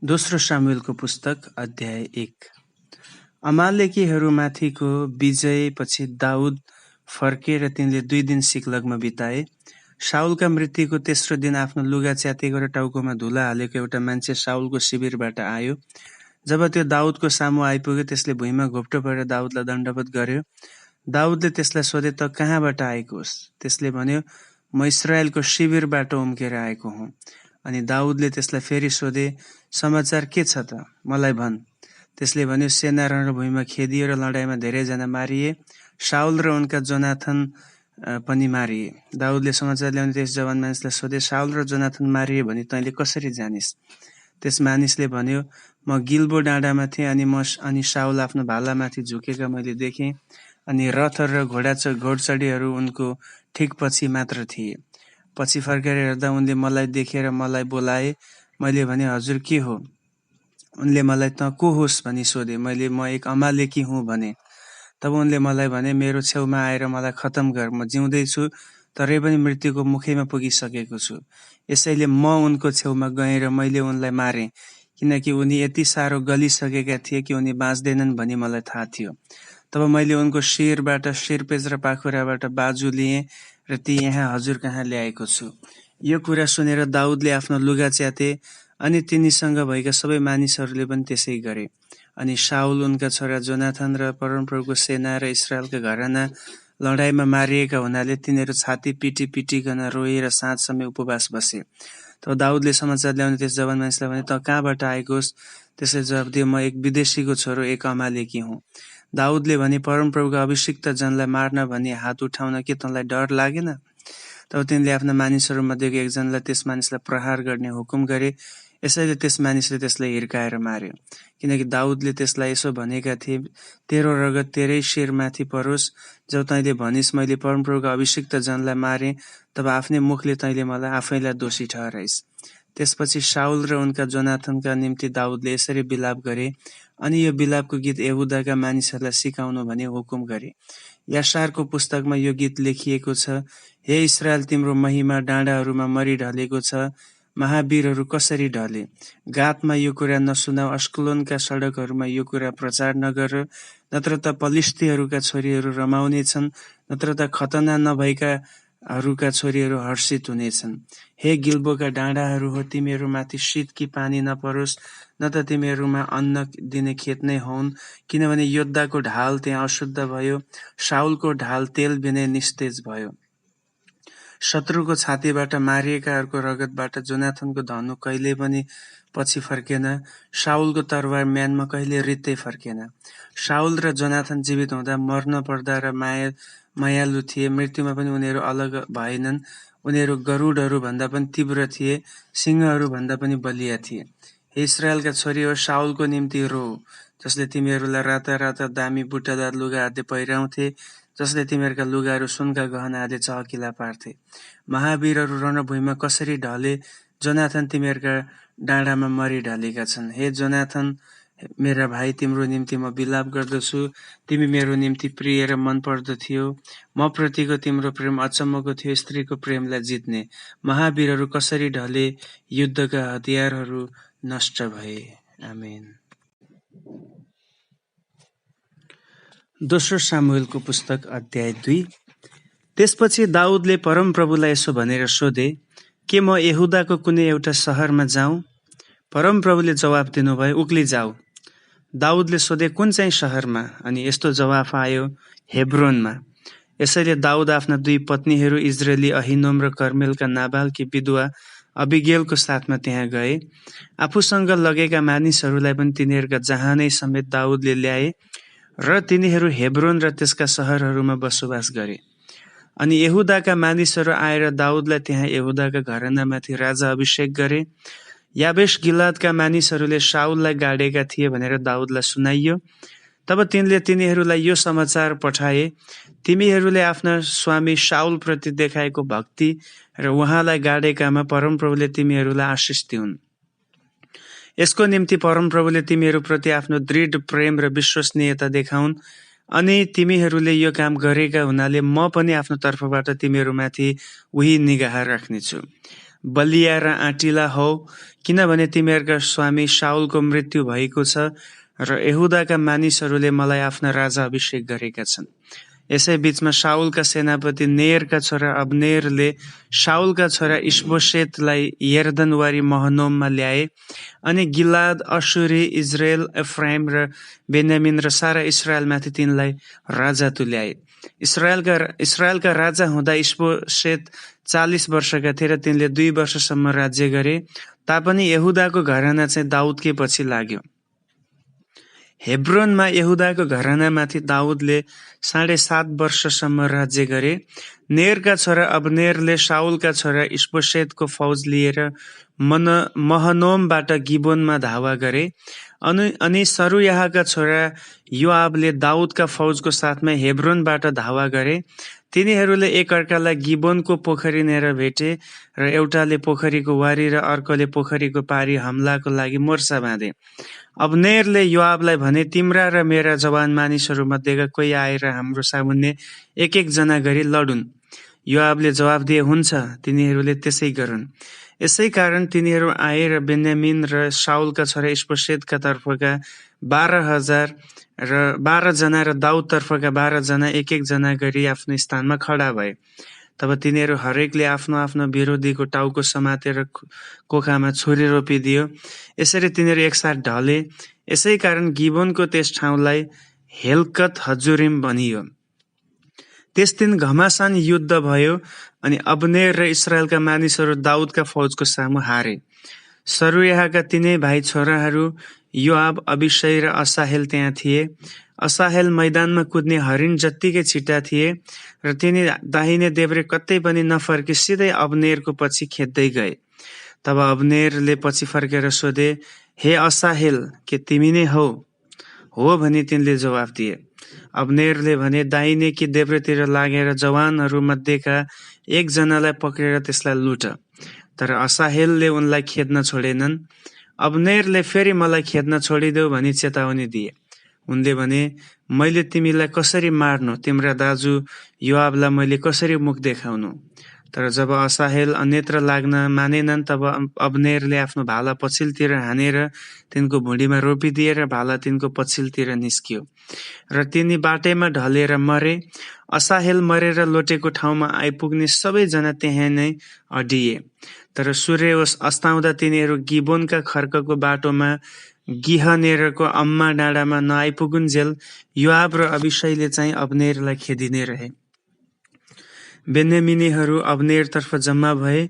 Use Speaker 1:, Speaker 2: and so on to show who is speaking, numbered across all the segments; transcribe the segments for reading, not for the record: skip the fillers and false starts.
Speaker 1: दोस्रो सामुएलको पुस्तक अध्याय 1। अमालेकीहरूमाथिको विजयपछि दाउद फर्के र तिनले 2 दिन सिक्लगमा बिताए। शाउलका मृत्युको तेस्रो दिन आफ्नो लुगा च्यातेको र टाउकोमा धुला हालेको एउटा मान्छे शाउलको शिविरबाट आयो। जब त्यो दाउदको सामु आइपुग्यो, त्यसले भुइँमा घोप्टो परेर दाउदलाई दण्डवत गर्यो। दाउदले त्यसलाई सोधे, त कहाँबाट आएको होस्? त्यसले भन्यो, म इस्राएलको शिविरबाट उम्केर आएको हुँ। अनि दाउदले त्यसलाई फेरि सोधे, समाचार के छ त? मलाई भन्। त्यसले भन्यो, सेना रणभूमिमा खेदियो र लडाईँमा धेरैजना मारिए। शाउल र उनका जोनाथन पनि मारिए। दाउदले समाचार ल्याउने त्यस जवान मानिसलाई सोधे, शाउल र जोनाथन मारिए भनी तैँले कसरी जानिस्? त्यस मानिसले भन्यो, म गिल्बो डाँडामा थिएँ अनि शाउल आफ्नो भालामाथि झुकेका मैले देखेँ। अनि रथहरू र घोडचढीहरू उनको ठिक पछि मात्र थिए। पछि फर्केर हेर्दा उनले मलाई देखेर मलाई बोलाए। मैले भने, हजुर के हो? उनले मलाई त को होस् भनी सोधे। मैले म एक अमालेकी हुँ भने। तब उनले मलाई भने, मेरो छेउमा आएर मलाई खतम गर। म जिउँदै छु, तरै पनि मृत्युको मुखैमा पुगिसकेको छु। यसैले म उनको छेउमा गएँ र मैले उनलाई मारेँ, किनकि उनी यति साह्रो गलिसकेका थिए कि उनी बाँच्दैनन् भनी मलाई थाहा थियो। तब मैले उनको शिरबाट शिरपेच र पाखुराबाट बाजु लिएँ र ती यहाँ हजुर कहाँ ल्याएको छु। यो कुरा सुनेर दाउदले आफ्नो लुगा च्याते अनि तिनीसँग भएका सबै मानिसहरूले पनि त्यसै गरे। अनि शाउल, उनका छोरा जोनाथन र परमप्रभुको सेना र इस्राएलका घराना लडाईँमा मारिएका हुनाले तिनीहरू छाती पिटिकन रोए र साँझसम्म उपवास बसे। तब दाउदले समाचार ल्याउने त्यस जवान मानिसलाई भने, त कहाँबाट आएको होस्? त्यसले जवाफ दियो, म एक विदेशीको छोरो, एक अमालेकी हुँ। दाउदले भने, परमप्रभुका अभिषिक्त जनलाई मार्न भनी हात उठाउन के तँलाई डर लागेन? तब तिनले आफ्ना मानिसहरूमध्येको एकजनालाई त्यस मानिसलाई प्रहार गर्ने हुकुम गरे। यसैले त्यस मानिसले त्यसलाई हिर्काएर मार्यो, किनकि दाउदले त्यसलाई यसो भनेका थिए, तेरो रगत तेरै शिरमाथि परोस्। जब तैँले भनिस्, मैले परमप्रभुका अभिषिक्त जनलाई मारेँ, तब आफ्नै मुखले तैँले मलाई आफैलाई दोषी ठहराइस्। त्यसपछि शाउल र उनका जोनाथनका निम्ति दाउदले यसरी बिलाप गरे। अनि यो बिलापको गीत यहुदाका मानिसहरूलाई सिकाउनु भनी हुकुम गरे। याशारको पुस्तकमा यो गीत लेखिएको छ, हे इस्राएल, तिम्रो महिमा डाँडाहरूमा मरिढलेको छ। महावीरहरू कसरी ढले? गातमा यो कुरा नसुनाऊ, अस्कलोनका सडकहरूमा यो कुरा प्रचार नगर। नत्र त पलिश्तीहरूका छोरीहरू रमाउने छन्, नत्र त खतना नभएकाहरूका छोरीहरू हर्षित हुनेछन्। हे गिल्बोका डाँडाहरू हो, तिमीहरूमाथि शीत कि पानी नपरोस्, न त तिमीहरूमा अन्न दिने खेत नै होउन्। किनभने योद्धाको ढाल त्यहाँ अशुद्ध भयो, शाउलको ढाल तेल बिनै निस्तेज भयो। शत्रुको छातीबाट मारिएकाहरूको रगतबाट जोनाथनको धनु कहिले पनि पछि फर्केन। शाउलको तरवार म्यानमा कहिले रित्तै फर्केन। शाउल र जोनाथन जीवित हुँदा मर्न पर्दा र मायालु थिए। मृत्युमा पनि उनीहरू अलग भएनन्। उनीहरू गरुडहरू भन्दा पनि तीव्र थिए, सिंहहरू भन्दा पनि बलिया थिए। हे इस्राएलका छोरी हो, शाउलको निम्ति रो, जसले तिमीहरूलाई राता राता दामी बुट्टादार लुगाहरूले पहिराउँथे, जसले तिमीहरूका लुगाहरू सुनका गहनाहरूले चहकिला पार्थे। महावीरहरू रणभूमिमा कसरी ढले? जोनाथन तिमीहरूका डाँडामा मरिढलेका छन्। हे जोनाथन, मेरा भाइ, तिम्रो निम्ति म बिलाप गर्दछु। तिमी मेरो निम्ति प्रिय र मन पर्दथियो। म प्रतिको तिम्रो प्रेम अचम्मको थियो, स्त्रीको प्रेमलाई जित्ने। महावीरहरू कसरी ढले? युद्धका हतियारहरू नष्ट भए। आमेन। दोस्रो सामुएलको पुस्तक अध्याय 2। त्यसपछि दाउदले परमप्रभुलाई यसो भनेर सोधे, के म यहुदाको कुनै एउटा सहरमा जाउँ? परमप्रभुले जवाफ दिनुभयो, उक्ली जाऊ। दाउदले सोधे, कुन चाहिँ सहरमा? अनि यस्तो जवाफ आयो, हेब्रोनमा। यसैले दाउद आफ्ना 2 पत्नीहरू इज्रेली अहिनोम र कर्मेलका नाबालकी विधवा अबिगेलको साथमा त्यहाँ गए। आफूसँग लगेका मानिसहरूलाई पनि तिनीहरूका जहानै समेत दाउदले ल्याए र तिनीहरू हेब्रोन र त्यसका सहरहरूमा बसोबास गरे। अनि यहुदाका मानिसहरू आएर दाउदलाई त्यहाँ यहुदाका घरानामाथि राजा अभिषेक गरे। याबेश गिलादका मानिसहरूले शाउललाई गाडेका थिए भनेर दाउदलाई सुनाइयो। तब तिनले तिनीहरूलाई यो समाचार पठाए, तिमीहरूले आफ्ना स्वामी शाउलप्रति देखाएको भक्ति र उहाँलाई गाडेकामा परमप्रभुले तिमीहरूलाई आशिष दिउन्। यसको निम्ति परमप्रभुले तिमीहरूप्रति आफ्नो दृढ प्रेम र विश्वसनीयता देखाउन्। अनि तिमीहरूले यो काम गरेका हुनाले म पनि आफ्नो तर्फबाट तिमीहरूमाथि उही निगाह राख्नेछु। बलिया र आँटिला हौ, किनभने तिमीहरूका स्वामी शाउलको मृत्यु भएको छ र यहुदाका मानिसहरूले मलाई आफ्ना राजा अभिषेक गरेका छन्। यसै बीचमा शाउलका सेनापति नेरका छोरा अब्नेरले शाउलका छोरा इशबोशेतलाई यर्दनवारी महनोममा ल्याए अनि गिलाद, अशुरी, इजरायल, एफ्राइम र बेन्यामिन र सारा इस्राएलमाथि तिनलाई राजा तुल्याए। इस्राएलका राजा हुँदा इशबोशेत 40 वर्षका थिए र तिनले 2 वर्षसम्म राज्य गरे। तापनि यहुदाको घराना चाहिँ दाउदकै पछि लाग्यो। हेब्रोनमा यहुदाको घरानामाथि दाउदले 7.5 वर्षसम्म राज्य गरे। नेरका छोरा अब्नेरले शाउलका छोरा इशबोशेतको फौज लिएर महनोमबाट गिबोनमा धावा गरे। अनि सरुयाहका छोरा योआबले दाउदका फौजको साथमा हेब्रोनबाट धावा गरे। तिनीहरूले एकअर्कालाई गिबोनको पोखरीनेर भेटे र एउटाले पोखरीको वारी र अर्कोले पोखरीको पारी हमलाको लागि मोर्चा बाँधे। अब्नेरले योआबलाई भने, तिम्रा र मेरा जवान मानिसहरू मध्येका कोही आएर हाम्रो सामुन्ने एक जना गरी लडुन्। योआबले जवाफ दिए, हुन्छ, तिनीहरूले त्यसै गरून्। यसै कारण तिनीहरू आए र बेन्यामिन र शाउलका छोरा इशबोशेतका तर्फका 12,000 र 12 जना र दाउद तर्फका 12 जना एक जना गरी आफ्नो स्थानमा खडा भए। तब तिनीहरू हरेकले आफ्नो आफ्नो विरोधीको टाउको समातेर कोखामा छुरी रोपिदियो। यसरी तिनीहरू एकसाथ ढले। यसै कारण गिबोनको त्यस ठाउँलाई हेल्कत हजुरिम भनियो। त्यस दिन घमासान युद्ध भयो अनि अब्नेर र इस्राएलका मानिसहरू दाउदका फौजको सामु हारे। सरुयाहका तिनै भाइ छोराहरू योआब, अबिशै र असाहेल त्यहाँ थिए। असाहेल मैदानमा कुद्ने हरिण जत्तिकै छिटा थिए र तिनी दाहिने देब्रे कतै पनि नफर्की सिधै अब्नेरको पछि खेद्दै गए। तब अब्नेरले पछि फर्केर सोधे, हे असाहेल, के तिमी नै हौ? हो भनी तिनले जवाफ दिए। अब्नेरले भने, दाहिने कि देब्रेतिर लागेर जवानहरू मध्येका एक जनालाई पक्रेर त्यसलाई लुट। तर असाहेलले उनलाई खेद्न छोडेनन्। अब्नेरले फेरि मलाई खेद्न छोडिदेऊ भनी चेतावनी दिए। उनले भने, मैले तिमीलाई कसरी मार्नु, तिम्रा दाजु योआबलाई मैले कसरी मुख देखाउनु? तर जब असाहेल अन्यत्र लाग्न मानेनन् तब अब्नेरले आफ्नो भाला पछिल्तिर हानेर तिनको भुँडीमा रोपिदिएर भाला तिनको पछिल्तिर निस्कियो र तिनी बाटैमा ढलेर मरे। असाहेल मरेर लोटेको ठाउँमा आइपुग्ने सबैजना त्यहाँ नै अडिए। तर सूर्य अस्ताउँदा तिनीहरू गिबोनका खर्कको बाटोमा गिहनेरको अम्मा डाँडामा नआइपुगुन्जेल योआब र अबिशैले चाहिँ अब्नेरलाई खेदिने रहे। बेन्यामिनीहरू अब्नेरतर्फ जम्मा भए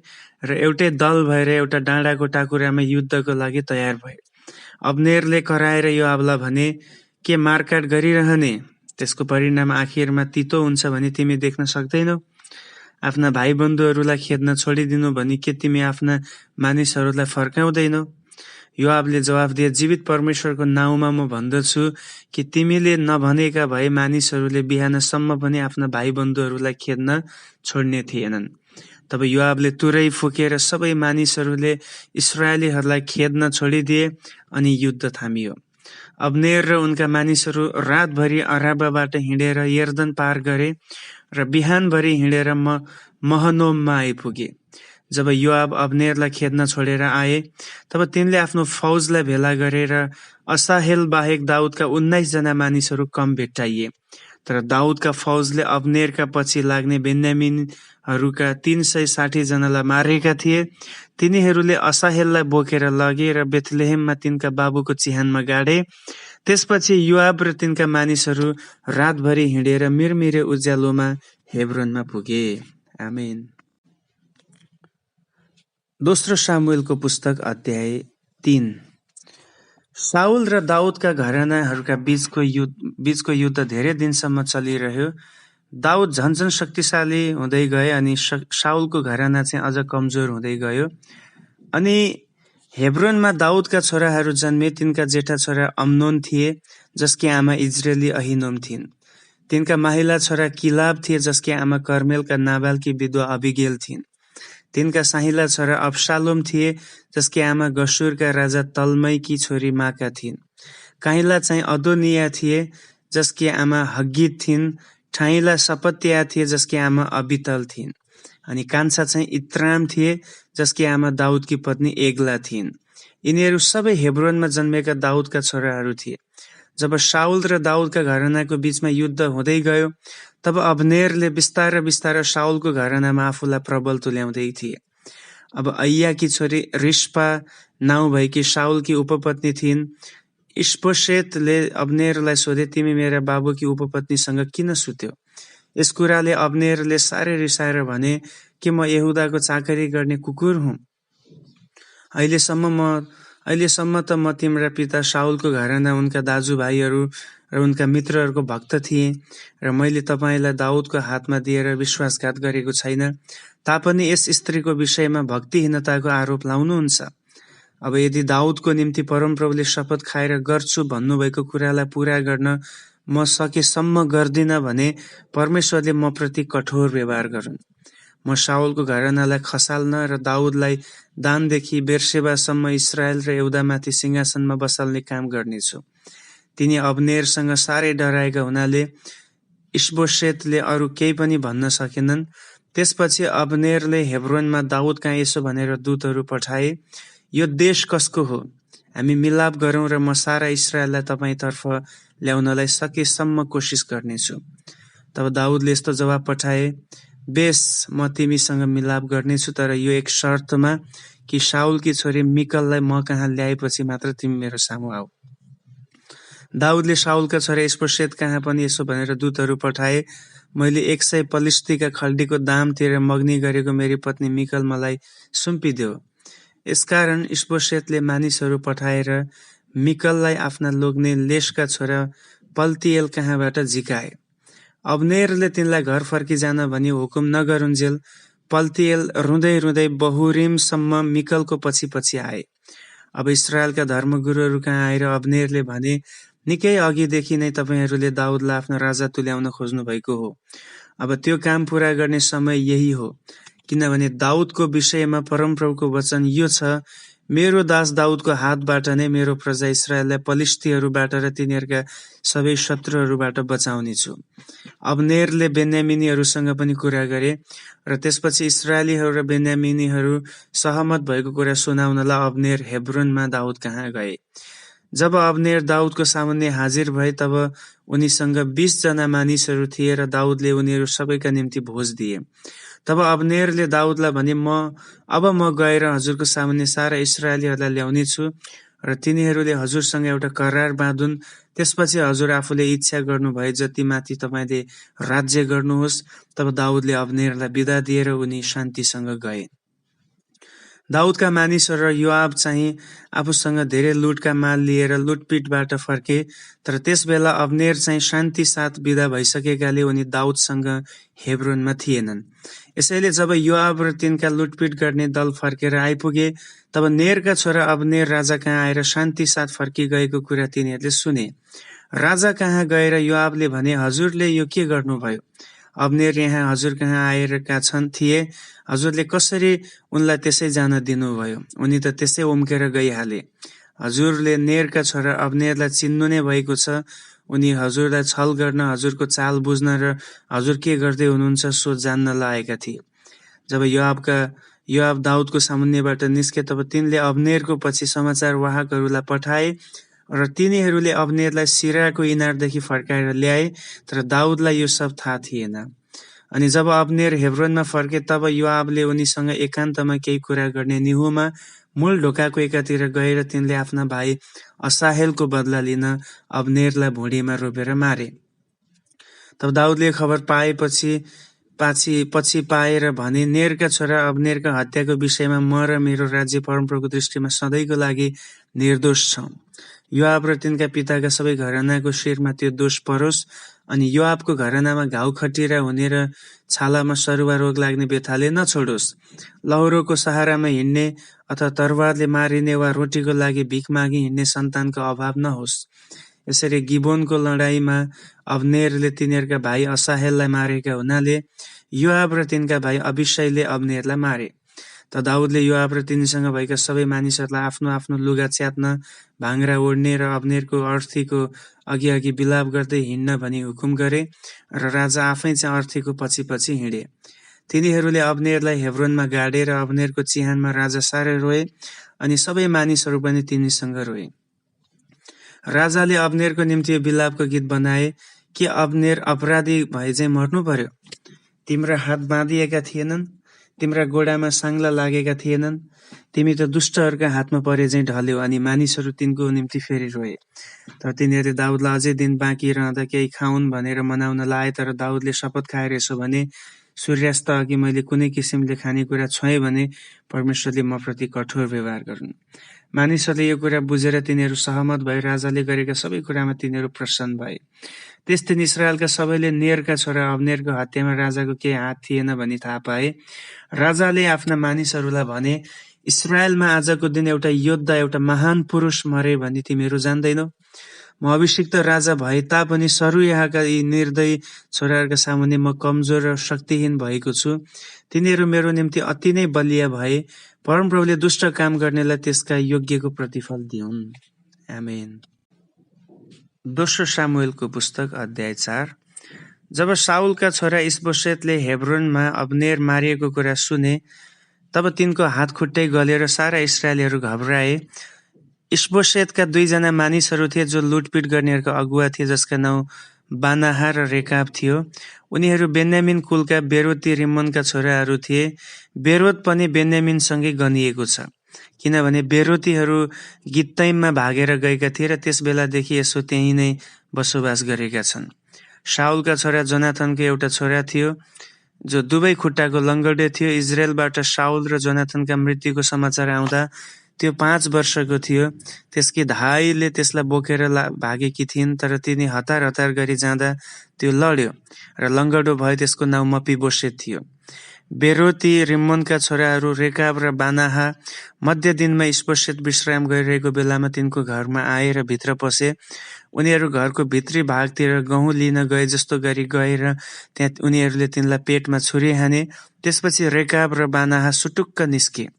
Speaker 1: र एउटै दल भएर एउटा डाँडाको टाकुरामा युद्धको लागि तयार भए। अब्नेरले कराएर योआबलाई भने, के मारकाट गरिरहने? त्यसको परिणाम आखिरमा तितो हुन्छ भनी तिमी देख्न सक्दैनौ? आफ्ना भाइ बन्धुहरूलाई खेद्न छोडिदिनु भनी के तिमी आफ्ना मानिसहरूलाई फर्काउँदैनौ? योआबले जवाफ दिए, जीवित परमेश्वरको नाउँमा म भन्दछु कि तिमीले नभनेका भए मानिसहरूले बिहानसम्म पनि आफ्ना भाइ बन्धुहरूलाई खेद्न छोड्ने थिएनन्। तब योआबले तुरै फुकेर सबै मानिसहरूले इस्राएलीहरूलाई खेद्न छोडिदिए अनि युद्ध थामियो। अब्नेर र उनका मानिसहरू रातभरि अराबाबाट हिँडेर यर्दन पार गरे र बिहानभरि हिँडेर महनोममा आइपुगे। जब योआब अब्नेरलाई खेद्न छोडेर आए तब तिनले आफ्नो फौजलाई भेला गरेर असाहेल बाहेक दाउदका 19 जना मानिसहरू कम भेट्टाइए। तर दाउदका फौजले अब्नेरका पछि लाग्ने बेन्यामिनहरूका 360 जनालाई मारेका थिए। तिनीहरूले असाहेललाई बोकेर लगे र बेथलेहेममा तिनका बाबुको चिहानमा गाडे। त्यसपछि योआब र तिनका मानिसहरू रातभरि हिँडेर मिरमिरे उज्यालोमा हेब्रोनमा पुगे। आमेन। दोस्रो सामुएलको पुस्तक अध्याय 3। शाउल र दाउदका घरानाहरूका बीचको युद्ध धेरै दिनसम्म चलिरह्यो। दाउद झन्झन शक्तिशाली हुँदै गए अनि शाउलको घराना चाहिँ अझ कमजोर हुँदै गयो। अनि हेब्रोनमा दाउदका छोराहरू जन्मे। तिनका जेठा छोरा अम्नोन थिए जसकी आमा इजरायली अहिनोम थिइन्। तिनका माहिला छोरा किलाब थिए जसकी आमा कर्मेलका नाबालकी विधवा अबिगेल थिइन्। तिनका साहिला छोरा अब्शालोम थिए जसकी आमा गशुरका राजा तल्मैकी छोरी माका थिइन्। काहिला चाहिँ अदोनिया थिए जसकी आमा हग्गित थिइन्। ठाइला सपत्या थिए जसकी आमा अबितल थिइन्। अनि कान्छा चाहिँ इत्राम थिए जसकी आमा दाउदकी पत्नी एग्ला थिइन्। यिनीहरू सबै हेब्रोनमा जन्मेका दाउदका छोराहरू थिए। जब शाउल र दाउदका घरानाको बीचमा युद्ध हुँदै गयो, तब अब्नेरले बिस्तार बिस्तार शाउलको घरानामा आफूलाई प्रबल तुल्याउँदै थिए। अब अय्याकी छोरी रिस्पा नाउँ भएकी शाउलकी उपपत्नी थिइन्। इस्बोशेतले अब्नेरलाई सोधे, तिमी मेरा बाबुकी उपपत्नीसँग किन सुत्यो? यस कुराले अब्नेरले साह्रै रिसाएर भने, के म यहुदाको चाकरी गर्ने कुकुर हुँ? अहिलेसम्म त म तिम्रा पिता शाउलको घराना, उनका दाजुभाइहरू र उनका मित्रहरूको भक्त थिएँ र मैले तपाईँलाई दाउदको हातमा दिएर विश्वासघात गरेको छैन। तापनि यस स्त्रीको विषयमा भक्तिहीनताको आरोप लाउनुहुन्छ। अब यदि दाउदको निम्ति परमप्रभुले शपथ खाएर गर्छु भन्नुभएको कुरालाई पूरा गर्न म सकेसम्म गर्दिन भने परमेश्वरले म प्रति कठोर व्यवहार गरून्। म शाउलको घरानालाई खसाल्न र दाउदलाई दानदेखि बेर्सेबासम्म इस्रायल र यहुदामाथि सिंहासनमा बसाल्ने काम गर्नेछु। तिनी अब्नेरसँग साह्रै डराएका हुनाले इस्बोशेतले अरू केही पनि भन्न सकेनन्। त्यसपछि अब्नेरले हेब्रोनमा दाउद कहाँ यसो भनेर दूतहरू पठाए, यो देश कसको हो? हामी मिलाप गरौँ र म सारा इस्रायललाई तपाईँतर्फ ल्याउनलाई सकेसम्म कोसिस गर्नेछु। तब दाउदले यस्तो जवाब पठाए, बेस, म तिमीसँग मिलाप गर्नेछु, तर यो एक शर्तमा कि शाउलकी छोरी मिकललाई म कहाँ ल्याएपछि मात्र तिमी मेरो सामु आऊ। दाउदले शाउलका छोरा इस्बोशेत कहाँ पनि यसो भनेर दूतहरू पठाए, मैले 100 पलिश्तीका खल्डीको दाम तिरेर मग्नी गरेको मेरी पत्नी मिकल मलाई सुम्पिदेऊ। यसकारण इस्बोशेतले मानिसहरू पठाएर मिकललाई आफ्ना लोग्ने लेशका छोरा पल्तिएल कहाँबाट झिकाए। अब्नेरले तिनलाई घर फर्किजान भनी हुकुम नगरुन्जेल पल्तिएल रुँदै रुँदै बहुरिमसम्म मिकलको पछि पछि आए। अब इस्रायलका धर्मगुरुहरू कहाँ आएर अब्नेरले भने, निकै अघिदेखि नै तपाईँहरूले दाउदलाई आफ्नो राजा तुल्याउन खोज्नु भएको हो। अब त्यो काम पूरा गर्ने समय यही हो, किनभने दाउदको विषयमा परमप्रभुको वचन यो छ, मेरो दास दाउदको हातबाट नै मेरो प्रजा इस्रायललाई पलिश्तीहरूबाट र तिनीहरूका सबै शत्रुहरूबाट बचाउनेछु। अब्नेरले बेन्यामिनीहरूसँग पनि कुरा गरे र त्यसपछि इस्रायलीहरू र बेन्यामिनीहरू सहमत भएको कुरा सुनाउनलाई अब्नेर हेब्रोनमा दाउद कहाँ गए। जब अब्नेर दाउदको सामुन्ने हाजिर भए, तब उनीसँग 20 जना मानिसहरू थिए र दाउदले उनीहरू सबैका निम्ति भोज दिए। तब अब्नेरले दाउदलाई भने, अब म गएर हजुरको सामुन्ने सारा इस्रायलीहरूलाई ल्याउनेछु र तिनीहरूले हजुरसँग एउटा करार बाँधुन्। त्यसपछि हजुर आफूले इच्छा गर्नुभए जति माथि तपाईँले राज्य गर्नुहोस्। तब दाउदले अब्नेरलाई बिदा दिएर उनी शान्तिसँग गए। दाउदका मानिसहरू र योआब चाहिँ आफूसँग धेरै लुटका माल लिएर लुटपिटबाट फर्के, तर त्यसबेला अब्नेर चाहिँ शान्ति साथ बिदा भइसकेकाले उनी दाउदसँग हेब्रोनमा थिएनन्। यसैले जब योआब र तिनका लुटपिट गर्ने दल फर्केर आइपुगे, तब नेरका छोरा अब्नेर राजा कहाँ आएर शान्ति साथ फर्किगएको कुरा तिनीहरूले सुने। राजा कहाँ गएर योआबले भने, हजुरले यो के गर्नुभयो? अब्नेर यहाँ हजुर कहाँ आएका थिए, हजुरले कसरी उनलाई त्यसै जान दिनुभयो? उनी त त्यसै उम्केर गइहाले। हजुरले नेरका छोरा अब्नेरलाई चिन्नु नै भएको छ। उनी हजुरलाई छल गर्न, हजुरको चाल बुझ्न र हजुर के गर्दै हुनुहुन्छ सो जान्न लागेका थिए। जब योआब दाउदको सामुन्नेबाट निस्के, तब तिनले अब्नेरको पछि समाचार वाहकहरूलाई पठाए र तिनीहरूले अब्नेरलाई सिराको इनारदेखि फर्काएर ल्याए, तर दाउदलाई यो सब थाहा थिएन। अनि जब अब्नेर हेब्रोनमा फर्के, तब योआबले उनीसँग एकान्तमा केही कुरा गर्ने निहुमा मूल ढोकाको एकातिर गएर तिनले आफ्ना भाइ असाहेलको बदला लिन अब्नेरलाई भुँडीमा रोपेर मारे। तब दाउदले खबर पछि पाएर भने, नेरका छोरा अब्नेरका हत्याको विषयमा म र मेरो राज्य परमप्रभुको दृष्टिमा सधैँको लागि निर्दोष छौं। योआब र तिनका पिताका सबै घरानाको शिरमा त्यो दोष परोस्। अनि योआबको घरानामा घाउ खटिरा हुने र छालामा सरुवा रोग लाग्ने बेथाले नछोडोस्। लौरोको सहारामा हिँड्ने अथवा तरवारले मारिने वा रोटीको लागि भिख मागी हिँड्ने सन्तानको अभाव नहोस्। यसरी गिबोनको लडाईँमा अब्नेरले तिनीहरूका भाइ असाहेललाई मारेका हुनाले योआब र तिनका भाइ अबिशैले अब्नेरलाई मारे। त दाउदले योआब र तिनीसँग भएका सबै मानिसहरूलाई आफ्नो आफ्नो लुगा च्यात्न, भाङ्रा ओढ्ने र अब्नेरको अर्थीको अघि बिलाप गर्दै हिँड्न भनी हुकुम गरे र राजा आफै चाहिँ अर्थीको पछि पछि हिँडे। तिनीहरूले अब्नेरलाई हेब्रोनमा गाडे र अब्नेरको चिहानमा राजा साह्रै रोए अनि सबै मानिसहरू पनि तिनीसँग रोए। राजाले अब्नेरको निम्ति यो विलापको गीत बनाए कि अब्नेर अपराधी भए चाहिँ मर्नु पर्यो। तिम्रा हात बाँधिएका थिएनन्, तिम्रा गोडामा साङ्ला लागेका थिएनन्, तिमी त दुष्टहरूका हातमा परे चाहिँ ढल्यौ। अनि मानिसहरू तिनको निम्ति फेरि रोए। तर तिनीहरूले दाउदलाई अझै दिन बाँकी रहँदा केही खाउन् भनेर मनाउन लाए। तर दाउदले शपथ खाएर यसो भने, सूर्यास्त अघि मैले कुनै किसिमले खानेकुरा छोएँ भने परमेश्वरले म प्रति कठोर व्यवहार गरून्। मानिसहरूले यो कुरा बुझेर तिनीहरू सहमत भए। राजाले गरेका सबै कुरामा तिनीहरू प्रसन्न भए। त्यस दिन इस्राएलका सबैले नेरका छोरा अब्नेरको हत्यामा राजाको केही हात थिएन भनी थाहा पाए। राजाले आफ्ना मानिसहरूलाई भने, इस्राएलमा आजको दिन एउटा योद्धा, एउटा महान पुरुष मरे भनी तिमीहरू जान्दैनौ? म अभिषिक्त राजा भए तापनि सरुयाका यी निर्दयी छोराहरूका सामुन्ने म कमजोर र शक्तिहीन भएको छु। तिनीहरू मेरो निम्ति अति नै बलिया भए। परमप्रभुले दुष्ट काम गर्नेलाई त्यसका योग्यको प्रतिफल दिउन्। आमेन। दोस्रो सामुएलको पुस्तक अध्याय 4। जब साउलका छोरा इस्बोसेतले हेब्रोनमा अब्नेर मारिएको कुरा सुने, तब तिनको हात खुट्टै गलेर सारा इस्राएलीहरू घबराए। इस्बोसेतका 2 जना मानिसहरू थिए जो लुटपिट गर्नेहरूको अगुवा थिए, जसका नाउँ बानाहा र रेकाब थियो। उनीहरू बेन्यामिन कुलका बेरोती रिम्मोनका छोराहरू थिए। बेरोत पनि बेन्यामिनसँगै गनिएको छ, किनभने बेरोतीहरू गित्तैममा भागेर गएका थिए र त्यस बेलादेखि यसो त्यहीँ नै बसोबास गरेका छन्। शाउलका छोरा जोनाथनको एउटा छोरा थियो जो दुवै खुट्टाको लङ्गडे थियो। इजरायलबाट शाउल र जोनाथनका मृत्युको समाचार आउँदा त्यो 5 वर्षको थियो। त्यसकी धाइले त्यसलाई बोकेर भागेकी थिइन्, तर तिनी हतार हतार गरी जाँदा त्यो लड्यो र लङ्गडो भयो। त्यसको नाउँ मपिबोसेत थियो। बेरोती रिम्मोनका छोराहरू रेकाब र बानाहा मध्य दिनमा इस्बोसेत विश्राम गरिरहेको बेलामा तिनको घरमा आए र भित्र पसे। उनीहरू घरको भित्री भागतिर गहुँ लिन गए जस्तो गरी गएर त्यहाँ उनीहरूले तिनलाई पेटमा छुरी हाने। त्यसपछि रेकाब र बानाहा सुटुक्क निस्के।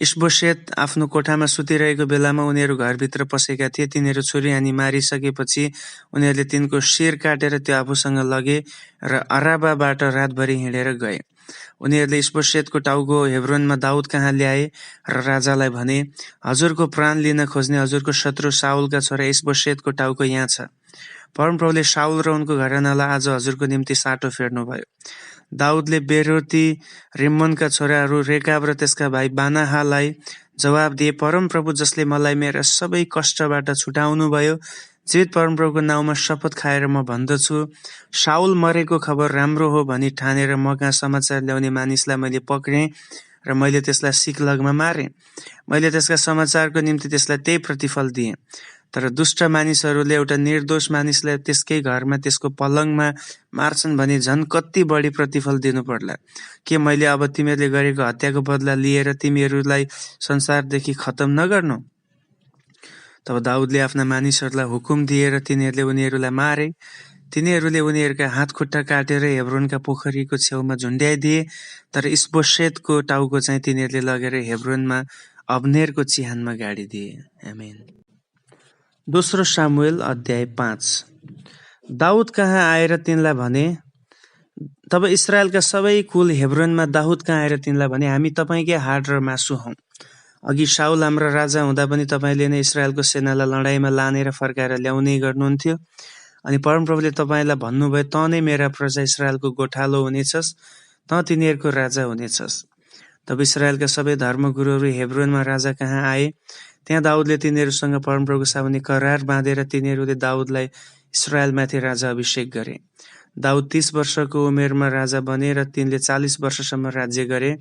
Speaker 1: इस्बोसेत आफ्नो कोठामा सुतिरहेको बेलामा उनीहरू घरभित्र पसेका थिए। तिनीहरू छुरी हानी मारिसकेपछि उनीहरूले तिनको शिर काटेर त्यो आफूसँग लगे र अराबाबाट रातभरि हिँडेर गए। उनीहरूले इस्बोसेतको टाउको हेब्रोनमा दाउद कहाँ ल्याए र राजालाई भने, हजुरको प्राण लिन खोज्ने हजुरको शत्रु साउलका छोरा इस्बोसेतको टाउको यहाँ छ। परमप्रभुले साउल र उनको घरानालाई आज हजुरको निम्ति साटो फेर्नुभयो। दाउदले बेरोती रिम्मोनका छोराहरू रेकाब र त्यसका भाइ बानाहालाई जवाब दिए, परमप्रभु जसले मलाई मेरा सबै कष्टबाट छुटाउनुभयो, जीवित परमप्रभुको नाउँमा शपथ खाएर म भन्दछु, साउल मरेको खबर राम्रो हो भनी ठानेर म कहाँ समाचार ल्याउने मानिसलाई मैले पक्रेँ र मैले त्यसलाई सिकलगमा मारेँ। मैले त्यसका समाचारको निम्ति त्यसलाई त्यही प्रतिफल दिएँ। तर दुष्ट मानिसहरूले एउटा निर्दोष मानिसलाई त्यसकै घरमा त्यसको पलङमा मार्छन् भने झन् कति बढी प्रतिफल दिनु पर्ला। के मैले अब तिमीहरूले गरेको हत्याको बदला लिएर तिमीहरूलाई संसारदेखि खतम नगर्नु? तब दाउदले आफ्ना मानिसहरूलाई हुकुम दिए र तिनीहरूले उनीहरूलाई मारे। तिनीहरूले उनीहरूका हात खुट्टा काटेर हेब्रोनका पोखरीको छेउमा झुन्ड्याइदिए। तर इस्बोसेतको टाउको चाहिँ तिनीहरूले लगेर हेब्रोनमा अब्नेरको चिहानमा गाडिदिए। आमेन। दोस्रो सामुएल अध्याय 5। दाउद कहाँ आएर तिनलाई भने, तब इस्राएलका सबै कुल हेब्रोनमा दाउद कहाँ आएर तिनलाई भने, हामी तपाईँकै हाड र मासु हौँ। अघि साउल हाम्रा राजा हुँदा पनि तपाईँले नै इस्राएलको सेनालाई लडाइँमा लानेर फर्काएर ल्याउने गर्नुहुन्थ्यो। अनि परमप्रभुले तपाईँलाई भन्नुभयो, तँ नै मेरा प्रजा इस्राएलको गोठालो हुनेछस्, तँ तिनीहरूको राजा हुनेछस्। तब इस्राएलका सबै धर्मगुरुहरू हेब्रोनमा राजा कहाँ आए। त्यहाँ दाउदले तिनीहरूसँग परमप्रभुको सामुन्ने करार बाँधेर तिनीहरूले दाउदलाई इस्राएलमाथि राजा अभिषेक गरे। दाउद 30 वर्षको उमेरमा राजा बने र तिनले 40 वर्षसम्म राज्य गरे।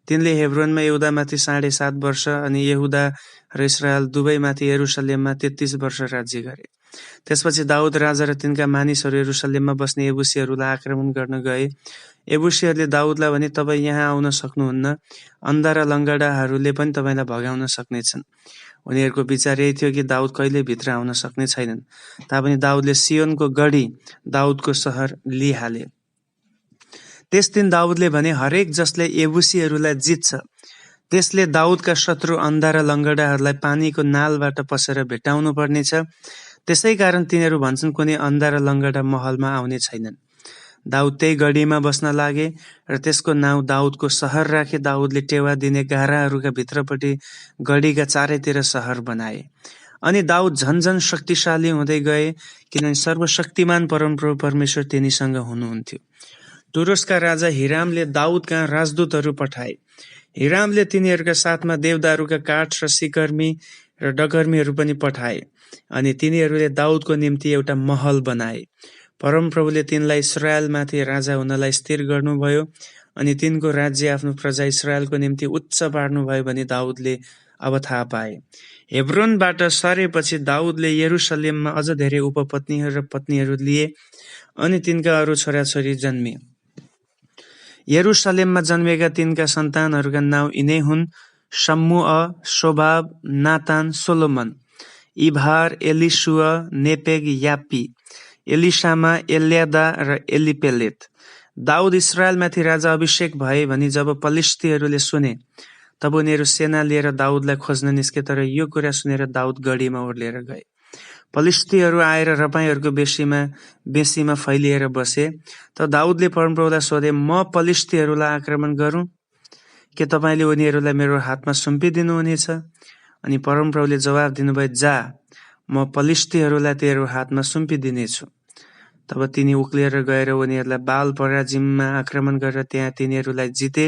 Speaker 1: तिनले हेब्रोनमा यहुदामाथि 7.5 वर्ष अनि यहुदा र इस्राएल दुवैमाथि यरुसलेममा 33 वर्ष राज्य गरे। त्यसपछि दाउद राजा र तिनका मानिसहरू यरुसलेममा बस्ने एबुसीहरूलाई आक्रमण गर्न गए। एबुसीहरूले दाउदलाई भने, तपाईँ यहाँ आउन सक्नुहुन्न, अन्धा र लङ्गडाहरूले पनि तपाईँलाई भगाउन सक्नेछन्। उनीहरूको विचार यही थियो कि दाउद कहिल्यै भित्र आउन सक्ने छैनन्। तापनि दाउदले सियोनको गढी, दाउदको सहर लिइहाले। त्यस दिन दाउदले भने, हरेक जसले एबुसीहरूलाई जित्छ त्यसले दाउदका शत्रु अन्धा र लङ्गडाहरूलाई पानीको नालबाट पसेर भेटाउनु पर्नेछ। त्यसै कारण तिनीहरू भन्छन्, कुनै अन्धा र लङ्गडा महलमा आउने छैनन्। दाउद त्यही गढीमा बस्न लागे र त्यसको नाउँ दाउदको सहर राखे। दाउदले टेवा दिने गाराहरूका भित्रपट्टि गढीका चारैतिर सहर बनाए। अनि दाउद झन्झन शक्तिशाली हुँदै गए, किनभने सर्वशक्तिमान परमप्रभु परमेश्वर तिनीसँग हुनुहुन्थ्यो। टुरोसका राजा हिरामले दाउद कहाँ राजदूतहरू पठाए। हिरामले तिनीहरूका साथमा देवदारूका काठ र सिकर्मी र डकर्मीहरू पनि पठाए, अनि तिनीहरूले दाउदको निम्ति एउटा महल बनाए। परमप्रभुले तिनलाई इस्राएलमाथि राजा हुनलाई स्थिर गर्नुभयो, अनि तिनको राज्य आफ्नो प्रजा इस्राएलको निम्ति उच्च पार्नुभयो भनी दाउदले अब थाहा पाए। हेब्रोनबाट सरेपछि दाउदले यरुशलेममा अझ धेरै उपपत्नीहरू र पत्नीहरू लिए, अनि तिनका अरू छोराछोरी जन्मे। यरुशलेममा जन्मेका तिनका सन्तानहरूका नाउँ यिनै हुन्: शम्मुअ, शोबाब, नातान, Solomon, Ibhar, एलिसुअ, Nepheg, Yippee, एलिसामा, Eliada र एलिपेलेत। दाउद इस्राएलमाथि राजा अभिषेक भए भनी जब पलिश्तीहरूले सुने, तब उनीहरू सेना लिएर दाउदलाई खोज्न निस्के। तर यो कुरा सुनेर दाउद गढीमा ओर्लिएर गए। पलिश्तीहरू आएर रपाईहरूको बेसीमा फैलिएर बसे। त दाउदले परमप्रभुलाई सोधे, म पलिश्तीहरूलाई आक्रमण गरौँ के तपाईँले उनीहरूलाई मेरो हातमा सुम्पिदिनुहुनेछ? अनि परमप्रभुले जवाब दिनुभयो, जा, म पलिश्तीहरूलाई तेरो हातमा सुम्पिदिनेछु। तब तिनी उक्लिएर गएर उनीहरूलाई बाल पराजिममा आक्रमण गरेर त्यहाँ तिनीहरूलाई जिते।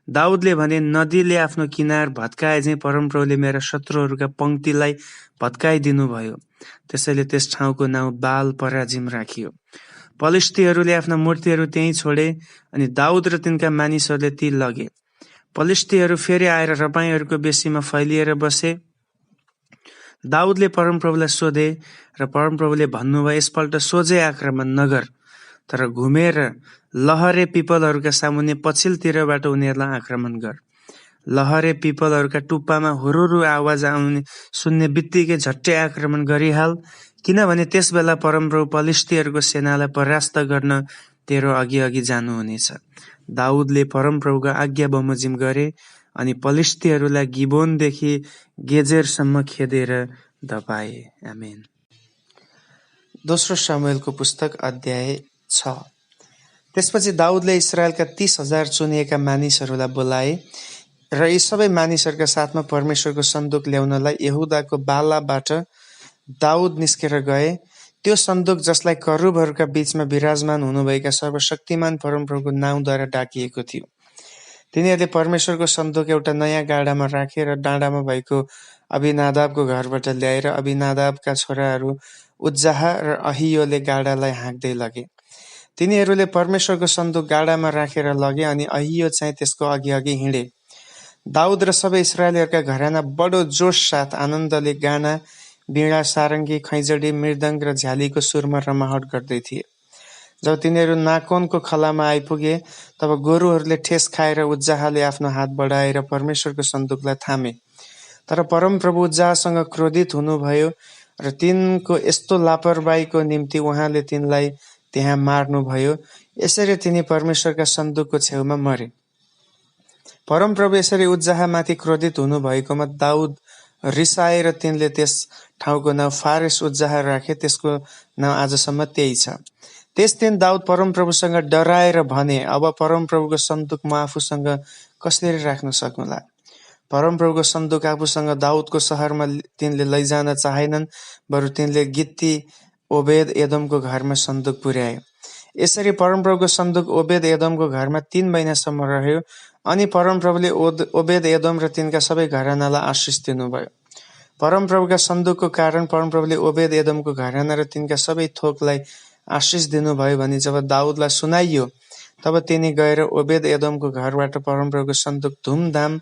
Speaker 1: दाउदले भने, नदीले आफ्नो किनार भत्काए झैँ परमप्रभुले मेरा शत्रुहरूका पंक्तिलाई भत्काइदिनु भयो। त्यसैले त्यस ठाउँको नाउँ बाल पराजिम राखियो। पलिश्तीहरूले आफ्ना मूर्तिहरू त्यहीँ छोडे, अनि दाउद र तिनका मानिसहरूले ती लगे। पलिश्तीहरू फेरि आएर रपाईहरूको बेसीमा फैलिएर बसे। दाउदले परमप्रभुलाई सोधे र परमप्रभुले भन्नुभयो, यसपल्ट सोझै आक्रमण नगर, तर घुमेर लहरे पिपलहरूका सामुन्ने पछिल्लोतिरबाट उनीहरूलाई आक्रमण गर। लहरे पिपलहरूका टुप्पामा हुरुरु आवाज आउने सुन्ने बित्तिकै झट्टै आक्रमण गरिहाल, किनभने त्यसबेला परमप्रभु पलिश्तीहरूको सेनालाई परास्त गर्न तेरो अघि अघि जानुहुनेछ। दाउदले परमप्रभुको आज्ञा बमोजिम गरे, अनि पलिश्तीहरूलाई गिबोनदेखि गेजेरसम्म खेदेर धपाए। आमेन। दोस्रो शमूएलको पुस्तक अध्याय 6। त्यसपछि दाउदले इस्राएलका 30,000 चुनिएका मानिसहरूलाई बोलाए र यी सबै मानिसहरूका साथमा परमेश्वरको सन्दुक ल्याउनलाई यहुदाको बालाबाट दाउद निस्केर गए। त्यो सन्दुक जसलाई करूबहरूका बीचमा विराजमान हुनुभएका सर्वशक्तिमान परमप्रभुको नाउँद्वारा डाकिएको थियो। तिनीहरूले परमेश्वरको सन्दुक एउटा नयाँ गाडामा राखे र डाँडामा भएको अभिनादाबको घरबाट ल्याएर अभिनादाबका छोराहरू उज्जाह र अहियोले गाडालाई हाँक्दै लगे। तिनीहरूले परमेश्वरको सन्दुक गाडामा राखेर लगे, अनि अहियो चाहिँ त्यसको अघि अघि हिँडे। दाउद र सबै इस्राएलीहरूका घराना बडो जोश साथ आनन्दले गाना, बीणा, सारङ्गी, खैँजडी, मृदङ्ग र झ्यालीको सुरमा रमाहट गर्दै थिए। जब तिनीहरू नाकोनको खलामा आइपुगे, तब गोरुहरूले ठेस खाएर उज्जाहले आफ्नो हात बढाएर परमेश्वरको सन्दुकलाई थामे। तर परमप्रभु उज्जाहसँग क्रोधित हुनुभयो र तिनको यस्तो लापरवाहीको निम्ति उहाँले तिनलाई त्यहाँ मार्नुभयो। यसरी तिनी परमेश्वरका सन्दुकको छेउमा मरे। परमप्रभु यसरी उज्जाहमाथि क्रोधित हुनुभएकोमा दाउद रिसाएर तिनले त्यस ठाउँको नाउँ फारेस उज्जाह राखे। त्यसको नाउँ आजसम्म त्यही छ। त्यस दिन दाउद परमप्रभुसँग डराएर भने, अब परमप्रभुको सन्दुक म आफूसँग कसरी राख्न सक्नुला? परमप्रभुको सन्दुक आफूसँग दाउदको सहरमा तिनले लैजान चाहेनन्, बरु तिनले गित्ती ओबेद एदोमको घरमा सन्दुक पुर्याए। यसरी परमप्रभुको सन्दुक ओबेद एदोमको घरमा 3 महिनासम्म रह्यो। अनि परमप्रभुले ओबेद एदोम र तिनका सबै घरानालाई आशिष दिनुभयो। परमप्रभुका सन्दुकको कारण परमप्रभुले ओबेद एदोमको घराना र तिनका सबै थोकलाई आशिष दिनुभयो भनी जब दाउदलाई सुनाइयो, तब तिनी गएर ओबेद एदोमको घरबाट परमप्रभुको सन्दुक धुमधाम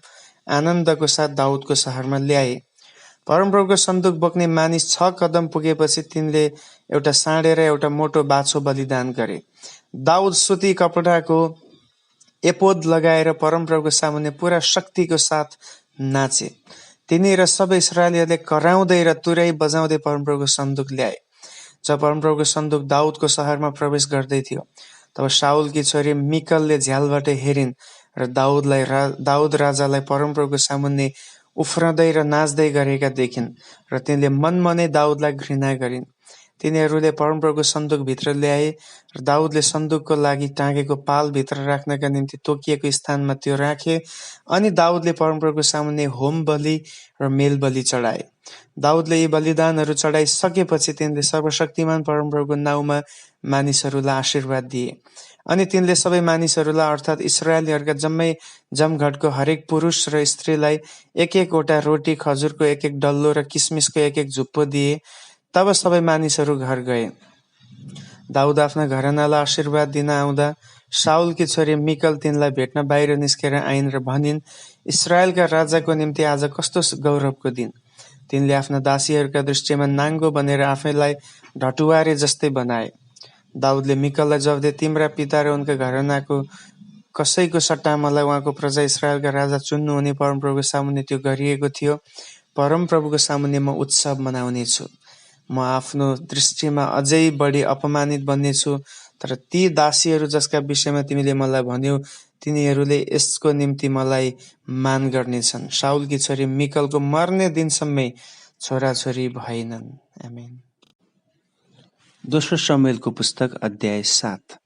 Speaker 1: आनन्दको साथ दाउदको सहरमा ल्याए। परमप्रभुको सन्दुक बोक्ने मानिस 6 कदम पुगेपछि तिनले एउटा साँडे र एउटा मोटो बाछो बलिदान गरे। दाउद सुती कपडाको एपोद लगाएर परमप्रभुको सामुन्ने पूरा शक्तिको साथ नाचे। तिनी र सबै इस्राएलीहरूले कराउँदै र तुरै बजाउँदै परमप्रभुको सन्दुक ल्याए। जब परमप्रभुको सन्दुक दाउदको सहरमा प्रवेश गर्दै थियो, तब शाउलकी छोरी मिकलले झ्यालबाट हेरिन् र दाउद राजालाई परमप्रभुको सामुन्ने उफ्रदै र नाच्दै गरेका देखिन् र तिनले मनमनै दाउदलाई घृणा गरिन्। तिनीहरूले परमप्रभुको सन्दुक भित्र ल्याए र दाउदले सन्दुकको लागि टाँगेको पाल भित्र राख्नका निम्ति तोकिएको स्थानमा त्यो राखे। अनि दाउदले परमप्रभुको सामुन्ने होम बलि र मेल बलि चढाए। दाउदले यी बलिदानहरू चढाइसकेपछि तिनले सर्वशक्तिमान परमप्रभुको नाउँमा मानिसहरूलाई आशीर्वाद दिए। अनि तिनले सबै मानिसहरूलाई अर्थात् इस्राएलीहरूका जम्मै जमघटको हरेक पुरुष र स्त्रीलाई एक एकवटा रोटी, खजुरको एक एक डल्लो र किसमिसको एक एक झुप्पो दिए। तब सबै मानिसहरू घर गए। दाउद आफ्ना घरानालाई आशीर्वाद दिन आउँदा शाउलकी छोरी मिकल तिनलाई भेट्न बाहिर निस्केर आइन् र भनिन्, इस्राएलका राजाको निम्ति आज कस्तो गौरवको दिन। तिनले आफ्ना दासीहरूका दृष्टिमा नाङ्गो बनेर आफैलाई ढटुवारे जस्तै बनाए। दाउदले मिकललाई जवाफ दिए, तिम्रा पिता र उनका घरानाको कसैको सट्टा मलाई उहाँको प्रजा इस्राएलका राजा चुन्नु हुने परमप्रभुको सामुन्ने त्यो गरिएको थियो। परमप्रभुको सामुन्ने म उत्सव मनाउनेछु। म आफ्नो दृष्टिमा अझै बढी अपमानित बन्नेछु। तर ती दासीहरू जसका विषयमा तिमीले मलाई भन्यौ, तिनीहरूले यसको निम्ति मलाई मान गर्नेछन्। शाउलकी छोरी मिकलको मर्ने दिनसम्मै छोराछोरी भएनन्। आमेन। दोस्रो शमूएलको पुस्तक अध्याय 7।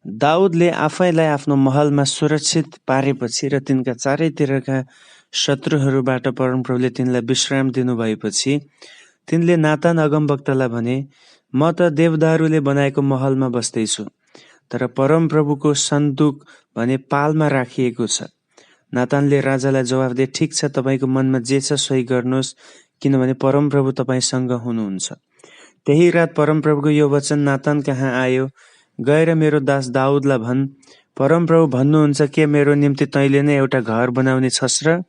Speaker 1: दाउदले आफैलाई आफ्नो महलमा सुरक्षित पारेपछि र तिनका चारैतिरका शत्रुहरूबाट परमप्रभुले तिनलाई विश्राम दिनुभएपछि तिनले नातान अगमवक्तालाई भने, म त देवदारूले बनाएको महलमा बस्दैछु, तर परमप्रभुको सन्दुक भने पालमा राखिएको छ। नातानले राजालाई जवाफ दिए, ठिक छ, तपाईँको मनमा जे छ सोही गर्नुहोस्, किनभने परमप्रभु तपाईँसँग हुनुहुन्छ। त्यही रात परमप्रभुको यो वचन नातान कहाँ आयो, गएर मेरो दास दाउदलाई भन्, परमप्रभु भन्नुहुन्छ, के मेरो निम्ति तैँले नै एउटा घर बनाउने छस् र?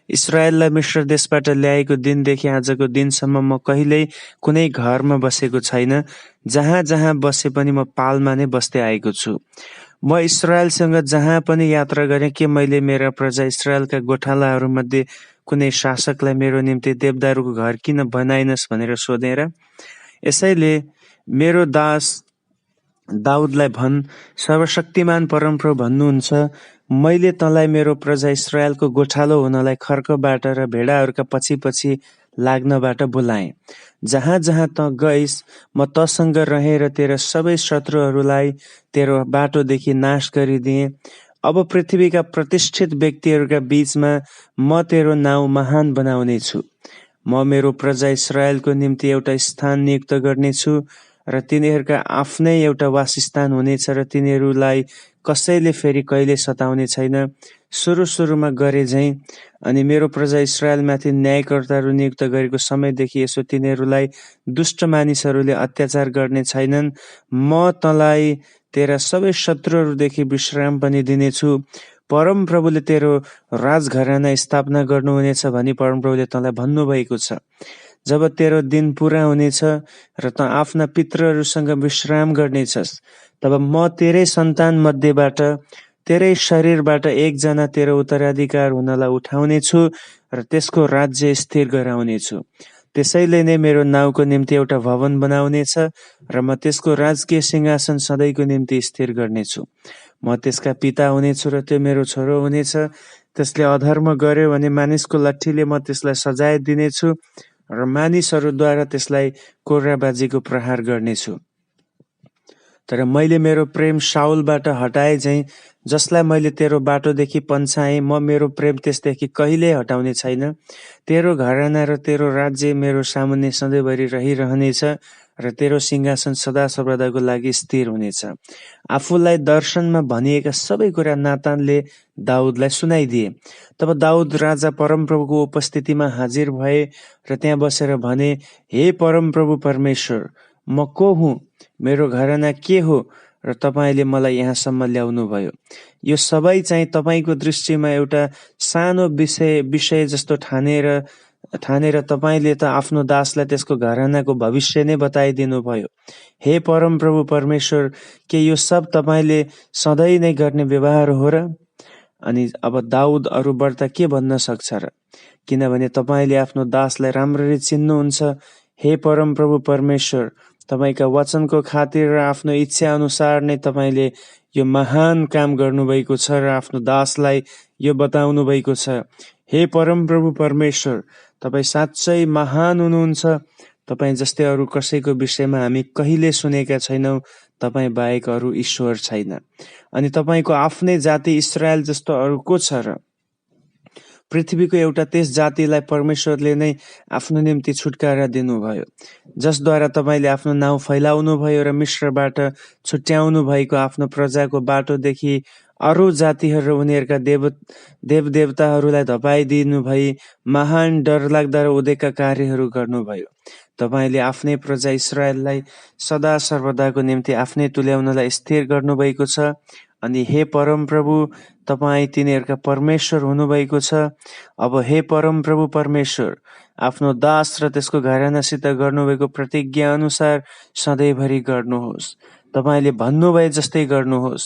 Speaker 1: इस्राएललाई मिश्र देशबाट ल्याएको दिनदेखि आजको दिनसम्म म कहिल्यै कुनै घरमा बसेको छैन। जहाँ जहाँ बसे पनि म पालमा नै बस्दै आएको छु। म इस्राएलसँग जहाँ पनि यात्रा गरेँ, के मैले मेरा प्रजा इस्राएलका गोठालाहरूमध्ये कुनै शासकलाई मेरो निम्ति देवदारूको घर किन बनाइनस् भनेर सोधेर? यसैले मेरो दास दाउदलाई भन्, सर्वशक्तिमान परमप्रभु भन्नुहुन्छ, मैले तँलाई मेरो प्रजा इस्राएलको गोठालो हुनलाई खर्कबाट र भेडाहरूका पछि पछि लाग्नबाट बोलाएँ। जहाँ जहाँ तँ गइस्, म तँसँग रहेर तेरा सबै शत्रुहरूलाई तेरो बाटोदेखि नाश गरिदिएँ। अब पृथ्वीका प्रतिष्ठित व्यक्तिहरूका बीचमा म तेरो नाउँ महान बनाउने छु। म मेरो प्रजा इस्राएलको निम्ति एउटा स्थान नियुक्त गर्नेछु र तिनीहरूका आफ्नै एउटा वासस्थान हुनेछ र तिनीहरूलाई कसैले फेरि कहिले सताउने छैन। सुरुमा गरे झैँ अनि मेरो प्रजा इस्राएलमाथि न्यायकर्ताहरू नियुक्त गरेको समयदेखि यसो तिनीहरूलाई दुष्ट मानिसहरूले अत्याचार गर्ने छैनन्। म तँलाई तेरा सबै शत्रुहरूदेखि विश्राम पनि दिनेछु। परमप्रभुले तेरो राजघराना स्थापना गर्नुहुनेछ भनी परमप्रभुले तँलाई भन्नुभएको छ। जब तेरो दिन पुरा हुनेछ र तँ आफ्ना पितृहरूसँग विश्राम गर्नेछस्, तब म तेरै सन्तान मध्येबाट तेरै शरीरबाट एकजना तेरो उत्तराधिकार हुनलाई उठाउनेछु र त्यसको राज्य स्थिर गराउनेछु। त्यसैले नै मेरो नाउँको निम्ति एउटा भवन बनाउनेछ र म त्यसको राजकीय सिंहासन सधैँको निम्ति स्थिर गर्नेछु। म त्यसका पिता हुनेछु र त्यो मेरो छोरो हुनेछ। त्यसले अधर्म गर्यो भने मानिसको लट्ठीले म त्यसलाई सजाय दिनेछु र मानिसहरूद्वारा त्यसलाई कोर्राबाजीको प्रहार गर्नेछु। तर मैले मेरो प्रेम शाउलबाट हटाए झैँ, जसलाई मैले तेरो बाटोदेखि पन्छाएँ, म मेरो प्रेम त्यसदेखि कहिल्यै हटाउने छैन। तेरो घराना र तेरो राज्य मेरो सामुन्ने सधैँभरि रहिरहनेछ र तेरो सिंहासन सदा सर्वदाको लागि स्थिर हुनेछ। आफूलाई दर्शनमा भनिएका सबै कुरा नातानले दाउदलाई सुनाइदिए। तब दाउद राजा परमप्रभुको उपस्थितिमा हाजिर भए र त्यहाँ बसेर भने, हे परमप्रभु परमेश्वर, म को हुँ? मेरो घराना के हो र तपाईँले मलाई यहाँसम्म ल्याउनु भयो? यो सबै चाहिँ तपाईँको दृष्टिमा एउटा सानो विषय जस्तो ठानेर तपाईँले त आफ्नो दासलाई त्यसको घरानाको भविष्य नै बताइदिनु भयो। हे परमप्रभु परमेश्वर, के यो सब तपाईँले सधैँ नै गर्ने व्यवहार हो र? अनि अब दाउद अरूबाट के भन्न सक्छ र? किनभने तपाईँले आफ्नो दासलाई राम्ररी चिन्नुहुन्छ। हे परमप्रभु परमेश्वर, तपाईँका वचनको खातिर र आफ्नो इच्छा अनुसार नै तपाईँले यो महान काम गर्नुभएको छ र आफ्नो दासलाई यो बताउनु भएको छ। हे परमप्रभु परमेश्वर, तपाईँ साँच्चै महान हुनुहुन्छ। तपाईँ जस्तै अरू कसैको विषयमा हामी कहिले सुनेका छैनौँ, तपाईँ बाहेक अरू ईश्वर छैन। अनि तपाईँको आफ्नै जाति इस्रायल जस्तो अरू को छ र? पृथ्वीको एउटा त्यस जातिलाई परमेश्वरले नै आफ्नो निम्ति छुटकारा दिनुभयो, जसद्वारा तपाईँले आफ्नो नाउँ फैलाउनुभयो र मिश्रबाट छुट्याउनु भएको आफ्नो प्रजाको बाटोदेखि अरू जातिहरू र उनीहरूका देवदेवताहरूलाई धपाइदिनु भई महान डरलाग्दा र उदेकका कार्यहरू गर्नुभयो। तपाईँले आफ्नै प्रजा इस्राएललाई सदा सर्वदाको निम्ति आफ्नै तुल्याउनलाई स्थिर गर्नुभएको छ। अनि हे परमप्रभु, तपाईँ तिनीहरूका परमेश्वर हुनुभएको छ। अब हे परमप्रभु परमेश्वर, आफ्नो दास र त्यसको घरानासित गर्नुभएको प्रतिज्ञा अनुसार सधैँभरि गर्नुहोस्। तपाईँले भन्नुभए जस्तै गर्नुहोस्,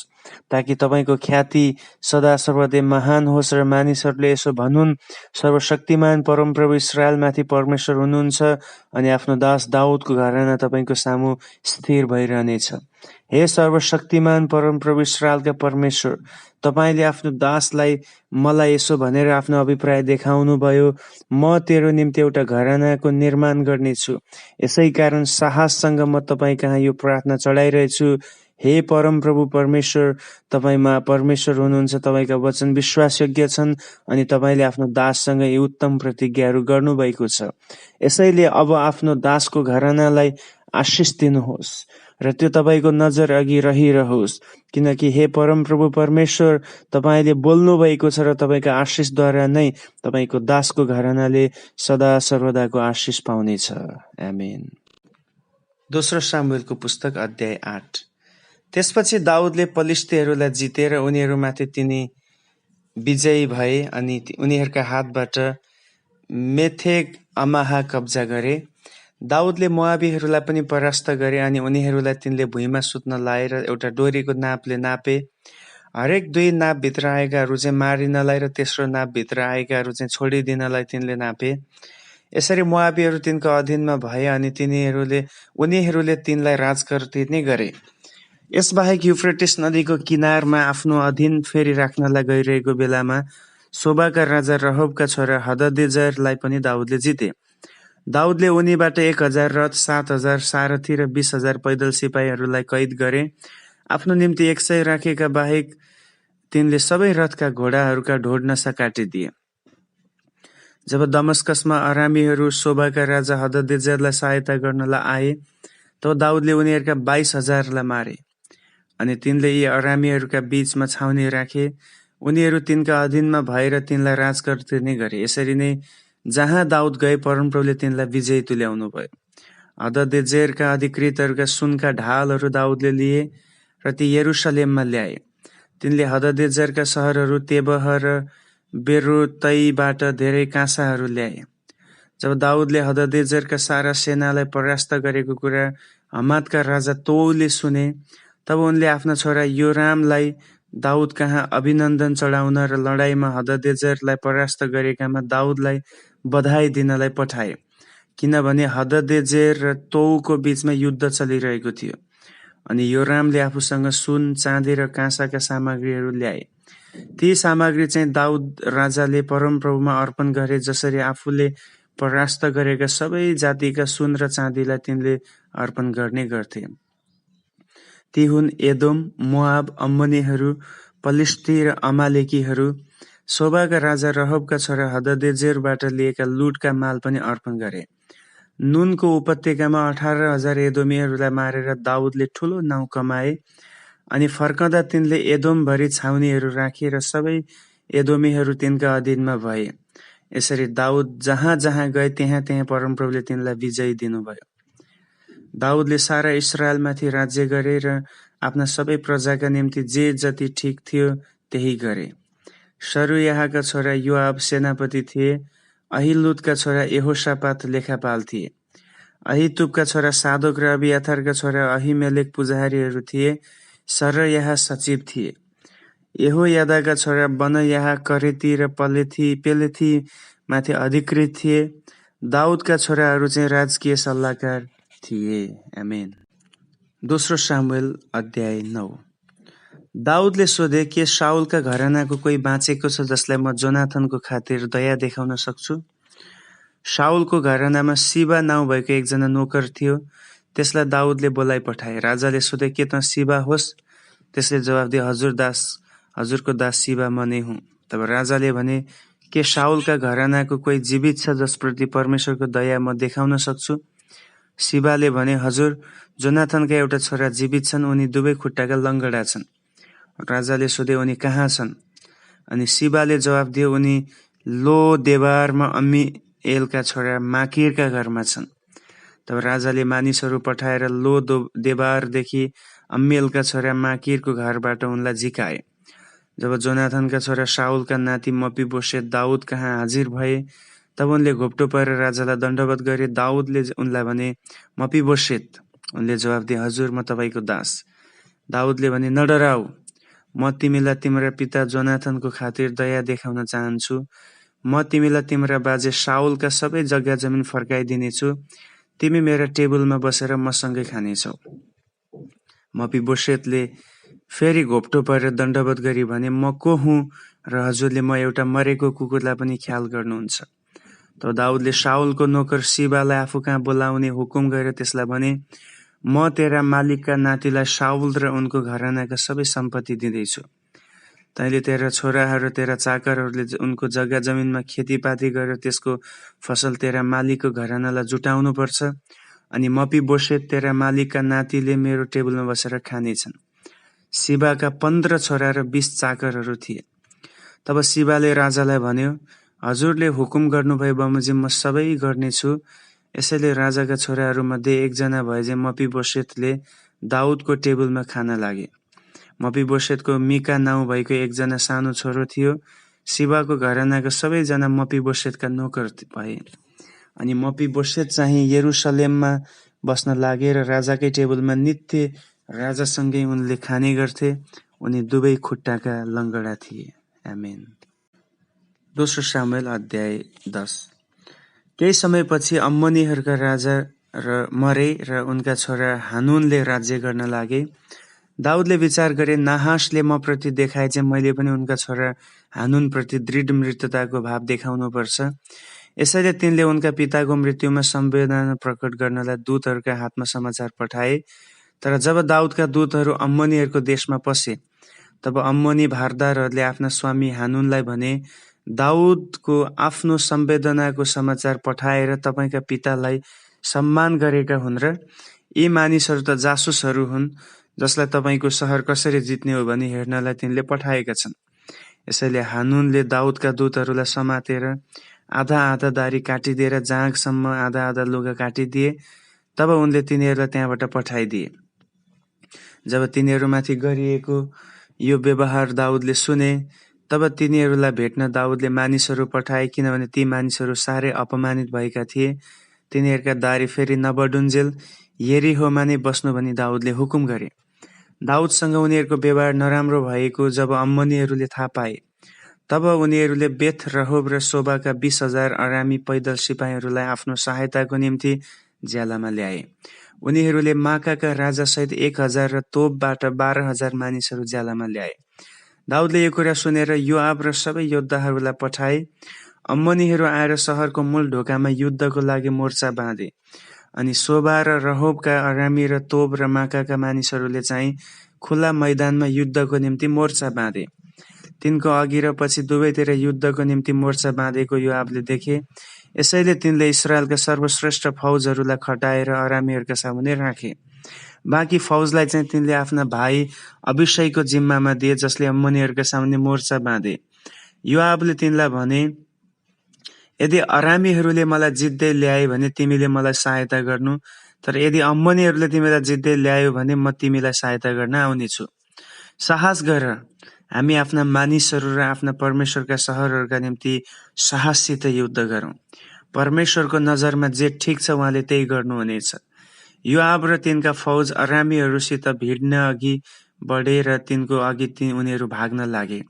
Speaker 1: ताकि तपाईँको ख्याति सदा सर्वदै महान होस् र मानिसहरूले यसो भनुन्, सर्वशक्तिमान परमप्रभु इस्राएलमाथि परमेश्वर हुनुहुन्छ अनि आफ्नो दास दाउदको घराना तपाईँको सामु स्थिर भइरहनेछ। हे सर्वशक्तिमान परमप्रभु इस्राएलका परमेश्वर, तपाईँले आफ्नो दासलाई मलाई यसो भनेर आफ्नो अभिप्राय देखाउनु भयो, म तेरो निम्ति एउटा घरानाको निर्माण गर्नेछु। यसै कारण साहससँग म तपाईँ कहाँ यो प्रार्थना चढाइरहेछु। हे परमप्रभु परमेश्वर, तपाईँ परमेश्वर हुनुहुन्छ, तपाईँका वचन विश्वासयोग्य छन् अनि तपाईँले आफ्नो दाससँग यी उत्तम प्रतिज्ञाहरू गर्नुभएको छ। यसैले अब आफ्नो दासको घरानालाई आशिष दिनुहोस् र त्यो तपाईँको नजर अघि रहिरहोस्, किनकि हे परमप्रभु परमेश्वर, तपाईँले बोल्नु भएको छ र तपाईँका आशिषद्वारा नै तपाईँको दासको घरानाले सदा सर्वदाको आशिष पाउनेछ। आमेन। दोस्रो सामुएलको पुस्तक अध्याय 8। त्यसपछि दाउदले पलिश्तीहरूलाई जितेर उनीहरूमाथि तिनी विजयी भए अनि उनीहरूका हातबाट मेथेग अमाहा कब्जा गरे। दाउदले मोआबीहरूलाई पनि परास्त गरे अनि उनीहरूलाई तिनले भुइँमा सुत्न लाएर एउटा डोरीको नापले नापे। हरेक 2 नापभित्र आएकाहरू चाहिँ मारिनलाई र तेस्रो नापभित्र आएकाहरू चाहिँ छोडिदिनलाई तिनले नापे। यसरी मोआबीहरू तिनको अधीनमा भए अनि उनीहरूले तिनलाई राजगद्दी नै गरे। यसबाहेक युफ्रेटिस नदीको किनारमा आफ्नो अधीन फेरि राख्नलाई गइरहेको बेलामा सोबाका राजा रहबका छोरा हददेजरलाई पनि दाउदले जिते। दाउदले उनीबाट 1000 रथ, 7000 सारथी र 20000 पैदल सिपाहीहरूलाई कैद गरे। आफ्नो निम्ति 100 राखेका बाहेक तिनले सबै रथका घोडाहरूका ढोड नसा काटिदिए। जब दमस्कसमा अरामीहरू सोबाका राजा हददेजरलाई सहायता गर्नलाई आए, तब दाउदले उनीहरूका 22000लाई मारे अनि तिनले यी अरामीहरूका बीचमा छाउनी राखे। उनीहरू तिनका अधीनमा भएर तिनलाई राजगद्दी नै गरे। यसरी नै जहाँ दाउद गए परमप्रभुले तिनलाई विजय तुल्याउनु भयो। हददेजेरका अधिकृतहरूका सुनका ढालहरू दाउदले लिए र ती यरुशलेममा ल्याए। तिनले हददेजरका सहरहरू तेबह र बेरोतैबाट धेरै काँसाहरू ल्याए। जब दाउदले हददेजरका सारा सेनालाई परास्त गरेको कुरा हमातका राजा तोउले सुने, तब उनले आफ्ना छोरा योरामलाई दाउद कहाँ अभिनन्दन चढाउन र लडाईँमा हददेजरलाई परास्त गरेकामा दाउदलाई बधाई दिनलाई पठाए, किनभने हददेजेर र तोउको बीचमा युद्ध चलिरहेको थियो। अनि योरामले आफूसँग सुन, चाँदी र काँसाका सामग्रीहरू ल्याए। ती सामग्री चाहिँ दाउद राजाले परमप्रभुमा अर्पण गरे, जसरी आफूले परास्त गरेका सबै जातिका सुन र चाँदीलाई तिनले अर्पण गर्ने गर्थे। ती हुन् एदोम, मोआब, अम्मोनीहरू, पलिश्ती र अमालेकीहरू। सोबाका राजा रहबका छोरा हददेजेरबाट लिएका लुटका माल पनि अर्पण गरे। नुनको उपत्यकामा 18,000 एदोमीहरूलाई मारेर दाउदले ठूलो नाउँ कमाए। अनि फर्कँदा तिनले एदोमभरि छाउनीहरू राखे र सबै एदोमीहरू तिनका अधीनमा भए। यसरी दाउद जहाँ जहाँ गए त्यहाँ त्यहाँ परमप्रभुले तिनलाई विजय दिनुभयो। दाउदले सारा इस्राएलमाथि राज्य गरे र आफ्ना सबै प्रजाका निम्ति जे जति ठिक थियो त्यही गरे। सरुयाहका छोरा योआब सेनापति थिए। अहिलुदका छोरा यहोशापात लेखापाल थिए। अहितुबका छोरा सादोक र अबियाथारका छोरा अहिमेलेक पुजारीहरू थिए। सरयाह सचिव थिए। यहोयादाका छोरा बनयाह करेती र पेलेथी माथि अधिकृत थिए। दाउदका छोराहरू चाहिँ राजकीय सल्लाहकार थिए। आमेन। दोस्रो सामुएल अध्याय 9। दाउदले सोधे, के शाउलका घरानाको कोही बाँचेको छ जसलाई म जोनाथनको खातिर दया देखाउन सक्छु? शाउलको घरानामा सिबा नाउँ भएको एकजना नोकर थियो। त्यसलाई दाउदले बोलाइ पठाए। राजाले सोधे, के त सिबा होस्? त्यसले जवाफ दिए, हजुर दास, हजुरको दास सिबा म नै हुँ। तब राजाले भने, के शाउलका घरानाको कोही जीवित छ जसप्रति परमेश्वरको दया म देखाउन सक्छु? सिबाले भने, हजुर, जोनाथनका एउटा छोरा जीवित छन्, उनी दुवै खुट्टाका लङ्गडा छन्। राजाले सोधे, उनी कहाँ छन्? अनि सिबाले जवाफ दियो, उनी लो देबारमा अम्मिएलका छोरा माकिरका घरमा छन्। तब राजाले मानिसहरू पठाएर लो देबारदेखि अम्मिएलका छोरा माकिरको घरबाट उनलाई झिकाए। जब जोनाथनका छोरा शाउलका नाति मपिबोसेत दाउद कहाँ हाजिर भए, तब उनले घोप्टो परेर राजालाई दण्डवत गरे। दाउदले उनलाई भने, मपिबोसेत। उनले जवाफ दिए, हजुर, म तपाईँको दास। दाउदले भने, नडराऊ, म तिमीलाई तिम्रा पिता जोनाथनको खातिर दया देखाउन चाहन्छु। म तिमीलाई तिम्रा बाजे शाउलका सबै जग्गा जमिन फर्काइदिनेछु। तिमी मेरा टेबलमा बसेर मसँगै खानेछौ। मपिबोसेतले फेरि घोप्टो परेर दण्डवत गरी भने, म को हुँ र हजुरले म एउटा मरेको कुकुरलाई पनि ख्याल गर्नुहुन्छ? तब दाउदले शाउलको नोकर सिबालाई आफू कहाँ बोलाउने हुकुम गरेर त्यसलाई भने, म तेरा मालिकका नातिलाई शाउल र उनको घरानाका सबै सम्पत्ति दिँदैछु। तैँले तेरा छोराहरू तेरा चाकरहरूले उनको जग्गा जमिनमा खेतीपाती गरेर त्यसको फसल तेरा मालिकको घरानालाई जुटाउनुपर्छ। अनि मपिबोसेत तेरा मालिकका नातिले मेरो टेबलमा बसेर खानेछन्। सिबाका 15 छोरा र 20 चाकरहरू थिए। तब सिबाले राजालाई भन्यो, हजुरले हुकुम गर्नुभए बमोजिम म सबै गर्नेछु। यसैले राजाका छोराहरूमध्ये एकजना भए मपिबोसेतले दाउदको टेबलमा खान लागे। मपिबोसेतको मिका नाउँ भएको एकजना सानो छोरो थियो। सिबाको घरानाका सबैजना मपिबोसेतका नोकर भए। अनि मपिबोसेत चाहिँ यरुसलेममा बस्न लागे र राजाकै टेबलमा नित्य राजासँगै उनले खाने गर्थे। उनी दुवै खुट्टाका लङ्गडा थिए। आमेन। दोस्रो सामुएल अध्याय 10। केही समयपछि अम्मोनीहरूका राजा मरे र उनका छोरा हानुनले राज्य गर्न लागे। दाउदले विचार गरे, नाहासले म प्रति देखाए चाहिँ मैले पनि उनका छोरा हानुनप्रति दृढ मृत्युताको भाव देखाउनुपर्छ। यसैले तिनले उनका पिताको मृत्युमा संवेदना प्रकट गर्नलाई दूतहरूका हातमा समाचार पठाए। तर जब दाउदका दूतहरू अम्मोनीहरूको देशमा पसे, तब अम्मोनी भारदारहरूले आफ्ना स्वामी हानुनलाई भने, दाउदको आफ्नो संवेदनाको समाचार पठाएर तपाईँका पितालाई सम्मान गरेका हुन् र यी मानिसहरू त जासुसहरू हुन् जसलाई तपाईँको सहर कसरी जित्ने हो भनी हेर्नलाई तिनले पठाएका छन्। यसैले हानुनले दाउदका दूतहरूलाई समातेर आधा आधा दारी काटिदिएर जाँघसम्म आधा आधा लुगा काटिदिए। तब उनले तिनीहरूलाई त्यहाँबाट पठाइदिए। जब तिनीहरूमाथि गरिएको यो व्यवहार दाउदले सुने, तब तिनीहरूलाई भेट्न दाउदले मानिसहरू पठाए, किनभने ती मानिसहरू साह्रै अपमानित भएका थिए। तिनीहरूका दारी फेरि नबढुन्जेल यरीहोमा नै बस्नु भनी दाउदले हुकुम गरे। दाउदसँग उनीहरूको व्यवहार नराम्रो भएको जब अम्मोनीहरूले थाहा पाए, तब उनीहरूले बेथ रहोब र सोबाका 20,000 अरामी पैदल सिपाहीहरूलाई आफ्नो सहायताको निम्ति ज्यालामा ल्याए। उनीहरूले माकाका राजासहित 1,000 र तोपबाट 12,000 मानिसहरू ज्यालामा ल्याए। दाउदले यो कुरा सुनेर योआब र सबै योद्धाहरूलाई पठाए। अम्मोनीहरू आएर सहरको मूल ढोकामा युद्धको लागि मोर्चा बाँधे। अनि सोबा र रहोबका अरामी र तोब र माकाका मानिसहरूले चाहिँ खुला मैदानमा युद्धको निम्ति मोर्चा बाँधे। तिनको अघि र पछि दुवैतिर युद्धको निम्ति मोर्चा बाँधेको योआबले देखे। यसैले तिनले इस्राएलका सर्वश्रेष्ठ फौजहरूलाई खटाएर अरामीहरूका सामुन्ने राखे। बाँकी फौजलाई चाहिँ तिनले आफ्ना भाइ अभिषैको जिम्मामा दिए, जसले अम्मोनीहरूका सामुन्ने मोर्चा बाँधे। योआबले तिनलाई भने, यदि अरामीहरूले मलाई जित्दै ल्याए भने तिमीले मलाई सहायता गर्नु, तर यदि अम्मोनीहरूले तिमीलाई जित्दै ल्यायो भने म तिमीलाई सहायता गर्न आउनेछु। साहस गर, हामी आफ्ना मानिसहरू र आफ्ना परमेश्वरका सहरहरूका निम्ति साहससित युद्ध गरौँ। परमेश्वरको नजरमा जे ठिक छ उहाँले त्यही गर्नुहुनेछ। योआब र तिनका फौज अरामीहरूसित भिड्न अघि बढे र तिनको अघि उनीहरू भाग्न लागे।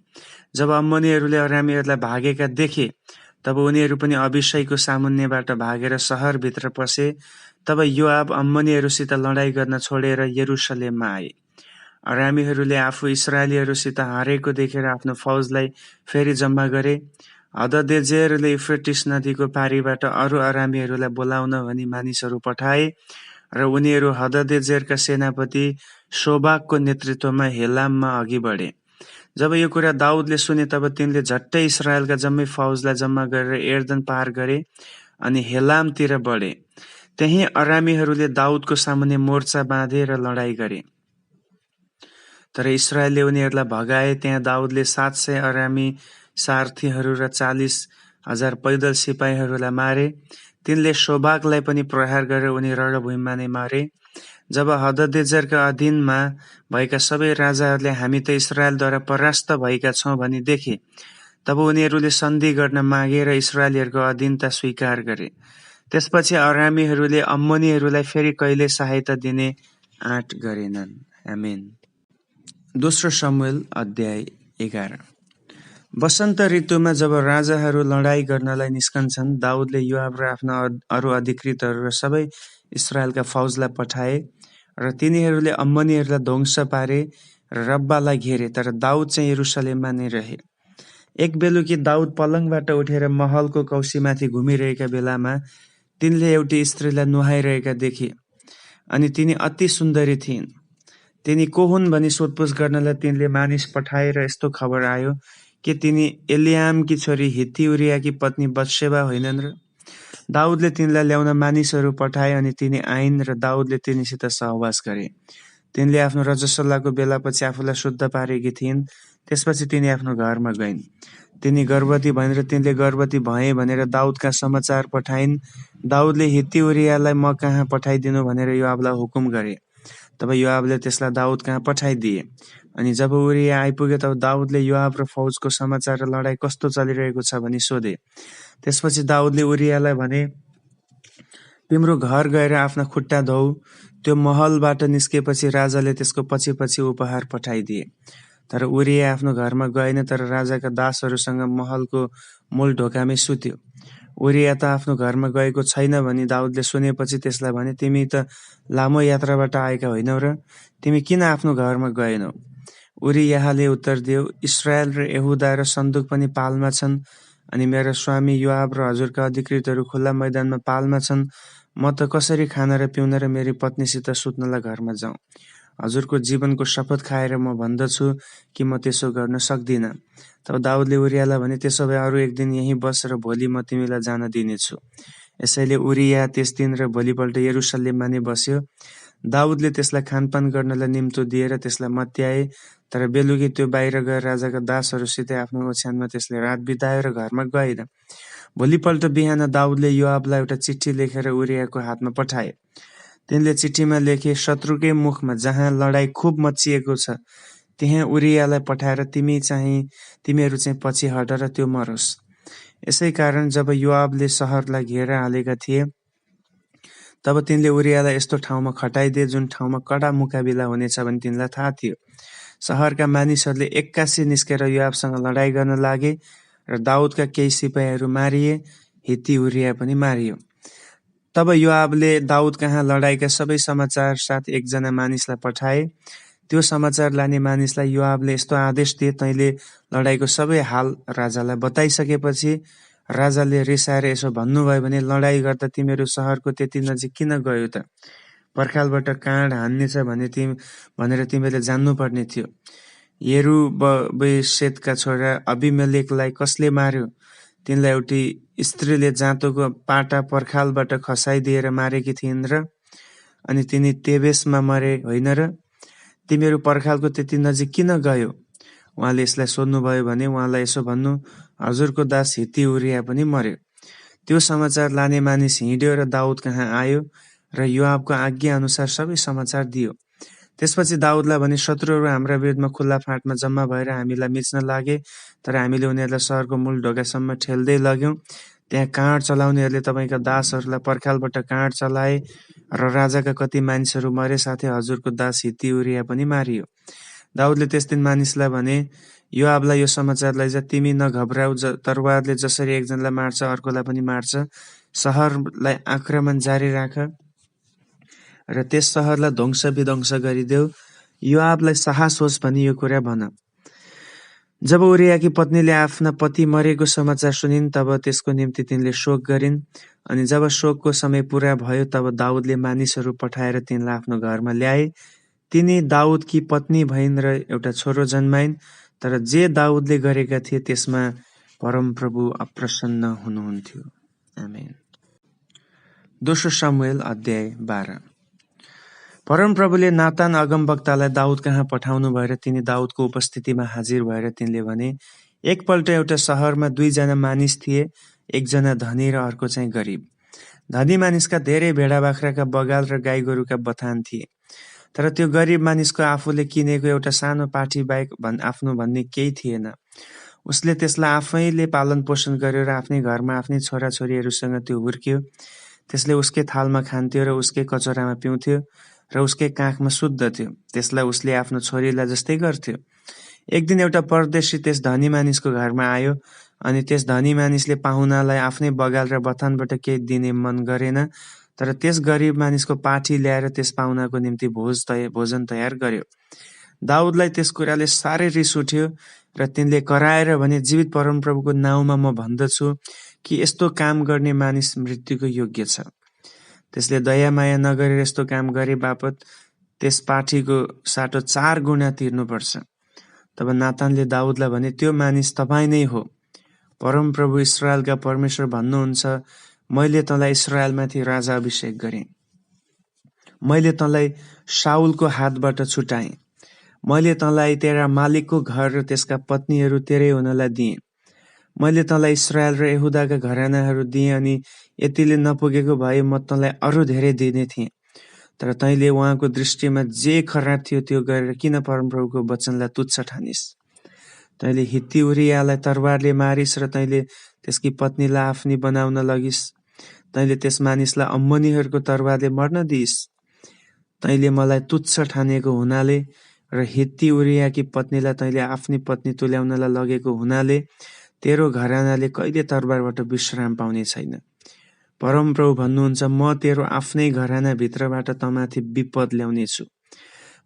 Speaker 1: जब अम्मोनीहरूले अरामीहरूलाई भागेका देखे, तब उनीहरू पनि अभिषैको सामुन्नेबाट भागेर सहरभित्र पसे। तब योआब अम्मोनीहरूसित लडाईँ गर्न छोडेर यरुसलेममा आए। अरामीहरूले आफू इस्राएलीहरूसित हारेको देखेर आफ्नो फौजलाई फेरि जम्मा गरे। हददेजेरले युफ्रेटिस नदीको पारीबाट अरू अरामीहरूलाई बोलाउन भनी मानिसहरू पठाए र उनीहरू हददेजेरका सेनापति शोबाकको नेतृत्वमा हेलाममा अघि बढे। जब यो कुरा दाउदले सुने तब तिनले झट्टै इस्राएलका जम्मै फौजलाई जम्मा गरेर एर्दन पार गरे अनि हेलामतिर बढे। त्यही अरामीहरूले दाउदको सामुन्ने मोर्चा बाँधे र लडाईँ गरे, तर इस्राएलले उनीहरूलाई भगाए। त्यहाँ दाउदले 700 अरामी सारथीहरू र 40,000 पैदल सिपाहीहरूलाई मारे। तिनले शोबाकलाई पनि प्रहार गरेर उनी रणभूमिमा नै मारे। जब हददेजरका अधीनमा भएका सबै राजाहरूले हामी त इस्राएलद्वारा परास्त भएका छौँ भनी देखे, तब उनीहरूले सन्धि गर्न मागे र इस्राएलीहरूको अधीनता स्वीकार गरे। त्यसपछि अरामीहरूले अम्मोनीहरूलाई फेरि कहिले सहायता दिने आँट गरेनन्। आमेन। दोस्रो शमूएल अध्याय 11। वसन्त ऋतुमा जब राजाहरू लडाईँ गर्नलाई निस्कन्छन्, दाउदले योआब र आफ्ना अरू अधिकृतहरू र सबै इस्राएलका फौजलाई पठाए र तिनीहरूले अम्मोनीहरूलाई ध्वंस पारे र रब्बालाई घेरे, तर दाउद चाहिँ यरुसलेममा नै रहे। एक बेलुकी दाउद पलङबाट उठेर महलको कौसीमाथि घुमिरहेका बेलामा तिनले एउटी स्त्रीलाई नुहाइरहेका देखे अनि तिनी अति सुन्दरी थिइन्। तिनी को हुन् भनी सोधपुछ गर्नलाई तिनले मानिस पठाएर यस्तो खबर आयो कि तिनी एलियामकी छोरी हित्ती उरियाकी पत्नी बत्सेबा होइनन् र? दाउदले तिनलाई ल्याउन मानिसहरू पठाए अनि तिनी आइन् र दाउदले तिनीसित सहवास गरे। तिनले आफ्नो रजस्वलाको बेलापछि आफूलाई शुद्ध पारेकी थिइन्। त्यसपछि तिनी आफ्नो घरमा गइन्। तिनी गर्भवती भइन् र तिनले गर्भवती भए भनेर दाउद कहाँ समाचार पठाइन्। दाउदले हित्ती उरियालाई म कहाँ पठाइदिनु भनेर योआबलाई हुकुम गरे। तब योआबले त्यसलाई दाउद कहाँ पठाइदिए। अनि जब उरिया आइपुग्यो तब दाउदले योआब र फौजको समाचार र लडाईँ कस्तो चलिरहेको छ भनी सोधे। त्यसपछि दाउदले उरियालाई भने, तिम्रो घर गएर आफ्ना खुट्टा धौ। त्यो महलबाट निस्केपछि राजाले त्यसको पछि पछि उपहार पठाइदिए। तर उरिया आफ्नो घरमा गएन, तर राजाका दासहरूसँग महलको मूल ढोकामै सुत्यो। उरिया त आफ्नो घरमा गएको छैन भनी दाउदले सुनेपछि त्यसलाई भने, तिमी त लामो यात्राबाट आएका होइनौ र तिमी किन आफ्नो घरमा गएनौ? उरियाले उत्तर दियो, इस्राएल र यहुदा र सन्दुक पनि पालमा छन् अनि मेरा स्वामी योआब र हजुरका अधिकृतहरू खुल्ला मैदानमा पालमा छन्। म त कसरी खाना र पिउन र मेरी पत्नीसित सुत्नलाई घरमा जाउँ? हजुरको जीवनको शपथ खाएर म भन्दछु कि म त्यसो गर्न सक्दिनँ। तब दाउदले उरियालाई भने, त्यसो भए अरू एक दिन यहीँ बस र भोलि म तिमीलाई जान दिनेछु। यसैले उरिया त्यस दिन र भोलिपल्ट यरुसलेममा नै बस्यो। दाउदले त्यसलाई खानपान गर्नलाई निम्तो दिएर त्यसलाई मत्याए। तर बेलुकी त्यो बाहिर गएर राजाका दासहरूसित आफ्नो ओछ्यानमा त्यसले रात बितायो र घरमा गएन। भोलिपल्ट बिहान दाउदले योआबलाई एउटा चिठी लेखेर उरियाको हातमा पठाए। तिनले चिठीमा लेखे, शत्रुकै मुखमा जहाँ लडाईँ खुब मचिएको छ त्यहाँ उरियालाई पठाएर तिमीहरू चाहिँ पछि हट र त्यो मरोस्। यसै कारण जब योआबले सहरलाई घेरा हालेका थिए तब तिनले उरियालाई यस्तो ठाउँमा खटाइदिए जुन ठाउँमा कडा मुकाबिला हुनेछ भनी तिनलाई थाहा थियो। सहरका मानिसहरूले एक्कासी निस्केर योआबसँग लडाईँ गर्न लागे र दाउदका केही सिपाहीहरू मारिए, हित्ती उरिया पनि मारियो। तब योआबले दाउद कहाँ लडाईँका सबै समाचार साथ एकजना मानिसलाई पठाए। त्यो समाचार लाने मानिसलाई योआबले यस्तो आदेश दिए, तैँले लडाईँको सबै हाल राजालाई बताइसकेपछि राजाले रिसाएर यसो भन्नुभयो भने, लडाईँ गर्दा तिमीहरू सहरको त्यति नजिक किन गयो त? पर्खालबाट काँड हान्नेछ भनेर तिमीहरूले जान्नुपर्ने थियो। यरुब्बेसेतका छोरा अबिमेलेकलाई कसले मार्यो? तिनलाई एउटी स्त्रीले जाँतोको पाटा पर्खालबाट खसाइदिएर मारेकी थिइन् र? अनि तिनी तेबेसमा मरे होइन र? तिमीहरू पर्खालको त्यति नजिक किन गयो? उहाँले यसलाई सोध्नुभयो भने उहाँलाई यसो भन्नु, हजुरको दास हित्ती उरिया पनि मर्यो। त्यो समाचार लाने मानिस हिँड्यो र दाउद कहाँ आयो र योआबको आज्ञा अनुसार सबै समाचार दियो। त्यसपछि दाउदलाई भने, शत्रुहरू हाम्रा विरुद्धमा खुल्ला फाँटमा जम्मा भएर हामीलाई मिच्न लागे, तर हामीले उनीहरूलाई सहरको मूल ढोकासम्म ठेल्दै लग्यौं। त्यहाँ काँड चलाउनेहरूले तपाईँका दासहरूलाई पर्खालबाट काँड चलाए र राजाका कति मानिसहरू मरे, साथै हजुरको दास हित्ती उरिया पनि मारियो। दाउदले त्यस दिन मानिसलाई भने, योआबलाई यो समाचार लैजा, तिमी नघबराऊ, तरवारले जसरी एकजनालाई मार्छ अर्कोलाई पनि मार्छ। सहरलाई आक्रमण जारी राख र त्यस सहरलाई ध्वंस विध्वंस गरिदेऊ। योआबलाई साहस होस् भनी यो कुरा भन। जब उरियाकी पत्नीले आफ्ना पति मरेको समाचार सुनिन् तब त्यसको निम्ति तिनले शोक गरिन्। अनि जब शोकको समय पूरा भयो तब दाउदले मानिसहरू पठाएर तिनलाई आफ्नो घरमा ल्याए। तिनी दाउदकी पत्नी भइन् र एउटा छोरो जन्माइन्। तर जे दाउदले गरेका थिए त्यसमा परमप्रभु अप्रसन्न हुनुहुन्थ्यो। आमेन। दोस्रो शमूएल अध्याय 12। परमप्रभुले नातान अगमवक्तालाई दाउद कहाँ पठाउनु भएर तिनी दाउदको उपस्थितिमा हाजिर भएर तिनले भने, एकपल्ट एउटा शहरमा 2 जना मानिस थिए, एकजना धनी र अर्को चाहिँ गरिब। धनी मानिसका धेरै भेडा बाख्राका बगाल र गाई गोरुका बथान थिए। तर त्यो गरिब मानिसको आफूले किनेको एउटा सानो पाठी बाहेक आफ्नो भन्ने केही थिएन। उसले त्यसलाई आफैले पालन पोषण गर्यो र आफ्नै घरमा आफ्नै छोराछोरीहरूसँग त्यो हुर्क्यो। त्यसले उसकै थालमा खान्थ्यो र उसकै कचौरामा पिउँथ्यो र उसकै काखमा शुद्ध थियो। त्यसलाई उसले आफ्नो छोरीलाई जस्तै गर्थ्यो। एक दिन एउटा परदेशी त्यस धनी मानिसको घरमा आयो अनि त्यस धनी मानिसले पाहुनालाई आफ्नै बगाल र बथानबाट केही दिने मन गरेन। तर त्यस गरिब मानिसको पाठी ल्याएर त्यस पाहुनाको निम्ति भोजन तयार गर्यो। दाउदलाई त्यस कुराले साह्रै रिस उठ्यो र तिनले कराएर भने, जीवित परमप्रभुको नाउँमा म भन्दछु कि यस्तो काम गर्ने मानिस मृत्युको योग्य छ। त्यसले दया माया नगरेर यस्तो काम गरे बापत त्यस पाठीको साटो 4 गुणा तिर्नुपर्छ। तब नातानले दाउदलाई भने, त्यो मानिस तपाईँ नै हो। परमप्रभु इस्राएलका परमेश्वर भन्नुहुन्छ, मैले तँलाई इस्राएलमाथि राजा अभिषेक गरेँ। मैले तँलाई शाउलको हातबाट छुटाएँ। मैले तँलाई तेरा मालिकको घर र त्यसका पत्नीहरू तेरै हुनलाई दिएँ। मैले तँलाई इस्राएल र यहुदाका घरानाहरू दिएँ अनि यतिले नपुगेको भए म तँलाई अरू धेरै दिने थिएँ। तर तैँले उहाँको दृष्टिमा जे खराब थियो त्यो गरेर किन परमप्रभुको वचनलाई तुच्छ ठानिस्? तैँले हित्ती उरियालाई तरवारले मारिस् र तैँले त्यसकी पत्नीलाई आफ्नी बनाउन लगिस्। तैँले त्यस मानिसलाई अम्मोनीहरूको तरवारले मर्न दिइस्। तैँले मलाई तुच्छ ठानेको हुनाले र हित्ती उरियाकी पत्नीलाई तैँले आफ्नी पत्नी तुल्याउनलाई लगेको हुनाले तेरो घरानाले कहिले तरवारबाट विश्राम पाउने छैन। परमप्रभु भन्नुहुन्छ, म तेरो आफ्नै घराना भित्रबाट तँमाथि विपद ल्याउनेछु।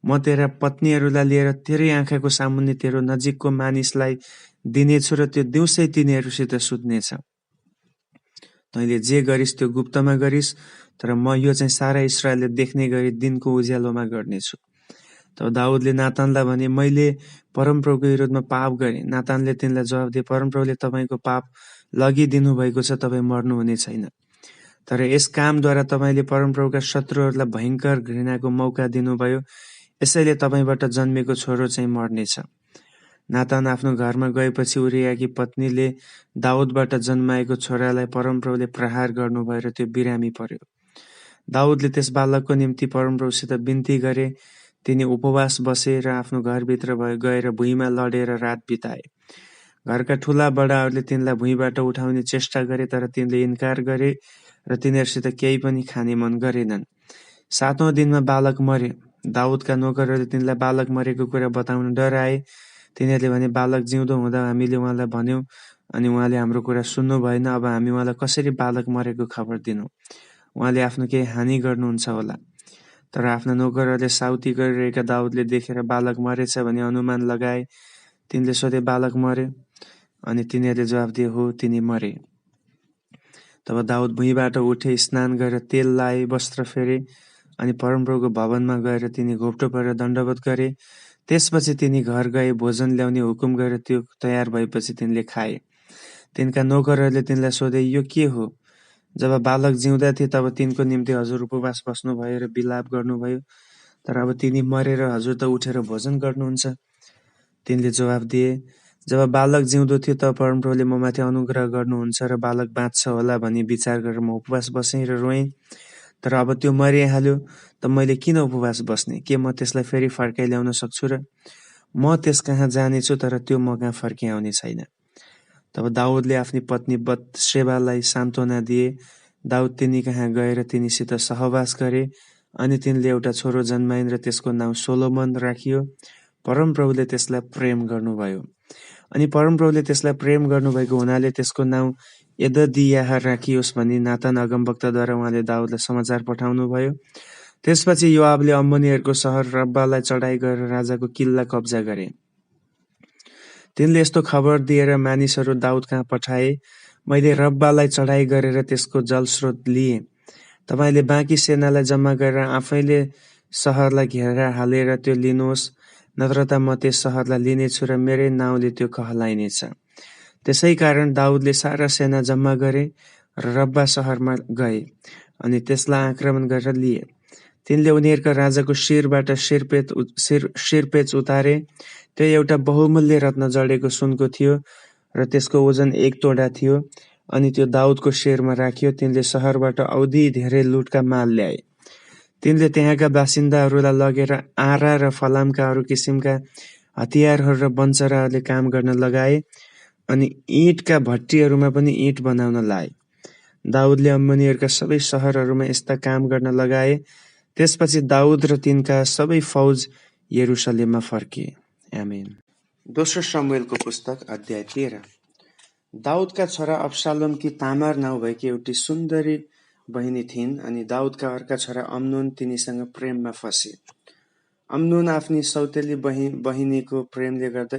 Speaker 1: म तेरा पत्नीहरूलाई लिएर तेरै आँखाको सामुन्ने तेरो नजिकको मानिसलाई दिनेछु र त्यो दिउँसै तिनीहरूसित सुत्नेछ। तैँले जे गरिस् त्यो गुप्तमा गरिस्, तर म यो चाहिँ सारा इस्राएलले देख्ने गरी दिनको उज्यालोमा गर्नेछु। तब दाउदले नातानलाई भने, मैले परमप्रभुको विरोधमा पाप गरेँ। नातानले तिनलाई जवाफ दिए, परमप्रभुले तपाईँको पाप लगिदिनु भएको छ, तपाईँ मर्नुहुने छैन। तर यस कामद्वारा तपाईँले परमप्रभुका शत्रुहरूलाई भयङ्कर घृणाको मौका दिनुभयो। यसैले तपाईँबाट जन्मेको छोरो चाहिँ मर्नेछ। नातान आफ्नो घरमा गएपछि उरियाकी पत्नीले दाउदबाट जन्माएको छोरालाई परमप्रभुले प्रहार गर्नुभयो र त्यो बिरामी पर्यो। दाउदले त्यस बालकको निम्ति परमप्रभुसित बिन्ती गरे। तिनी उपवास बसे र आफ्नो घरभित्र गएर भुइँमा लडेर रात बिताए। घरका ठुला बडाहरूले तिनलाई भुइँबाट उठाउने चेष्टा गरे, तर तिनले इन्कार गरे र तिनीहरूसित केही पनि खाने मन गरेनन्। 7औं दिनमा बालक मर्यो। दाउदका नोकरहरूले तिनलाई बालक मरेको कुरा बताउन डराए। तिनीहरूले भने, बालक जिउँदो हुँदा हामीले उहाँलाई भन्यौं अनि उहाँले हाम्रो कुरा सुन्नु भएन। अब हामी उहाँलाई कसरी बालक मरेको खबर दिनु? उहाँले आफ्नो केही हानि गर्नुहुन्छ होला। तर आफ्ना नोकरहरूले साउती गरिरहेका दाउदले देखेर बालक मरेछ भने अनुमान लगाए। तिनले सोधे, बालक मर्यो? अनि तिनीहरूले जवाफ दिए, हो, तिनी मरे। तब दाउद भुइँबाट उठे, स्नान गरेर तेल लाए, वस्त्र फेरे अनि परमप्रभुको भवनमा गएर तिनी घोप्टो परेर दण्डवत गरे। त्यसपछि तिनी घर गए, भोजन ल्याउने हुकुम गरेर त्यो तयार भएपछि तिनले खाए। तिनका नोकरहरूले तिनलाई सोधे, यो के हो? जब बालक जिउँदा थिए तब तिनको निम्ति हजुर उपवास बस्नुभयो र विलाप गर्नुभयो, तर अब तिनी मरेर हजुर त उठेर भोजन गर्नुहुन्छ। तिनले जवाफ दिए, जब बालक जिउँदो थियो तब परमप्रभुले ममाथि अनुग्रह गर्नुहुन्छ र बालक बाँच्छ होला भनी विचार गरेर म उपवास बसेँ र रोएँ। तर अब त्यो मरिहाल्यो त मैले किन उपवास बस्ने? के म त्यसलाई फेरि फर्काइ ल्याउन सक्छु र? म त्यस कहाँ जानेछु, तर त्यो म कहाँ फर्किआउने छैन। तब दाउदले आफ्नी पत्नी बत्सेबालाई सान्त्वना दिए। दाउद तिनी कहाँ गएर तिनीसित सहवास गरे अनि तिनले एउटा छोरो जन्माइन् र त्यसको नाउँ सोलोमन राखियो। परमप्रभुले त्यसलाई प्रेम गर्नुभयो। अनि परमप्रभुले त्यसलाई प्रेम गर्नुभएको हुनाले त्यसको नाउँ यददियाह राखियोस् भनी नातान अगमवक्ताद्वारा उहाँले दाउदलाई समाचार पठाउनु भयो। त्यसपछि योआबले अम्मोनीहरूको सहर रब्बालाई चढाइ गरेर राजाको किल्ला कब्जा गरे। तिनले यस्तो खबर दिएर मानिसहरू दाउद कहाँ पठाए, मैले रब्बालाई चढाई गरेर त्यसको जलस्रोत लिएँ। तपाईँले बाँकी सेनालाई जम्मा गरेर आफैले सहरलाई घेरा हालेर त्यो लिनुहोस्, नत्र त म त्यस सहरलाई लिनेछु र मेरै नाउँले त्यो कहलाइनेछ। त्यसै कारण दाउदले सारा सेना जम्मा गरे र रब्बा सहरमा गए अनि त्यसलाई आक्रमण गरेर लिए। तिनले उनीहरूका राजाको शिरबाट शिरपेच उतारे। त्यो एउटा बहुमूल्य रत्न जडेको सुनको थियो र त्यसको ओजन 1 तोडा थियो अनि त्यो दाउदको शिरमा राखियो। तिनले सहरबाट औधी धेरै लुटका माल ल्याए। तिनले त्यहाँका बासिन्दाहरूलाई लगेर आरा र फलामका अरू किसिमका हतियारहरू र बन्चराहरूले काम गर्न लगाए अनि ईँटका भट्टीहरूमा पनि ईँट बनाउन लाए। दाउदले अम्मोनीहरूका सबै सहरहरूमा यस्ता काम गर्न लगाए। त्यसपछि दाउद र तिनका सबै फौज यरुशलेममा फर्किए। आमेन। दोस्रो शमूएलको पुस्तक अध्याय 13। दाउदका छोरा अब्शालोमकी तामार नाउँ भएकी एउटी सुन्दरी बहिनी थिइन् अनि दाउदका अर्का छोरा अम्नोन तिनीसँग प्रेममा फसे। अम्नोन आफ्नी सौतेली बहिनीको प्रेमले गर्दा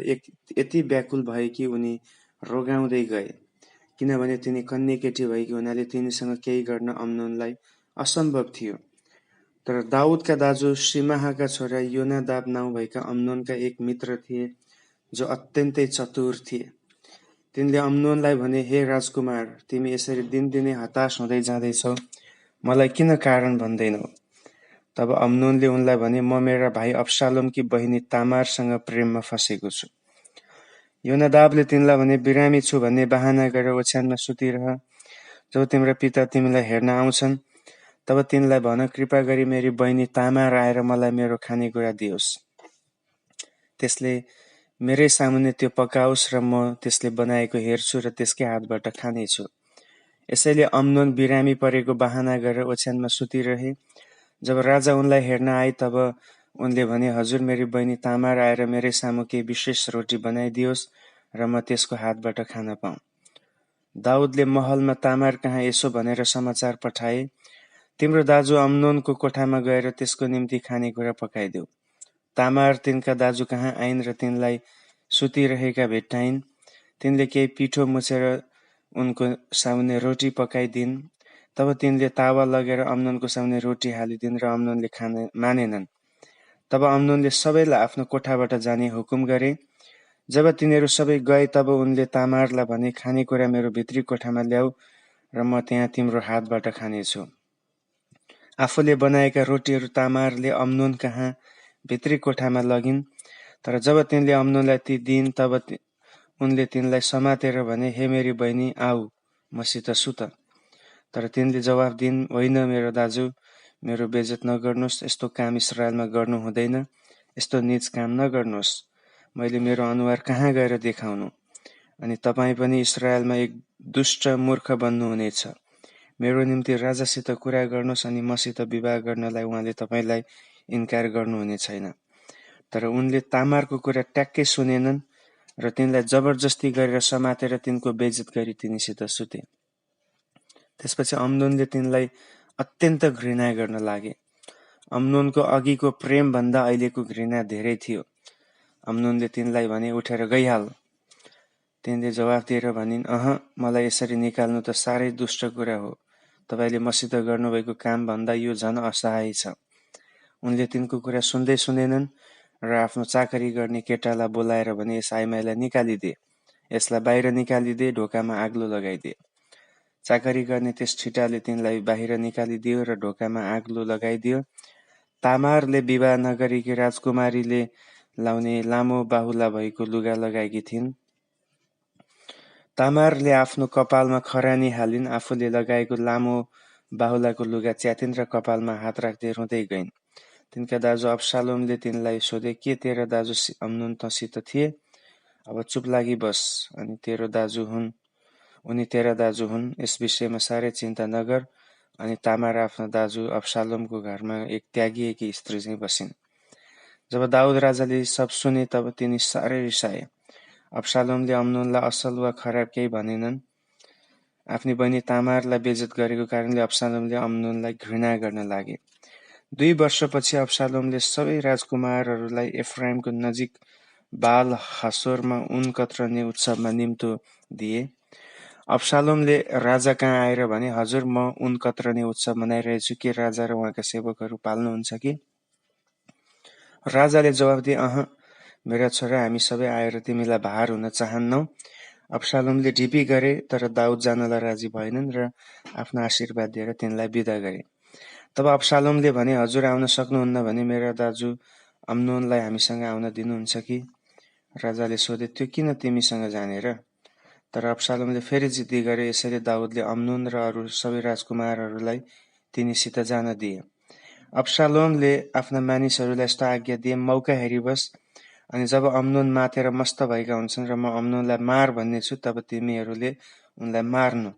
Speaker 1: यति व्याकुल भए कि उनी रोगाउँदै गए, किनभने तिनी कन्या केटी भएकी हुनाले तिनीसँग केही गर्न अम्नोनलाई असम्भव थियो। तर दाउदका दाजु शिमाहाका छोरा योनादाब नाउँ भएका अम्नोनका एक मित्र थिए जो अत्यन्तै चतुर थिए। तिनले अम्नोनलाई भने, हे राजकुमार, तिमी यसरी दिनदिनै हताश हुँदै जाँदैछौ, मलाई किन कारण भन्दैनौ? तब अम्नोनले उनलाई भने, म मेरा भाइ अब्शालोमकी बहिनी तामारसँग प्रेममा फसेको छु। योनादाबले तिनलाई भने, बिरामी छु भन्ने बहाना गरेर ओछ्यानमा सुतिरह। जब तिम्रा पिता तिमीलाई हेर्न आउँछन् तब तिनलाई भन, कृपा गरी मेरी बहिनी तामार आएर मलाई मेरो खानेकुरा दियोस्। त्यसले मेरै सामुन्ने त्यो पकाओस् र म त्यसले बनाएको हेर्छु र त्यसकै हातबाट खानेछु। यसैले अम्नोन बिरामी परेको बहाना गरेर ओछ्यानमा सुतिरहे। जब राजा उनलाई हेर्न आए तब उनले भने, हजुर, मेरी बहिनी तामार आएर मेरै सामु केही विशेष रोटी बनाइदियोस् र म त्यसको हातबाट खान पाऊँ। दाउदले महलमा तामार कहाँ यसो भनेर समाचार पठाए, तिम्रो दाजु अम्नोनको कोठामा गएर त्यसको निम्ति खानेकुरा पकाइदेऊ। तामार तिनका दाजु कहाँ आइन् र तिनलाई सुतिरहेका भेट्टाइन्। तिनले केही पिठो मुछेर उनको सामुन्ने रोटी पकाइदिन्। तब तिनले तावा लगेर अम्नोनको सामुन्ने रोटी हालिदिन् र अम्नोनले खान मानेनन्। तब अम्नोनले सबैलाई आफ्नो कोठाबाट जाने हुकुम गरे। जब तिनीहरू सबै गए तब उनले तामारलाई भने, खानेकुरा मेरो भित्री कोठामा ल्याऊ र म त्यहाँ तिम्रो हातबाट खानेछु। आफूले बनाएका रोटीहरू तामारले अम्नोन कहाँ भित्री कोठामा लगिन्। तर जब तिनले अम्नोनलाई ती दिइन् तब उनले तिनलाई समातेर भने, हे मेरी बहिनी, आऊ मसित सुत। तर तिनले जवाफ दिइन्, होइन मेरो दाजु, मेरो बेइज्जत नगर्नुहोस्, यस्तो काम इस्रायलमा गर्नु हुँदैन, यस्तो नीच काम नगर्नुहोस्। मैले मेरो अनुहार कहाँ गएर देखाउनु? अनि तपाईँ पनि इस्रायलमा एक दुष्ट मूर्ख बन्नुहुनेछ। मेरो निम्ति राजासित कुरा गर्नुहोस् अनि मसित विवाह गर्नलाई उहाँले तपाईँलाई इन्कार गर्नुहुने छैन। तर उनले तामारको कुरा ट्याक्कै सुनेनन् र तिनलाई जबरजस्ती गरेर समातेर तिनको बेइज्जत गरी तिनीसित सुते। त्यसपछि अम्नोनले तिनलाई अत्यन्त घृणा गर्न लागे। अम्नोनको अघिको प्रेम भन्दा अहिलेको घृणा धेरै थियो। अम्नोनले तिनलाई भने, उठेर गइहाल। तिनले जवाफ दिएर भनिन्, मलाई यसरी निकाल्नु त साह्रै दुष्ट कुरा हो। तपाईले मसित गर्नुभएको काम भन्दा यो झन असहाय छ। उनले तिनको कुरा सुन्दै सुनेनन् र आफ्नो चाकरी गर्ने केटालाई बोलाएर भने, यस आइमाईलाई निकालिदे, यसलाई बाहिर निकालिदे, ढोकामा आग्लो लगाइदे। चाकरी गर्ने त्यस छिटाले तिनलाई बाहिर निकालिदियो र ढोकामा आग्लो लगाइदियो। तामारले विवाह नगरेकी राजकुमारीले लाउने लामो बाहुला भएको लुगा लगाएकी थिइन्। तामारले आफ्नो कपालमा खरानी हालिन्, आफूले लगाएको लामो बाहुलाको लुगा च्यातिन् र कपालमा हात राख्दै रुँदै गइन्। तिनका दाजु अब्शालोमले तिनलाई सोधे, के तेरा दाजु अम्नोन तँसित थिए? अब चुप लागि बस, उनी तेरा दाजु हुन्, यस विषयमा साह्रै चिन्ता नगर। अनि तामार आफ्नो दाजु अब्शालोमको घरमा एक त्यागिएकी स्त्री चाहिँ बसिन्। जब दाउद राजाले सब सुने तब तिनी साह्रै रिसाए। अब्शालोमले अम्नोनलाई असल वा खराब केही भनेनन्। आफ्नी बहिनी तामारलाई बेइज्जत गरेको कारणले अब्शालोमले अम्नोनलाई घृणा गर्न लागे। 2 वर्षपछि अब्शालोमले सबै राजकुमारहरूलाई एफ्राइमको नजिक बाल हासोरमा उन कत्रने उत्सवमा निम्तो दिए। अब्सालोमले राजा कहाँ आएर भने, हजुर म उन कत्रने उत्सव मनाइरहेछु, के राजा र उहाँका सेवकहरू पाल्नुहुन्छ कि? राजाले जवाफ दिए, अह मेरा छोरा, हामी सबै आएर तिमीलाई भार हुन चाहन्नौ। अब्सालोमले ढिपी गरे, तर दाउद जानलाई राजी भएनन् र आफ्नो आशीर्वाद दिएर तिनलाई बिदा गरे। तब अब्सालोमले भने, हजुर आउन सक्नुहुन्न भने मेरा दाजु अम्नोनलाई हामीसँग आउन दिनुहुन्छ कि? राजाले सोधे, त्यो किन तिमीसँग जाने र? तर अब्सालोमले फेरि जिद्दी गरे। यसैले दाउदले अम्नोन र अरू सबै राजकुमारहरूलाई तिनीसित जान दिए। अब्सालोमले आफ्ना मानिसहरूलाई यस्तो आज्ञा दिए, मौका हेरी बस, अनि जब अम्नोन मातेर मस्त भएका हुन्छन् र म अम्नोनलाई मार भन्ने छु, तब तिमीहरूले उनलाई मार्नु।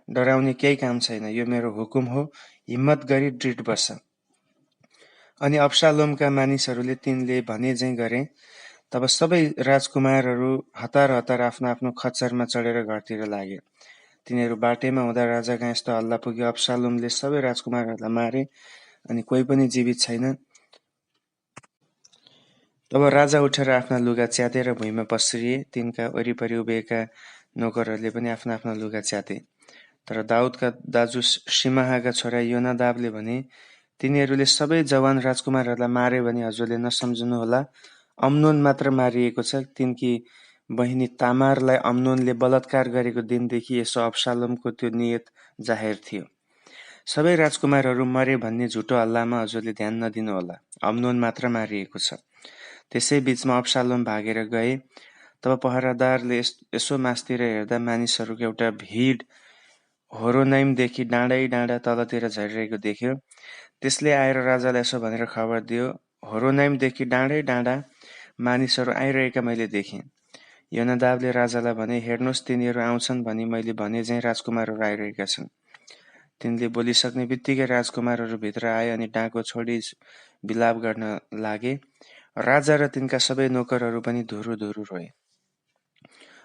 Speaker 1: डराउने केही काम छैन, यो मेरो हुकुम हो, हिम्मत गरी दृढ बस। अनि अब्सालोमका मानिसहरूले तिनले भने झैं गरे। तब सबै राजकुमारहरू हतार हतार आफ्नो आफ्नो खच्चरमा चढेर घरतिर लागे। तिनीहरू बाटैमा हुँदा राजाकहाँ यस्तो हल्ला पुग्यो, अब्सालोमले सबै राजकुमारहरूलाई मारे अनि कोही पनि जीवित छैन। तब राजा उठेर आफ्ना लुगा च्यातेर भुइँमा पस्रिए। तिनका वरिपरि उभिएका नोकरहरूले पनि आफ्ना आफ्ना लुगा च्याते। तर दाउदका दाजु शिमहाका छोरा योनादाबले भने, तिनीहरूले सबै जवान राजकुमारहरूलाई मारे भने हजुरले नसम्झनुहोला, अम्नोन मात्र मारिएको छ। तिनकी बहिनी तामारलाई अम्नोनले बलात्कार गरेको दिनदेखि यसो अब्सालोमको त्यो नियत जाहेर थियो। सबै राजकुमारहरू मरे भन्ने झुटो हल्लामा हजुरले ध्यान नदिनुहोला, अम्नोन मात्र मारिएको छ। त्यसै बीचमा अब्सालोम भागेर गए। तब पहरादारले यसो मासतिर हेर्दा मानिसहरूको एउटा भिड होरोनाइमदेखि डाँडै डाँडा तलतिर झरिरहेको देख्यो। त्यसले आएर राजालाई यसो भनेर खबर दियो, होरोनाइमदेखि डाँडै डाँडा मानिसहरू आइरहेका मैले देखेँ। योनादाबले राजालाई भने, हेर्नुहोस्, तिनीहरू आउँछन् भनी मैले भने झैं राजकुमारहरू आइरहेका छन्। तिनले बोलिसक्ने बित्तिकै राजकुमारहरू भित्र आए अनि डाँको छोडी बिलाप गर्न लागे। राजा र तिनका सबै नोकरहरू पनि धुरु धुरु रोए।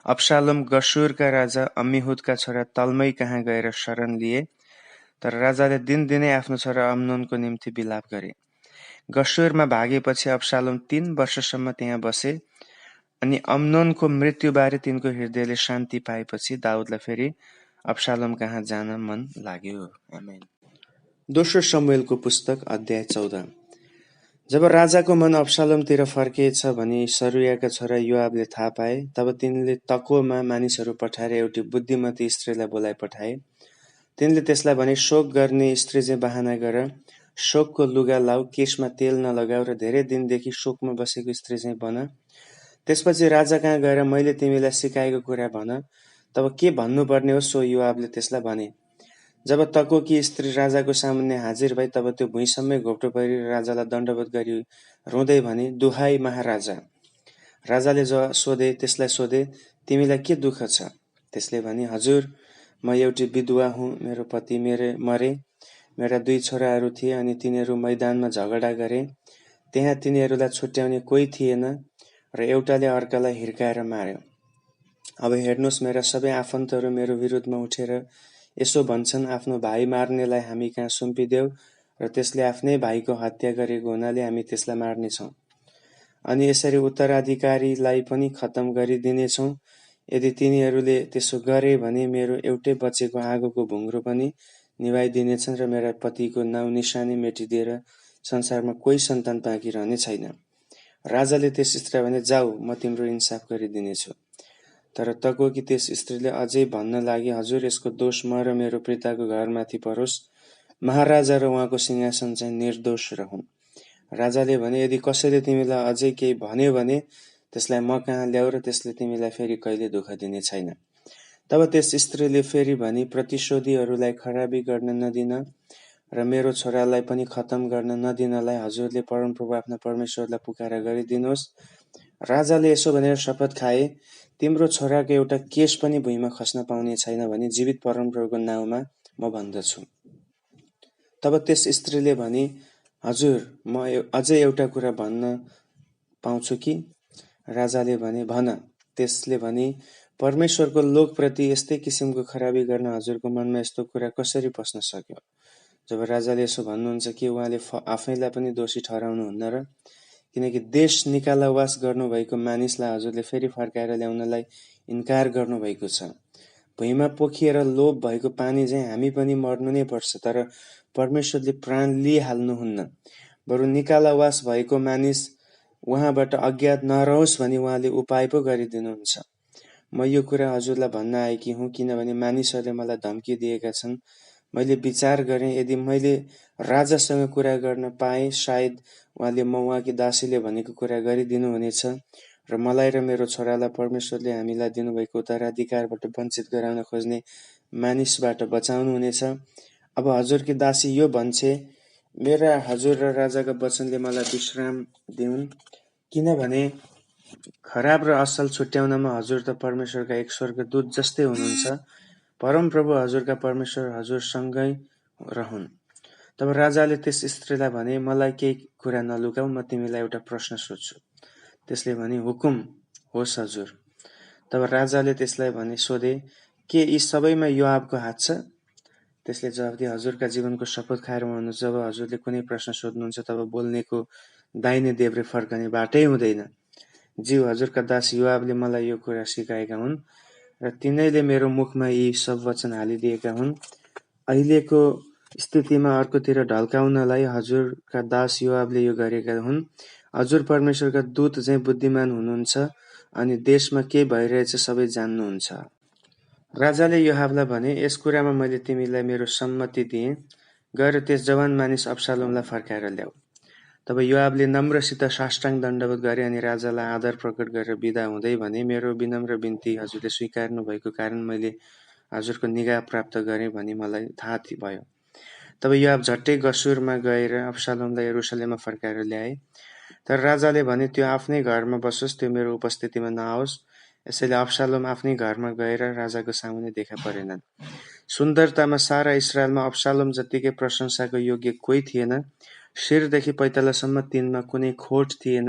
Speaker 1: अब्सालोम गशुरका राजा अम्मिहुदका छोरा तल्मै कहाँ गएर शरण लिए। तर राजाले दिनदिनै आफ्नो छोरा अम्नोनको निम्ति बिलाप गरे। गशुरमा भागेपछि अब्सालोम 3 वर्षसम्म त्यहाँ बसे। अनि अम्नोनको मृत्युबारे तिनको हृदयले शान्ति पाएपछि दाउदलाई फेरि अब्सालोम कहाँ जान मन लाग्यो। आमेन। दोस्रो शमूएलको पुस्तक अध्याय 14। जब राजाको मन अब्सालोमतिर फर्किएछ भनी सरुयाका छोरा योआबले थाहा पाए, तब तिनले तकोमा मानिसहरू पठाएर एउटी बुद्धिमती स्त्रीलाई बोलाइ पठाए। तिनले त्यसलाई भने, शोक गर्ने स्त्री चाहिँ बहाना गर, शोकको लुगा लाऊ, केशमा तेल नलगाऊ र धेरै दिनदेखि शोकमा बसेको स्त्री चाहिँ बन। त्यसपछि राजा कहाँ गएर मैले तिमीलाई सिकाएको कुरा भन। तब के भन्नुपर्ने हो सो योआबले त्यसलाई भने। जब तकोकी स्त्री राजाको सामुन्ने हाजिर भई, तब त्यो भुइँसम्मै घोप्टो परी राजालाई दण्डवत गरी रुँदै भने, दुहाई महाराजा। राजाले त्यसलाई सोधे, तिमीलाई के दुःख छ? त्यसले भने, हजुर, म एउटी विधवा हुँ, मेरो पति मरे, मेरा 2 छोराहरू थिए अनि तिनीहरू मैदानमा झगडा गरे। त्यहाँ तिनीहरूलाई छुट्याउने कोही थिएन र एउटाले अर्कालाई हिर्काएर मार्यो। अब हेर्नुहोस्, मेरा सबै आफन्तहरू मेरो विरुद्धमा उठेर यसो भन्छन्, आफ्नो भाइ मार्नेलाई हामी कहाँ सुम्पिदेऊ र त्यसले आफ्नै भाइको हत्या गरेको हुनाले हामी त्यसलाई मार्नेछौँ अनि यसरी उत्तराधिकारीलाई पनि खत्तम गरिदिनेछौँ। यदि तिनीहरूले त्यसो गरे भने मेरो एउटै बचेको आगोको भुङ्ग्रो पनि निभाइदिनेछन् र मेरा पतिको नाउँ निशानी मेटिदिएर संसारमा कोही सन्तान बाँकी रहने छैन। राजाले त्यस स्त्रीलाई भने, जाऊ, म तिम्रो इन्साफ गरिदिनेछु। तर तकोकी त्यस स्त्रीले अझै भन्न लागि, हजुर, यसको दोष म र मेरो पिताको घरमाथि परोस्। महाराजा र उहाँको सिंहासन चाहिँ निर्दोष रहन्। राजाले भने, यदि कसैले तिमीलाई अझै केही भन्यो भने त्यसलाई म कहाँ ल्याऊ र त्यसले तिमीलाई फेरि कहिले दुःख दिने छैन। तब त्यस स्त्रीले फेरि भनी, प्रतिशोधीहरूलाई खराबी गर्न नदिन र मेरो छोरालाई पनि खत्तम गर्न नदिनलाई हजुरले परमप्रभु आफ्ना परमेश्वरलाई पुकारा गरिदिनुहोस्। राजाले यसो भनेर शपथ खाए, तिम्रो छोराको एउटा केश पनि भुइँमा खस्न पाउने छैन भनी जीवित परमप्रभुको नाउँमा म भन्दछु। तब त्यस स्त्रीले भनी, हजुर, म अझै एउटा कुरा भन्न पाउँछु कि? राजाले भने, भन। त्यसले भनी, परमेश्वरको लोकप्रति यस्तै किसिमको खराबी गर्न हजुरको मनमा यस्तो कुरा कसरी पस्न सक्यो? जब राजाले यसो भन्नुहुन्छ कि उहाँले आफैलाई पनि दोषी ठहराउनुहुन्न र? किनकि देश निकालावास गर्नुभएको मानिसलाई हजुरले फेरि फर्काएर ल्याउनलाई इन्कार गर्नुभएको छ। भुइँमा पोखिएर लोभ भएको पानी चाहिँ हामी पनि मर्नु नै पर्छ, तर परमेश्वरले प्राण लिइहाल्नुहुन्न। बरु निकालावास भएको मानिस उहाँबाट अज्ञात नरहोस् भनी उहाँले उपाय पो गरिदिनुहुन्छ। म यो कुरा हजुरलाई भन्न आएकी हुँ, किनभने मानिसहरूले मलाई धम्की दिएका छन्। मैले विचार गरेँ, यदि मैले राजासँग कुरा गर्न पाएँ, सायद उहाँले उहाँकी दासीले भनेको कुरा गरिदिनु हुनेछ र मलाई र मेरो छोरालाई परमेश्वरले हामीलाई दिनुभएको उत्तराधिकारबाट वञ्चित गराउन खोज्ने मानिसबाट बचाउनु हुनेछ। अब हजुरकी दासी यो भन्छे, मेरा हजुर र राजाका वचनले मलाई विश्राम दिउन्, किनभने खराब र असल छुट्याउनमा हजुर त परमेश्वरका एक स्वर्गदूत जस्तै हुनुहुन्छ। परमप्रभु हजुरका परमेश्वर हजुरसँगै रहन्। तब राजाले त्यस स्त्रीलाई भने, मलाई केही कुरा नलुकाऊ, म तिमीलाई एउटा प्रश्न सोध्छु। त्यसले भने, हुकुम, होस् हजुर। तब राजाले त्यसलाई भने सोधे, के यी सबैमा योआबको हात छ? त्यसले जवाफ दिए, हजुरका जीवनको शपथ खाएर भन्नु, जब हजुरले कुनै प्रश्न सोध्नुहुन्छ तब बोल्नेको दाहिने देब्रे फर्कने बाटै हुँदैन। ज्यू, हजुरका दास योआबले मलाई यो कुरा सिकाएका हुन् र तिनैले मेरो मुखमा यी सब वचन हालिदिएका हुन्। अहिलेको स्थितिमा अर्कोतिर ढल्काउनलाई हजुरका दास योआबले यो गरेका हुन्। हजुर परमेश्वरका दूत चाहिँ बुद्धिमान हुनुहुन्छ अनि देशमा के भइरहेछ सबै जान्नुहुन्छ। राजाले योआबलाई भने, यस कुरामा मैले तिमीलाई मेरो सम्मति दिएँ, गएर त्यस जवान मानिस अब्सालोमलाई फर्काएर ल्याऊ। तब योआबले नम्रसित साष्टाङ्ग दण्डवत गरे अनि राजालाई आदर प्रकट गरेर बिदा हुँदै भने, मेरो विनम्र बिन्ती हजुरले स्वीकार्नु भएको कारण मैले हजुरको निगाह प्राप्त गरेँ भनी मलाई थाहा भयो। तब योआब झट्टै गसुरमा गएर अब्सालोमलाई यरुसलेममा फर्काएर ल्याए। तर राजाले भने, त्यो आफ्नै घरमा बसोस्, त्यो मेरो उपस्थितिमा नआओस्। यसैले अब्सालोम आफ्नै घरमा गएर राजाको सामुन्ने देखा परेनन्। सुन्दरतामा सारा इस्रायलमा अब्सालोम जत्तिकै प्रशंसाको योग्य कोही थिएन। शिरदेखि पैतालासम्म तिनमा कुनै खोट थिएन।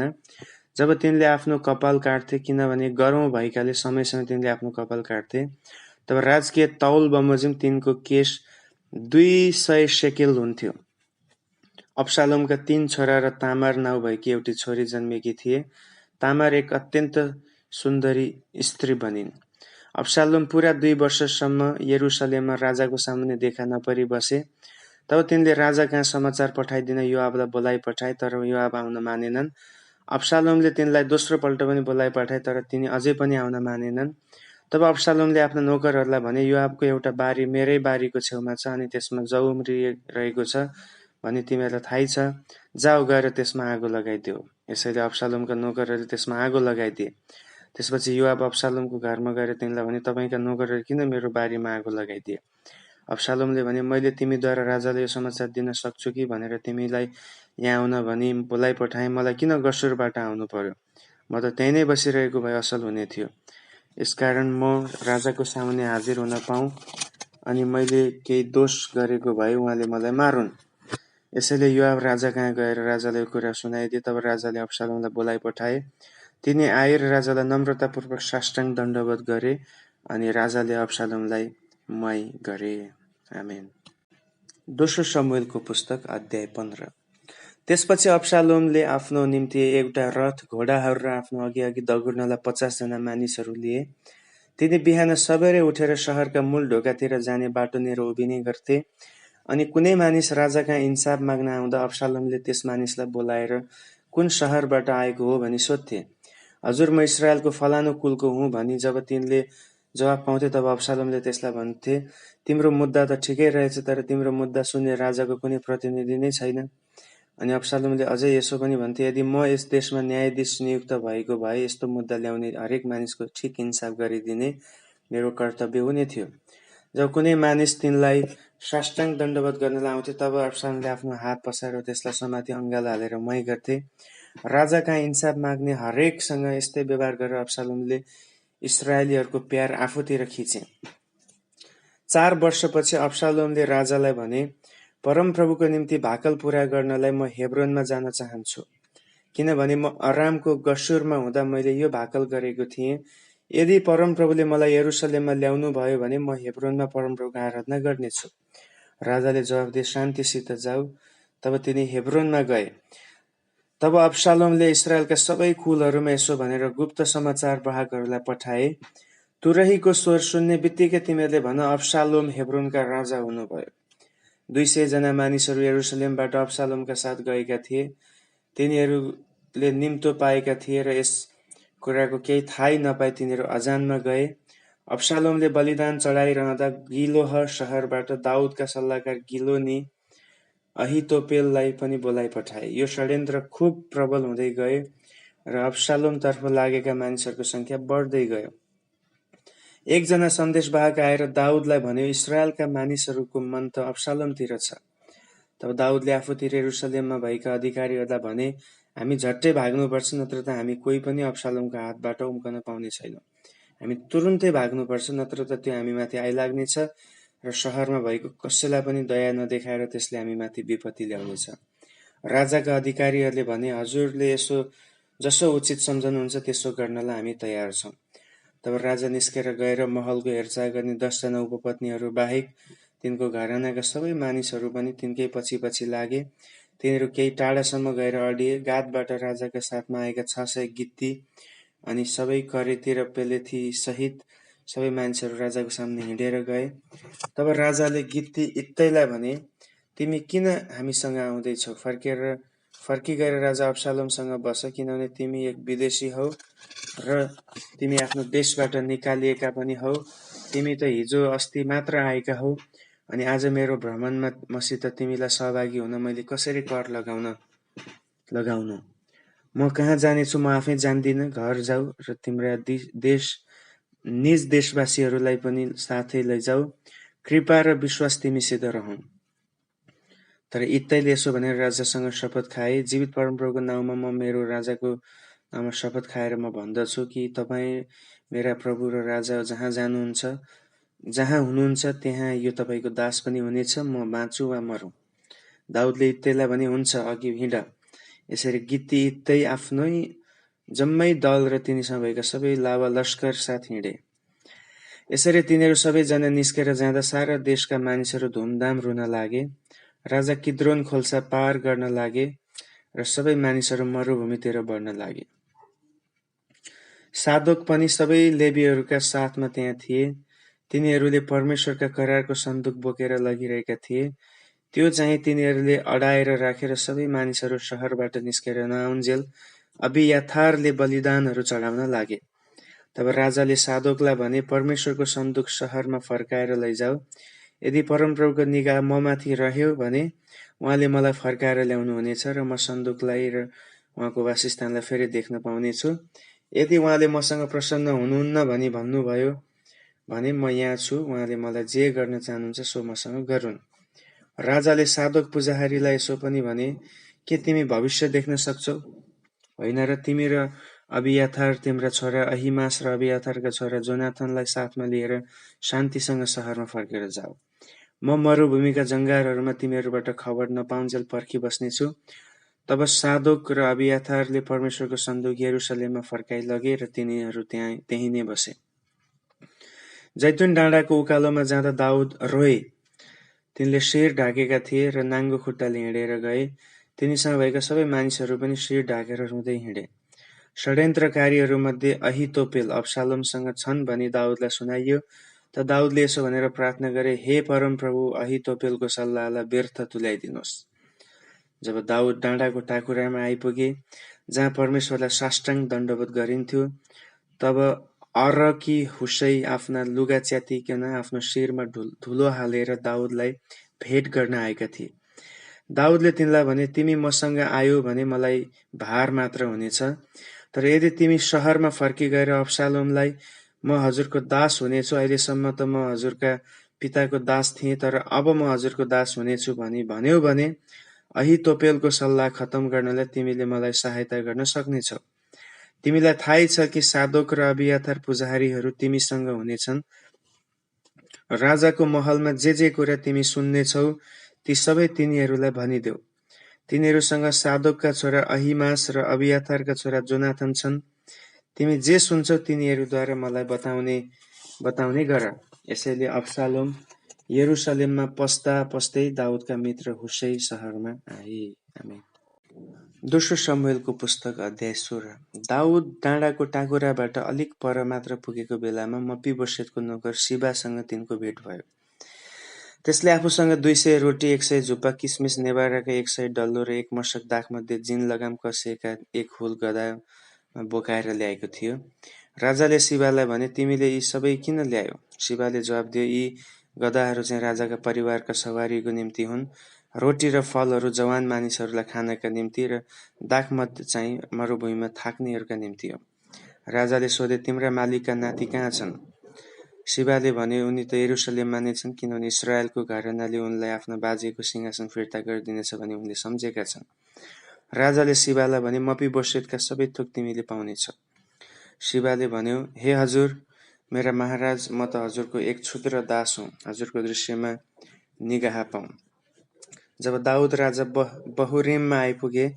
Speaker 1: जब तिनले आफ्नो कपाल काट्थे, किनभने गरौँ भएकाले समय समय तिनले आफ्नो कपाल काट्थे, तब राजकीय तौल बमोजिम तिनको केश 200 शेकेल हुन्थ्यो। अब्सालोमका 3 छोरा र तामार नाउँ भएकी एउटी छोरी जन्मेकी थिए। तामार एक अत्यन्त सुन्दरी स्त्री बनिन्। अब्सालोम पुरा 2 वर्षसम्म यरुसलेममा राजाको सामुन्ने देखा नपरी बसे। तब तिनले राजा कहाँ समाचार पठाइदिन योआबलाई बोलाइ पठाए, तर योआब आउन मानेनन्। अब्सालोमले तिनलाई दोस्रो पल्ट पनि बोलाइ पठाए, तर तिनी अझै पनि आउन मानेनन्। तब अब्सालोमले आफ्ना नोकरहरूलाई भने, योआबको एउटा बारी मेरै बारीको छेउमा छ अनि त्यसमा जौ उम्रिरहेको छ भनी तिमीहरूलाई थाहै छ। जाऊ, गएर त्यसमा आगो लगाइदेऊ। यसैले अब्सालोमका नोकरहरूले त्यसमा आगो लगाइदिए। त्यसपछि योआब अब्सालोमको घरमा गएर तिनलाई भने, तपाईँका नोकरहरूले किन मेरो बारीमा आगो लगाइदिए? अब्सालोमले भने, मैले तिमीद्वारा राजाले यो समाचार दिन सक्छु कि भनेर तिमीलाई यहाँ आउन भनी बोलाइ पठाएँ। मलाई किन गसुरबाट आउनु पर्यो? म त त्यहीँ नै बसिरहेको भए असल हुने थियो। यसकारण म राजाको सामुन्ने हाजिर हुन पाऊँ अनि मैले केही दोष गरेको भए उहाँले मलाई मारुन्। यसैले योआब राजा कहाँ गएर राजालाई यो कुरा सुनाइदिए। तब राजाले अब्सालोमलाई बोलाइ पठाए। तिनी आए र राजालाई नम्रतापूर्वक साष्टाङ्ग दण्डवत गरे अनि राजाले अब्सालोमलाई मय गरे। आमेन। दोस्रो शमूएलको पुस्तक अध्याय 15। त्यसपछि अब्सालोमले आफ्नो निम्ति एउटा रथ, घोडाहरू र आफ्नो अघि दगुर्नलाई 50 जना मानिसहरू लिए। तिनी बिहान सबेरै उठेर शहरका मूल ढोकातिर जाने बाटोनेर उभिने गर्थे। अनि कुनै मानिस राजा कहाँ इन्साफ माग्न आउँदा अब्सालोमले त्यस मानिसलाई बोलाएर कुन शहरबाट आएको हो भनी सोध्थे। हजुर, म इस्रायलको फलानु कुलको हुँ भनी जब तिनले जवाफ पाउँथे, तब अब्सालोमले त्यसलाई भन्थे, तिम्रो मुद्दा त ठिकै रहेछ, तर तिम्रो मुद्दा सुन्ने राजाको कुनै प्रतिनिधि नै छैन। अनि अब्सालोमले अझै यसो पनि भन्थे, यदि म यस देशमा न्यायाधीश नियुक्त भएको भए यस्तो मुद्दा ल्याउने हरेक मानिसको ठिक इन्साफ गरिदिने मेरो कर्तव्य हुने थियो। जब कुनै मानिस तिनलाई साष्टाङ्ग दण्डवत गर्नलाई आउँथे, तब अब्सालोमले आफ्नो हात पसारेर त्यसलाई समाती अङ्गालो हालेर मय गर्थे। राजा कहाँ इन्साफ माग्ने हरेकसँग यस्तै व्यवहार गरेर अब्सालोमले इस्रायलीहरूको प्यार आफूतिर खिचे। 4 वर्षपछि अब्सालोमले राजालाई भने, परमप्रभुको निम्ति भाकल पूरा गर्नलाई म हेब्रोनमा जान चाहन्छु, किनभने म अरामको गसुरमा हुँदा मैले यो भाकल गरेको थिएँ। यदि परमप्रभुले मलाई यरुसलेममा ल्याउनु भयो भने म हेब्रोनमा परमप्रभुको आराधना गर्नेछु। राजाले जवाफ दिए, शान्तिसित जाऊ। तब तिनी हेब्रोनमा गए। तब अब्शालोमले इस्राएलका सबै कुलहरूमा यसो भनेर गुप्त समाचार वाहकहरूलाई पठाए, तुरहीको स्वर सुन्ने बित्तिकै तिमीहरूले भन, अब्शालोम हेब्रोनका राजा हुनुभयो। 200 जना मानिसहरू यरुसलेमबाट अब्शालोमका साथ गएका थिए। तिनीहरूले निम्तो पाएका थिए र यस कुराको केही थाहै नपाई तिनीहरू अजानमा गए। अब्शालोमले बलिदान चढाइरहँदा गिलोह शहरबाट दाउदका सल्लाहकार गिलोनी अहितोपेललाई पनि बोलाइ पठाए। यो षड्यन्त्र खुब प्रबल हुँदै गयो र अब्शालोमतर्फ लागेका मानिसहरूको संख्या बढ्दै गयो। एकजना सन्देशवाहक आएर दाउदलाई भन्यो, इस्राएलका मानिसहरूको मन त अब्शालोमतिर छ। तब दाउदले आफूतिर यरुसलेममा भएका अधिकारीहरूलाई भने, हामी झट्टै भाग्नुपर्छ, नत्र त हामी कोही पनि अब्शालोमको हातबाट उम्कन पाउने छैनौँ। हामी तुरुन्तै भाग्नुपर्छ, नत्र त त्यो हामीमाथि आइलाग्नेछ र शहरमा भएको कसैलाई पनि दया नदेखाएर त्यसले हामीमाथि विपत्ति ल्याउनेछ। राजाका अधिकारीहरूले भने, हजुरले जसो उचित सम्झनुहुन्छ त्यसो गर्नलाई हामी तयार छौँ। तब राजा निस्केर गएर महलको हेरचाह गर्ने 10 जना उपपत्नीहरू बाहेक तिनको घरानाका सबै मानिसहरू पनि तिनकै पछि पछि लागे। तिनीहरू केही टाढासम्म गएर अडिए। गादबाट राजाका साथमा आएका 600 गित्ती अनि सबै करेती र पेलेथी सहित सबै मानिसहरू राजाको सामने हिँडेर गए। तब राजाले गित्ती इत्तैलाई भने, तिमी किन हामीसँग आउँदैछौ? फर्की गएर राजा अब्शालोमसँग बस, किनभने तिमी एक विदेशी हौ र तिमी आफ्नो देशबाट निकालिएका पनि हौ। तिमी त हिजो अस्ति मात्र आएका हौ अनि आज मेरो भ्रमणमा मसित तिमीलाई सहभागी हुन मैले कसरी कर लगाउनु? म कहाँ जानेछु म आफै जान्दिनँ। घर जाऊ र तिम्रा निज देशवासीहरूलाई पनि साथै लैजाऊ। कृपा र विश्वास तिमीसित रहौँ। तर इत्तैले यसो भनेर राजासँग शपथ खाए, जीवित परमप्रभुको नाउँमा म मेरो राजाको नाउँमा शपथ खाएर म भन्दछु कि तपाईँ मेरा प्रभु र राजा जहाँ हुनुहुन्छ त्यहाँ यो तपाईँको दास पनि हुनेछ, म बाँचु वा मरौँ। दाउदले इत्तैलाई भने, हुन्छ, अघि हिँड। यसरी गित्ती इत्तै आफ्नै जम्मै दल र तिनीसँग भएका सबै लावा लस्कर साथ हिँडे। यसरी तिनीहरू सबैजना निस्केर जाँदा सारा देशका मानिसहरू धुमधाम रुन लागे। राजा किद्रोन खोल्सा पार गर्न लागे र सबै मानिसहरू मरुभूमितिर बढ्न लागे। सादोक पनि सबै लेवीहरूका साथमा त्यहाँ थिए। तिनीहरूले परमेश्वरका करारको सन्दुक बोकेर लगिरहेका थिए। त्यो चाहिँ तिनीहरूले अडाएर राखेर सबै मानिसहरू शहरबाट निस्केर नआउन्जेल अबियाथारले बलिदानहरू चढाउन लागे। तब राजाले सादोकलाई भने, परमेश्वरको सन्दुक शहरमा फर्काएर लैजाऊ। यदि परमप्रभुको निगाह ममाथि रह्यो भने उहाँले मलाई फर्काएर ल्याउनुहुनेछ र म सन्दुकलाई र उहाँको वासस्थानलाई फेरि देख्न पाउनेछु। यदि उहाँले मसँग प्रसन्न हुनुहुन्न भनी भन्नुभयो भने म यहाँ छु, उहाँले मलाई जे गर्न चाहनुहुन्छ सो मसँग गरून्। राजाले सादोक पुजारीलाई यसो पनि भने, के तिमी भविष्य देख्न सक्छौ? होइन र तिमी र अबियाथार तिम्रा छोरा अहिमास र अबियाथारका छोरा जोनाथनलाई साथमा लिएर शान्तिसँग शहरमा फर्केर जाऊ। म मरुभूमिका जङ्गारहरूमा तिमीहरूबाट खबर नपाउन्जेल पर्खी बस्नेछु। तब सादोक र अबियाथारले परमेश्वरको सन्दुक यरुसलेममा फर्काइ लगे र तिनीहरू त्यहीँ नै बसे। जैतुन डाँडाको उकालोमा जाँदा दाउद रोए। तिनले शिर ढाकेका थिए र नाङ्गो खुट्टाले हिँडेर गए। तिनीसँग भएका सबै मानिसहरू पनि शिर ढाकेर रुँदै हिँडे। षड्यन्त्रकारीहरूमध्ये अहितोपेल अब्शालोमसँग छन् भनी दाउदलाई सुनाइयो। त दाउदले यसो भनेर प्रार्थना गरे, हे परमप्रभु, अहितोपेलको सल्लाहलाई व्यर्थ तुल्याइदिनुहोस्। जब दाउद डाँडाको टाकुरामा आइपुगे जहाँ परमेश्वरलाई साष्टाङ्ग दण्डवत गरिन्थ्यो, तब अरकी हुसै आफ्ना लुगा च्यातिकन आफ्नो शिरमा धुलो हालेर दाउदलाई भेट गर्न आएका थिए। दाउदले तिनलाई भने, तिमी मसँग आयो भने मलाई भार मात्र हुनेछ, तर यदि तिमी शहरमा फर्की गएर अब्शालोमलाई म हजुरको दास हुनेछु, अहिलेसम्म त म हजुरका पिताको दास थिएँ तर अब म हजुरको दास हुनेछु भनी भन्यौ भने अहितोपेलको सल्लाह खत्तम गर्नलाई तिमीले मलाई सहायता गर्न सक्नेछौ। तिमीलाई थाहै छ कि सादोक र अबियाथार पुजारीहरू तिमीसँग हुनेछन्। राजाको महलमा जे कुरा तिमी सुन्नेछौ ती सबै तिनीहरूलाई भनिदेऊ। तिनीहरूसँग सादोकका छोरा अहिमास र अबियाथारका छोरा जोनाथन छन्। तिमी जे सुन्छौ तिनीहरूद्वारा मलाई बताउने गर। यसैले अब्शालोम यरुसलेममा पस्दै दाउदका मित्र हुसै शहरमा आए। आमेन। दोस्रो शमूएलको पुस्तक अध्याय 16। दाउद डाँडाको टाकुराबाट अलिक पर मात्र पुगेको बेलामा मपिबोसेतको नोकर सिबासँग तिनको भेट भयो। त्यसले आफूसँग 200 रोटी, 100 झुप्पा किसमिस, नेभाराका 100 डल्लो र 1 मशक दाखमध्ये जिन लगाम कसिएका 1 हुल गधामा बोकाएर ल्याएको थियो। राजाले सिबालाई भने, तिमीले यी सबै किन ल्यायौ? सिबाले जवाब दियो, यी गधाहरू चाहिँ राजाका परिवारका सवारीको निम्ति हुन्। रोटी र फलहरू जवान मानिसहरूलाई खानका निम्ति र दाखमध्य चाहिँ मरुभूमिमा थाक्नेहरूका निम्ति हो। राजाले सोधे, तिम्रा मालिकका नाति कहाँ छन्? सिबाले भने, उनी त यरुसलेममा नै छन्, किनभने इस्रायलको घरानाले उनलाई आफ्ना बाजेको सिंहासन फिर्ता गरिदिनेछ भनी उनले सम्झेका छन्। राजाले सिबालाई भने, मपिबोसेतका सबै थोक तिमीले पाउनेछौ। सिबाले भन्यो, हे हजुर, मेरा महाराज, म त हजुरको एक क्षुद्र दास हुँ, हजुरको दृश्यमा निगाह पाऊँ। जब दाउद राजा बहुरेममा आइपुगे,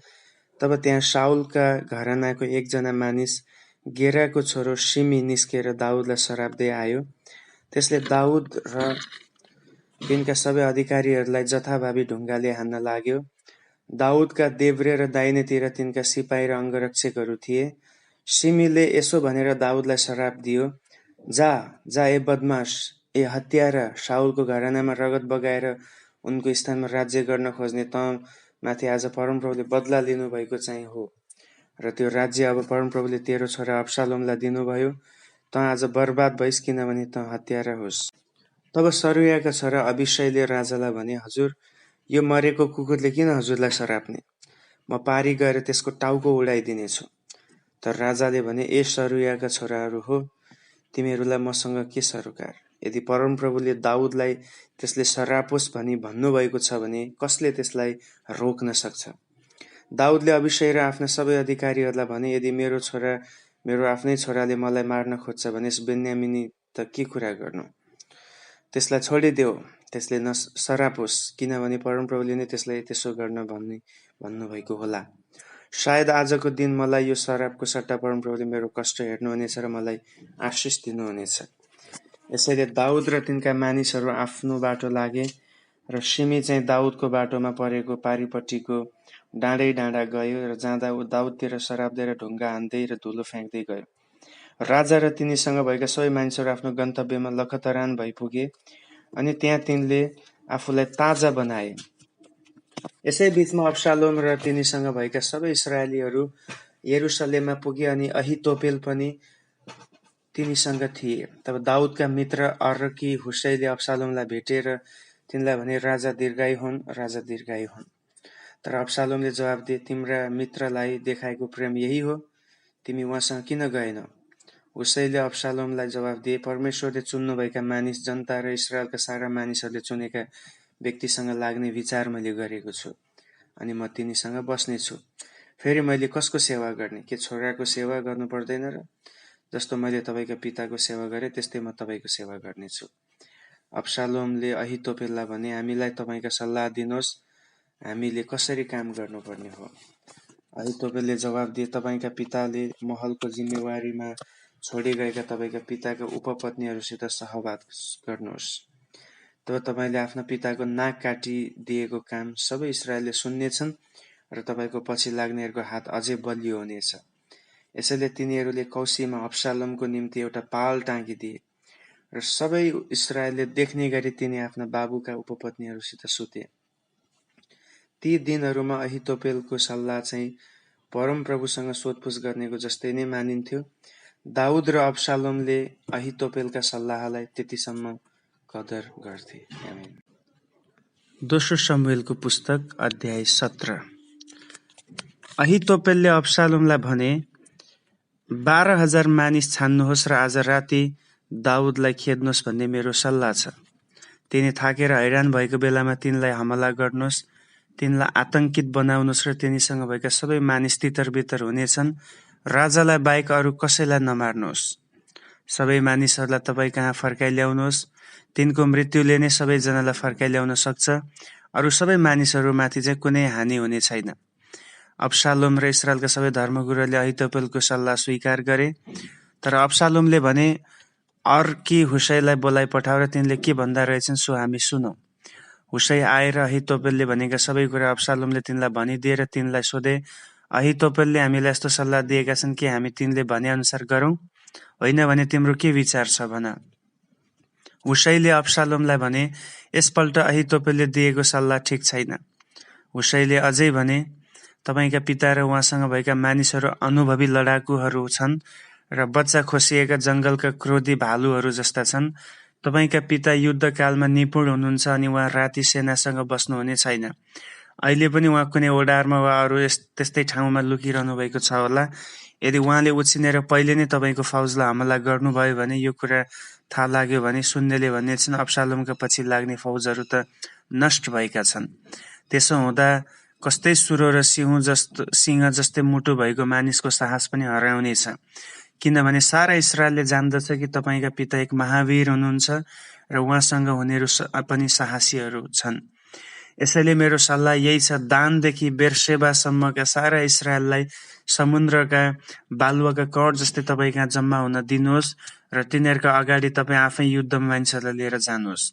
Speaker 1: तब त्यहाँ शाउलका घरानाको एकजना मानिस गेराको छोरो शिमी निस्केर दाउदलाई सराप्दै आयो। त्यसले दाउद र तिनका सबै अधिकारीहरूलाई जथाभावी ढुङ्गाले हान्न लाग्यो। दाउदका देब्रे र दाहिनेतिर तिनका सिपाही र अङ्गरक्षकहरू थिए। शिमीले यसो भनेर दाउदलाई सराप दियो, जा ए बदमाश, ए हत्यारा, शाउलको घरानामा रगत बगाएर उनको स्थानमा राज्य गर्न खोज्ने तँ माथि आज परमप्रभुले बदला लिनुभएको चाहिँ हो, र त्यो राज्य अब परमप्रभुले तेरो छोरा अब्शालोमलाई दिनुभयो। तँ आज बर्बाद भइस्, किनभने तँ हत्यारा होस्। तब सरुयाका छोरा अबिशैले राजालाई भने, हजुर, यो मरेको कुकुरले किन हजुरलाई सराप्ने? म पारी गएर त्यसको टाउको उडाइदिनेछु। तर राजाले भने, ए सरुयाका छोराहरू हो, तिमीहरूलाई मसँग के सरोकार? यदि परमप्रभुले दाउदलाई त्यसले सरापोस् भनी भन्नुभएको छ भने कसले त्यसलाई रोक्न सक्छ? दाउदले अबिशै र आफ्ना सबै अधिकारीहरूलाई भने, यदि मेरो आफ्नै छोराले मलाई मार्न खोज्छ भने यस बेन्यामिनी त के कुरा गर्नु? त्यसलाई छोडिदेऊ, त्यसले नसरापोस्, किनभने परमप्रभुले नै त्यसलाई त्यसो गर्न भन्नुभएको होला। सायद आजको दिन मलाई यो सरापको सट्टा परमप्रभुले मेरो कष्ट हेर्नुहुनेछ र मलाई आशिष दिनुहुनेछ। यसैले दाउद र तिनका मानिसहरू आफ्नो बाटो लागे र शिमी चाहिँ दाउदको बाटोमा परेको पारिपट्टिको डाँडा गयो र जाँदा दाउदतिर सराप्दै र ढुङ्गा हान्दै र धुलो फ्याँक्दै गयो। राजा र तिनीसँग भएका सबै मानिसहरू आफ्नो गन्तव्यमा लखतरान भइपुगे अनि त्यहाँ तिनले आफूलाई ताजा बनाए। यसै बीचमा अब्शालोम र तिनीसँग भएका सबै इस्राएलीहरू यरुसलेममा पुगे अनि अहितोपेल पनि तिनीसँग थिए। तब दाउदका मित्र अर्की हुसैले अब्शालोमलाई भेटेर तिनलाई भने, राजा दीर्घायु हुन्, राजा दीर्घायु हुन्। तर अब्शालोमले जवाब दिए, तिम्रा मित्रलाई देखाएको प्रेम यही हो, तिमी उहाँसँग किन गएनौ? हुसैले अब्शालोमलाई जवाब दिए, परमेश्वरले चुन्नुभएका मानिस, जनता र इस्राएलका सारा मानिसहरूले चुनेका व्यक्तिसँग लाग्ने विचार मैले गरेको छु, अनि म तिनीसँग बस्नेछु। फेरि मैले कसको सेवा गर्ने? के छोराको सेवा गर्नु पर्दैन र? जस्तो मैले तपाईँका पिताको सेवा गरेँ त्यस्तै म तपाईँको सेवा गर्नेछु। अब्शालोमले अहितोपेललाई भने, हामीलाई तपाईँका सल्लाह दिनुहोस्, हामीले कसरी काम गर्नुपर्ने हो? अहितोपेलले जवाब दिए, तपाईँका पिताले महलको जिम्मेवारीमा छोडी गएका तपाईँका पिताका उपपत्नीहरूसित सहवास गर्नुहोस्। तब तपाईँले आफ्ना पिताको नाक काटिदिएको काम सबै इस्राएलले सुन्नेछन् र तपाईँको पछि लाग्नेहरूको हात अझै बलियो हुनेछ। यसैले तिनीहरूले कौसीमा अब्शालोमको निम्ति एउटा पाल टाँगिदिए र सबै इस्राएलले देख्ने गरी तिनी आफ्ना बाबुका उपपत्नीहरूसित सुते। ती दिनहरूमा अहितोपेलको सल्लाह चाहिँ परमप्रभुसँग सोधपुछ गर्नेको जस्तै नै मानिन्थ्यो। दाउद र अब्शालोमले अहितोपेलका सल्लाहलाई त्यतिसम्म कदर गर्थे। आमेन। दोस्रो शमूएलको पुस्तक अध्याय 17। अहितोपेलले अब्शालोमलाई भने, 12,000 मानिस छान्नुहोस् र आज राति दाउदलाई खेद्नुहोस् भन्ने मेरो सल्लाह छ। तिनी थाकेर हैरान भएको बेलामा तिनलाई हमला गर्नुहोस्, तिनलाई आतंकित बनाउनुहोस् र तिनीसँग भएका सबै मानिस तितर-बितर हुनेछन्। राजालाई बाहेक अरू कसैलाई नमार्नुहोस्। सबै मानिसहरूलाई तपाईँ कहाँ फर्काइल्याउनुहोस्। तिनको मृत्युले नै सबैजनालाई फर्काइल्याउन सक्छ। अरू सबै मानिसहरूमाथि चाहिँ कुनै हानि हुने छैन। अब्शालोम र इस्राएलका सबै धर्मगुरुहरूले अहितोपेलको सल्लाह स्वीकार गरे। तर अब्शालोमले भने, अर्की हुसैलाई बोलाइ पठाऊ र तिनले के भन्दा रहेछन् सो हामी सुनौँ। हुसै आएर अहितोपेलले भनेका सबै कुरा अब्शालोमले तिनलाई भनिदिए र तिनलाई सोधे, अहितोपेलले हामीलाई यस्तो सल्लाह दिएका छन् कि हामी तिनले भने अनुसार गरौँ, होइन भने तिम्रो के विचार छ भन। हुशैले अब्शालोमलाई भने, यसपल्ट अहितोपेलले दिएको सल्लाह ठिक छैन। हुशैले अझै भने, तपाईका पिता र उहाँसँग भएका मानिसहरू अनुभवी लडाकुहरू छन् र बच्चा खोसिएका जङ्गलका क्रोधी भालुहरू जस्ता छन्। तपाईका पिता युद्धकालमा निपुण हुनुहुन्छ अनि उहाँ राति सेनासँग बस्नुहुने छैन। अहिले पनि उहाँ कुनै ओडारमा वा अरू त्यस्तै ठाउँमा लुकिरहनु भएको छ होला। यदि उहाँले उछिनेर पहिले नै तपाईँको फौजलाई हमला गर्नुभयो भने यो कुरा थाहा लाग्यो भने सुन्नेले भन्नेछन् अब्शालोमका पछि लाग्ने फौजहरू त नष्ट भएका छन्। त्यसो हुँदा कस्तै सुरो र सिंह जस्तै मुटु भएको मानिसको साहस पनि हराउनेछ, किनभने सारा इस्रायलले जान्दछ कि तपाईँका पिता एक महावीर हुनुहुन्छ र उहाँसँग हुनेहरू पनि साहसीहरू छन्। यसैले मेरो सल्लाह यही छ, दानदेखि बेर्सेबासम्मका सारा इस्रायललाई समुद्रका बालुवाका कण जस्तै तपाईँ कहाँ जम्मा हुन दिनुहोस् र तिनीहरूका अगाडि तपाईँ आफै युद्धमा मानिसहरूलाई लिएर जानुहोस्।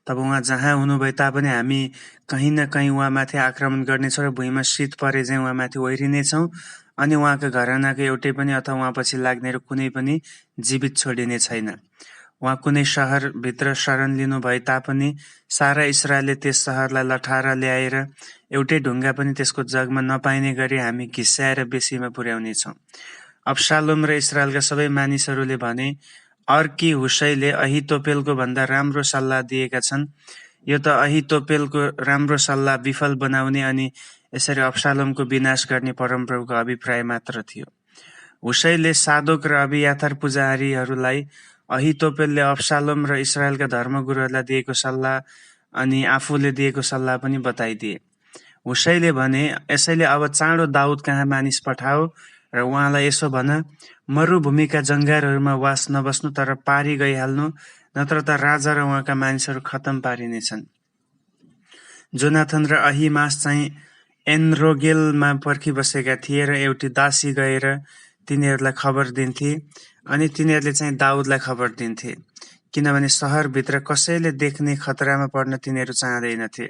Speaker 1: तब उहाँ जहाँ हुनुभए तापनि हामी कहीँ न कहीँ उहाँमाथि आक्रमण गर्नेछौँ र भुइँमा शीत परे चाहिँ उहाँमाथि ओह्रिनेछौँ अनि उहाँको घरानाको एउटै पनि अथवा उहाँपछि लाग्नेहरू कुनै पनि जीवित छोडिने छैन। उहाँ कुनै सहरभित्र शरण लिनु भए तापनि सारा इस्रायलले त्यस सहरलाई लठाएर ल्याएर एउटै ढुङ्गा पनि त्यसको जगमा नपाइने गरी हामी घिस्याएर बेसीमा पुर्याउनेछौँ। अब्शालोम र इस्रायलका सबै मानिसहरूले भने, अर्की हुशैले अहितोपेलको भन्दा राम्रो सल्लाह दिएका छन्। यो त अहितोपेलको राम्रो सल्लाह विफल बनाउने अनि यसरी अब्शालोमको विनाश गर्ने परमप्रभुको अभिप्राय मात्र थियो। हुशैले सादोक र अबियाथार पुजारीहरूलाई अहितोपेलले अब्शालोम र इस्रायलका धर्मगुरुहरूलाई दिएको सल्लाह अनि आफूले दिएको सल्लाह पनि बताइदिए। हुशैले भने, यसैले अब चाँडो दाउद कहाँ मानिस पठाओ र उहाँलाई यसो भन, मरुभूमिका जङ्गारहरूमा वास नबस्नु तर पारी गइहाल्नु, नत्र त राजा र उहाँका मानिसहरू खत्तम पारिनेछन्। जोनाथन र अहिमास चाहिँ एनरोगेलमा पर्खिबसेका थिए र एउटी दासी गएर तिनीहरूलाई खबर दिन्थे अनि तिनीहरूले चाहिँ दाउदलाई खबर दिन्थे, किनभने सहरभित्र कसैले देख्ने खतरामा पर्न तिनीहरू चाहँदैनथे।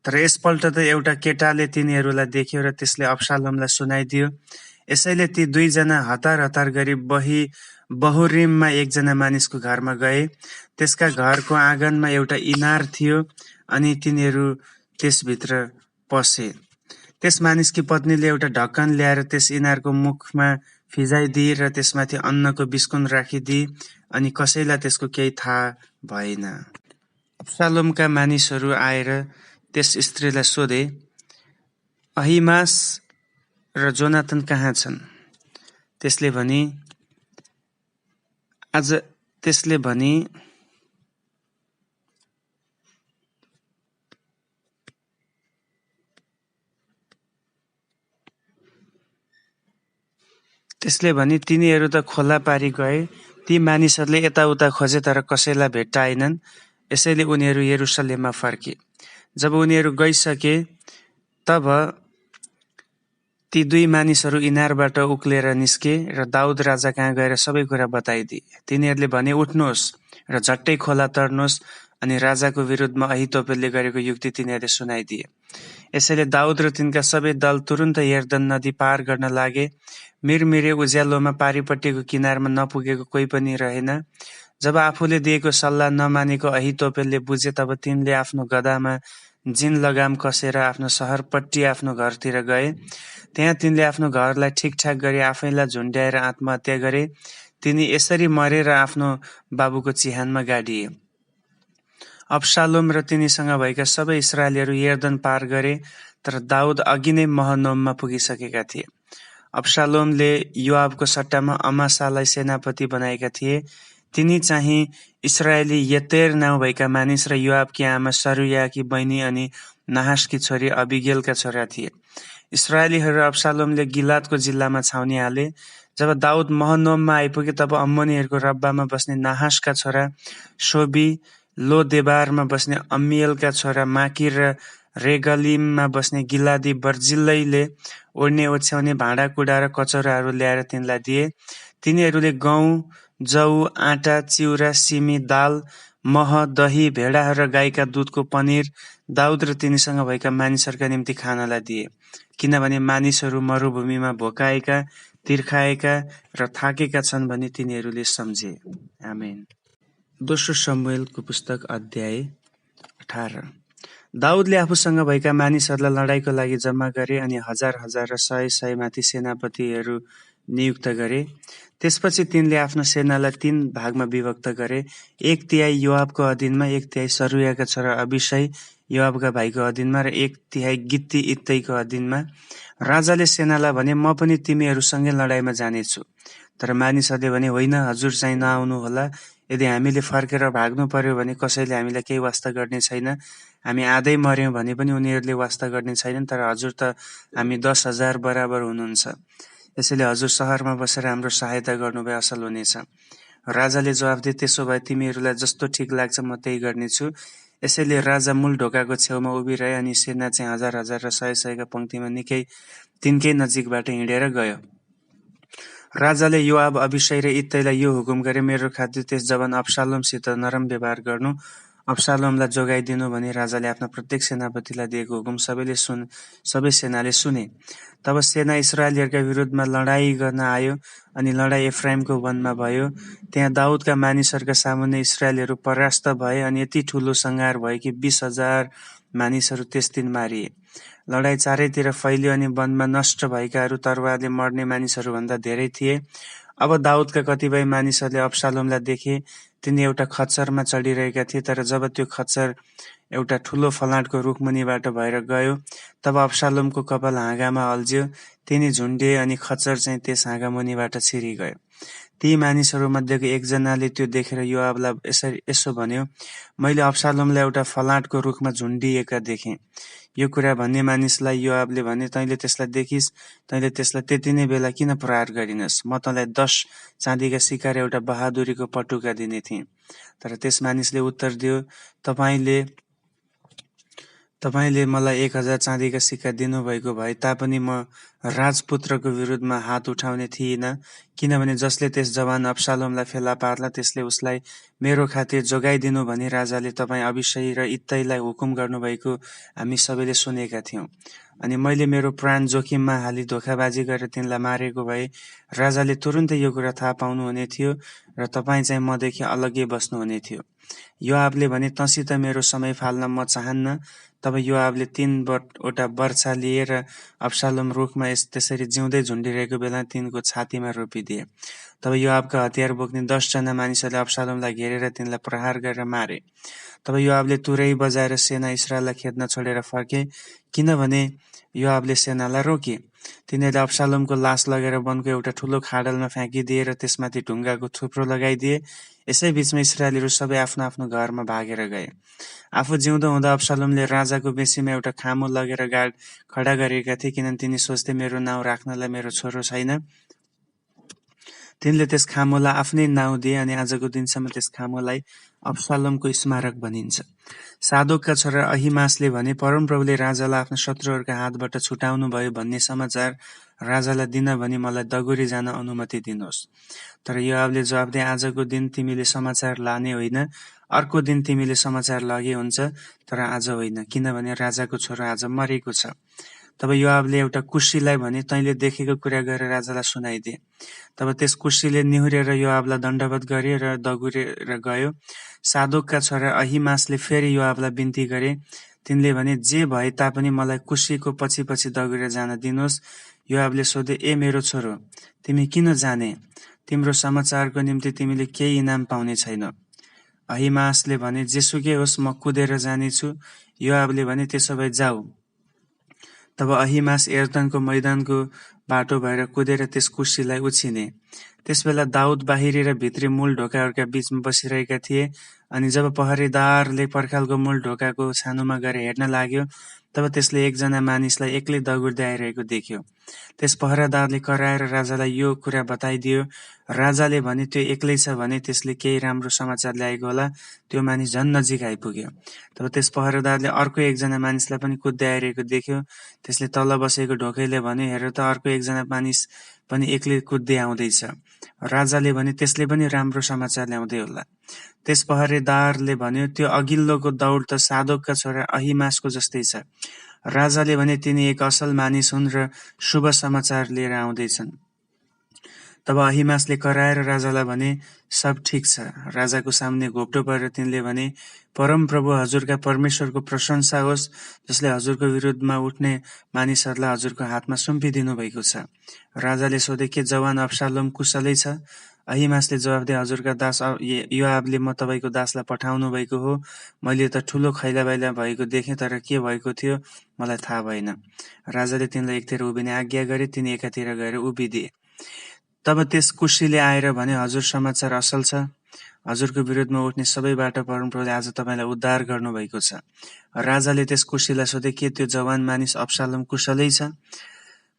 Speaker 1: तर यसपल्ट त एउटा केटाले तिनीहरूलाई देख्यो र त्यसले अब्शालोमलाई सुनाइदियो। यसैले ती दुईजना हतार हतार गरी बहुरिममा एकजना मानिसको घरमा गए। त्यसका घरको आँगनमा एउटा इनार थियो अनि तिनीहरू त्यसभित्र पसे। त्यस मानिसकी पत्नीले एउटा ढक्कन ल्याएर त्यस इनारको मुखमा फिजाइदिए र त्यसमाथि अन्नको बिस्कुन राखिदिए अनि कसैलाई त्यसको केही थाहा भएन। अब्शालोमका मानिसहरू आएर त्यस स्त्रीलाई सोधे, अहिमास र जोनाथन कहाँ छन्? त्यसले भने तिनीहरू त खोला पारी गए। ती मानिसहरूले यताउता खोजे तर कसैलाई भेट्टाएनन्। यसैले उनीहरू यरुसलेममा फर्के। जब उनीहरू गइसके तब ती दुई मानिसहरू इनारबाट उक्लेर निस्के र दाउद राजा कहाँ गएर सबै कुरा बताइदिए। तिनीहरूले भने, उठ्नुहोस् र झट्टै खोला तर्नुहोस् अनि राजाको विरुद्धमा अहितोपेलले गरेको युक्ति तिनीहरूले सुनाइदिए। यसैले दाउद र तिनका सबै दल तुरुन्त यर्दन नदी पार गर्न लागे। मिरमिरे उज्यालोमा पारिपट्टिको किनारमा नपुगेको कोही पनि रहेन। जब आफूले दिएको सल्लाह नमानेको अहितोपेलले बुझे तब तिनले आफ्नो गधामा जिन लगाम कसेर आफ्नो सहरपट्टि आफ्नो घरतिर गए। त्यहाँ तिनले आफ्नो घरलाई ठिकठाक गरी आफैलाई झुन्ड्याएर आत्महत्या गरे। तिनी यसरी मरे र आफ्नो बाबुको चिहानमा गाडिए। अब्शालोम र तिनीसँग भएका सबै इस्रायलीहरू यर्दन पार गरे, तर दाउद अघि नै महनोममा पुगिसकेका थिए। अब्शालोमले योआबको सट्टामा अमासालाई सेनापति बनाएका थिए। तिनी चाहिँ इस्रायली यतेर नाउँ भएका मानिस र योआबकी आमा सरुयाकी बहिनी अनि नाहासकी छोरी अबिगेलका छोरा थिए। इस्रायलीहरू अब्शालोमले गिलादको जिल्लामा छाउनी हाले। जब दाउद महनोममा आइपुगे तब अम्मोनीहरूको रब्बामा बस्ने नाहासका छोरा शोबी, लोदेबारमा बस्ने अम्मिएलका छोरा माकिर र रेगलिममा बस्ने गिलादी बर्जिल्लैले ओड्ने ओछ्याउने भाँडाकुँडा र कचौराहरू ल्याएर तिनलाई दिए। तिनीहरूले गहुँ, जौ, आँटा, चिउरा, सिमी, दाल, मह, दही, भेडा र गाईका दुधको पनिर दाउद र तिनीसँग भएका मानिसहरूका निम्ति खानलाई दिए, किनभने मानिसहरू मरुभूमिमा भोकाएका, तिर्खाएका र थाकेका छन् भनी तिनीहरूले सम्झे। आमेन। दोस्रो शमूएलको पुस्तक अध्याय 18। दाउदले आफूसँग भएका मानिसहरूलाई लडाईँको लागि जम्मा गरे अनि हजार हजार र सय सय माथि सेनापतिहरू नियुक्त गरे। त्यसपछि तिनले आफ्नो सेनालाई 3 भागमा विभक्त गरे। 1/3 योआबको अधीनमा, 1/3 सरुयाका छोरा अबिशै योआबका भाइको अधीनमा र 1/3 गित्ती इत्तैको अधीनमा। राजाले सेनालाई भने, म पनि तिमीहरूसँगै लडाईँमा जानेछु। तर मानिसहरूले भने, होइन, हजुर चाहिँ नआउनुहोला। यदि हामीले फर्केर भाग्नु पर्यो भने कसैले हामीलाई केही वास्ता गर्ने छैन। हामी आधै मर्यौं भने पनि उनीहरूले वास्ता गर्ने छैनन्, तर हजुर त हामी 10,000 बराबर हुनुहुन्छ। यसैले हजुर शहरमा बसेर हाम्रो सहायता गर्नुभए असल हुनेछ। राजाले जवाफ दिए, त्यसो भए तिमीहरूलाई जस्तो ठिक लाग्छ म त्यही गर्नेछु। यसैले राजा मूल ढोकाको छेउमा उभिरहे अनि सेना चाहिँ हजार हजार र सय सयका पंक्तिमा निकै तिनकै नजिकबाट हिँडेर गयो। राजाले योआब, अबिशै र इत्तैलाई यो हुकुम गरे, मेरो खातिर त्यस जवान अब्शालोमसित नरम व्यवहार गर्नु, अब्शालोमलाई जोगाइदिनु भनी राजाले आफ्ना प्रत्येक सेनापतिलाई दिएको हुकुम सबै सेनाले सुने। तब सेना इस्राएलीहरूका विरुद्धमा लडाईँ गर्न आयो अनि लडाईँ एफ्राइमको वनमा भयो। त्यहाँ दाउदका मानिसहरूका सामुन्ने इस्राएलीहरू परास्त भए अनि यति ठूलो संहार भयो कि 20,000 मानिसहरू त्यस दिन मारिए। लडाईँ चारैतिर फैलियो अनि वनमा नष्ट भएकाहरू तरवारले मर्ने मानिसहरूभन्दा धेरै थिए। अब दाउदका कतिपय मानिसहरूले अब्शालोमलाई देखे। तिनी एउटा खच्चरमा चढिरहेका थिए, तर जब त्यो खच्चर एउटा ठूलो फलाँटको रुखमुनिबाट भएर गयो, तब अब्शालोमको कपाल हाँगामा अल्झ्यो। तिनी झुन्डिए अनि खच्चर चाहिँ त्यस हाँगामुनिबाट छिरिगयो। ती मानिसहरूमध्येको एकजनाले त्यो देखेर योआबलाई यसो भन्यो, मैले अब्शालोमलाई एउटा फलाँटको रुखमा झुन्डिएका देखेँ। यो कुरा भन्ने मानिसलाई योआबले भने, तैँले त्यसलाई देखिस्, तैँले त्यसलाई त्यति नै बेला किन प्रहार गरिनस्? म तँलाई 10 चाँदीका सिक्का र एउटा बहादुरीको पटुका दिने थिएँ। तर त्यस मानिसले उत्तर दियो, तपाईले मलाई 1000 चाँदीका सिक्का दिनुभएको भए तापनि म राजपुत्रको विरुद्धमा हात उठाउने थिइन, किनभने जसले त्यस जवान अब्शालोमलाई फेला पार्ला त्यसले उसलाई मेरो खातिर जोगाइदिनु भनी राजाले तपाईँ अबिशै र इत्तैलाई हुकुम गर्नुभएको हामी सबैले सुनेका थियौं। अनि मैले मेरो प्राण जोखिममा हाली धोखाबाजी गरेर तिनलाई मारेको भए राजाले तुरुन्तै यो कुरा थाहा पाउनुहुने थियो र तपाईँ चाहिँ मदेखि अलग्गै बस्नुहुने थियो। योआबले भने, तँसित मेरो समय फाल्न म चाहन्न। तब योआबले 3वटा वर्छा लिएर अब्शालोम रुखमा त्यसरी जिउँदै झुन्डिरहेको बेला तिनको छातीमा रोपिदिए। तब योआबका हतियार बोक्ने 10 जना मानिसहरूले अब्शालोमलाई घेरेर तिनलाई प्रहार गरेर मारे। तब योआबले तुरै बजाएर सेना इस्राएललाई खेद्न छोडेर फर्के, किनभने योआबले सेनालाई रोके। तिनीहरूले अब्शालोमको लास लगेर वनको एउटा ठूलो खाडलमा फ्याँकिदिए र त्यसमाथि ढुङ्गाको थुप्रो लगाइदिए। यसै बीचमा इस्राएलीहरू सबै आफ्नो आफ्नो घरमा भागेर गए। आफू जिउँदो हुँदा अब्शालोमले राजाको बेसीमा एउटा खामो लगेर खडा गरेका थिए, किनभने तिनी सोच्थे, मेरो नाउँ राख्नलाई मेरो छोरो छैन। तिनले त्यस खामोलाई आफ्नै नाउँ दिए अनि आजको दिनसम्म त्यस खामोलाई अब्शालोमको स्मारक भनिन्छ। सादोकका छोरा अहिमासले भने, परमप्रभुले राजालाई आफ्ना शत्रुहरूका हातबाट छुटाउनु भयो भन्ने समाचार राजालाई दिन भनी मलाई दगुरी जान अनुमति दिनुहोस्। तर योआबले जवाफ दिए, आजको दिन तिमीले समाचार लाने होइन, अर्को दिन तिमीले समाचार लगे हुन्छ, तर आज होइन, किनभने राजाको छोरो आज मरेको छ। तब योआबले एउटा कुशीलाई भने, तैँले देखेको कुरा गरेर राजालाई सुनाइदिए। तब त्यस कुशीले निहुरेर योआबलाई दण्डवत गरे र दगुरेर गयो। सादोकका छोरा अहिमासले फेरि योआबलाई बिन्ती गरे। तिनले भने, जे भए तापनि मलाई कुशीको पछि पछि दगुरेर जान दिनुहोस्। योआबले सोधे, ए मेरो छोरो, तिमी किन जाने? तिम्रो समाचारको निम्ति तिमीले केही इनाम पाउने छैन। अहिमासले भने, जेसुकै होस्, म कुदेर जानेछु। योआबले भने, त्यसो भए जाऊ। तब अहिमास यर्दनको मैदानको बाटो भएर कुदेर त्यस कुशीलाई उछिने। त्यसबेला दाउद बाहिरी र भित्री मूल ढोकाहरूका बीचमा बसिरहेका थिए। अनि जब पहरेदारले पर्खालको मूल ढोकाको छानुमा गएर हेर्न लाग्यो, तब त्यसले एकजना मानिसलाई एक्लै दगुर्दै आइरहेको देख्यो। त्यस पहरादारले कराएर राजालाई यो कुरा बताइदियो। राजाले भने त्यो एक्लै छ भने त्यसले केही राम्रो समाचार ल्याएको होला। त्यो मानिस झन् नजिक आइपुग्यो। तब त्यस पहरादारले अर्को एकजना मानिसलाई पनि कुद्दै आइरहेको देख्यो। त्यसले तल बसेको ढोकैले भन्यो, हेर त अर्को एकजना मानिस पनि एक्लै कुद्दै आउँदैछ। राजाले भने त्यसले पनि राम्रो समाचार ल्याउँदै होला। त्यस पहरेदारले भन्यो, त्यो अघिल्लोको दौड त सादोकका छोरा अहिमासको जस्तै छ। राजाले भने तिनी एक असल मानिस हुन् र शुभ समाचार लिएर आउँदैछन्। तब अहिमासले कराएर राजालाई भने, सब ठिक छ। राजाको सामुन्ने घोप्टो परेर तिनले भने, परमप्रभु हजुरका परमेश्वरको प्रशंसा होस्, जसले हजुरको विरुद्धमा उठ्ने मानिसहरूलाई हजुरको हातमा सुम्पिदिनु भएको छ। राजाले सोधे, के जवान अब्शालोम कुशलै छ? अहिमासले जवाफ दिए, हजुरका दास योआबले म तपाईँको दासलाई पठाउनु भएको हो। मैले त ठुलो खैलाबैला भएको देखेँ, तर के भएको थियो मलाई थाहा भएन। राजाले तिनलाई एकतिर उभिने आज्ञा गरे। तिनी एकातिर गएर उभिदिए। तब त्यस कुशीले आएर भने, हजुर समाचार असल छ। हजुरको विरुद्धमा उठ्ने सबैबाट परमप्रभुले आज तपाईँलाई उद्धार गर्नुभएको छ। राजाले त्यस कुशीलाई सोधे, के त्यो जवान मानिस अब्शालोम कुशलै छ?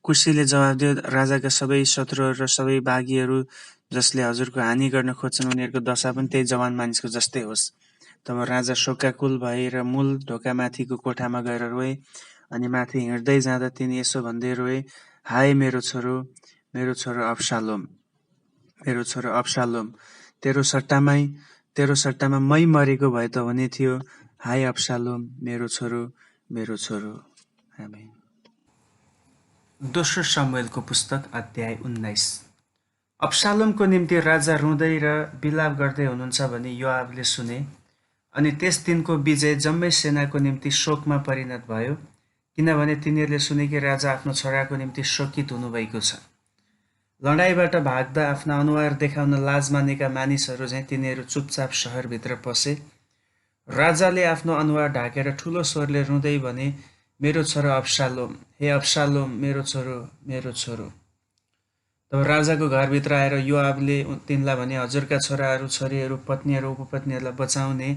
Speaker 1: कुशीले जवाफ दियो, राजाका सबै शत्रुहरू र सबै बागीहरू जसले हजुरको हानि गर्न खोज्छन् उनीहरूको दशा पनि त्यही जवान मानिसको जस्तै होस्। तब राजा शोकाकुल भएर मूल ढोकामाथिको कोठामा गएर रोए। अनि माथि हिँड्दै जाँदा तिनी यसो भन्दै रोए, हाय मेरो छोरो अब्शालोम, मेरो छोरो अब्शालोम, तेरो सट्टामा मै मरेको भए त हुने थियो। हाय अब्शालोम, मेरो छोरो। आमेन। दोस्रो शमूएलको पुस्तक अध्याय 19। अब्शालोमको निम्ति राजा रुँदै र बिलाप गर्दै हुनुहुन्छ भनी योआबले सुने। अनि त्यस दिनको विजय जम्मै सेनाको निम्ति शोकमा परिणत भयो, किनभने तिनीहरूले सुने कि राजा आफ्नो छोराको निम्ति शोकित हुनुभएको छ। लडाईँबाट भाग्दा आफ्ना अनुहार देखाउन लाज मानेका मानिसहरू झैँ तिनीहरू चुपचाप सहरभित्र पसे। राजाले आफ्नो अनुहार ढाकेर ठुलो स्वरले रुँदै भने, मेरो छोरो अब्शालोम, हे अब्शालोम, मेरो छोरो। तब राजाको घरभित्र आएर योआबले तिनलाई भने, हजुरका छोराहरू, छोरीहरू, पत्नीहरू, उपपत्नीहरूलाई बचाउने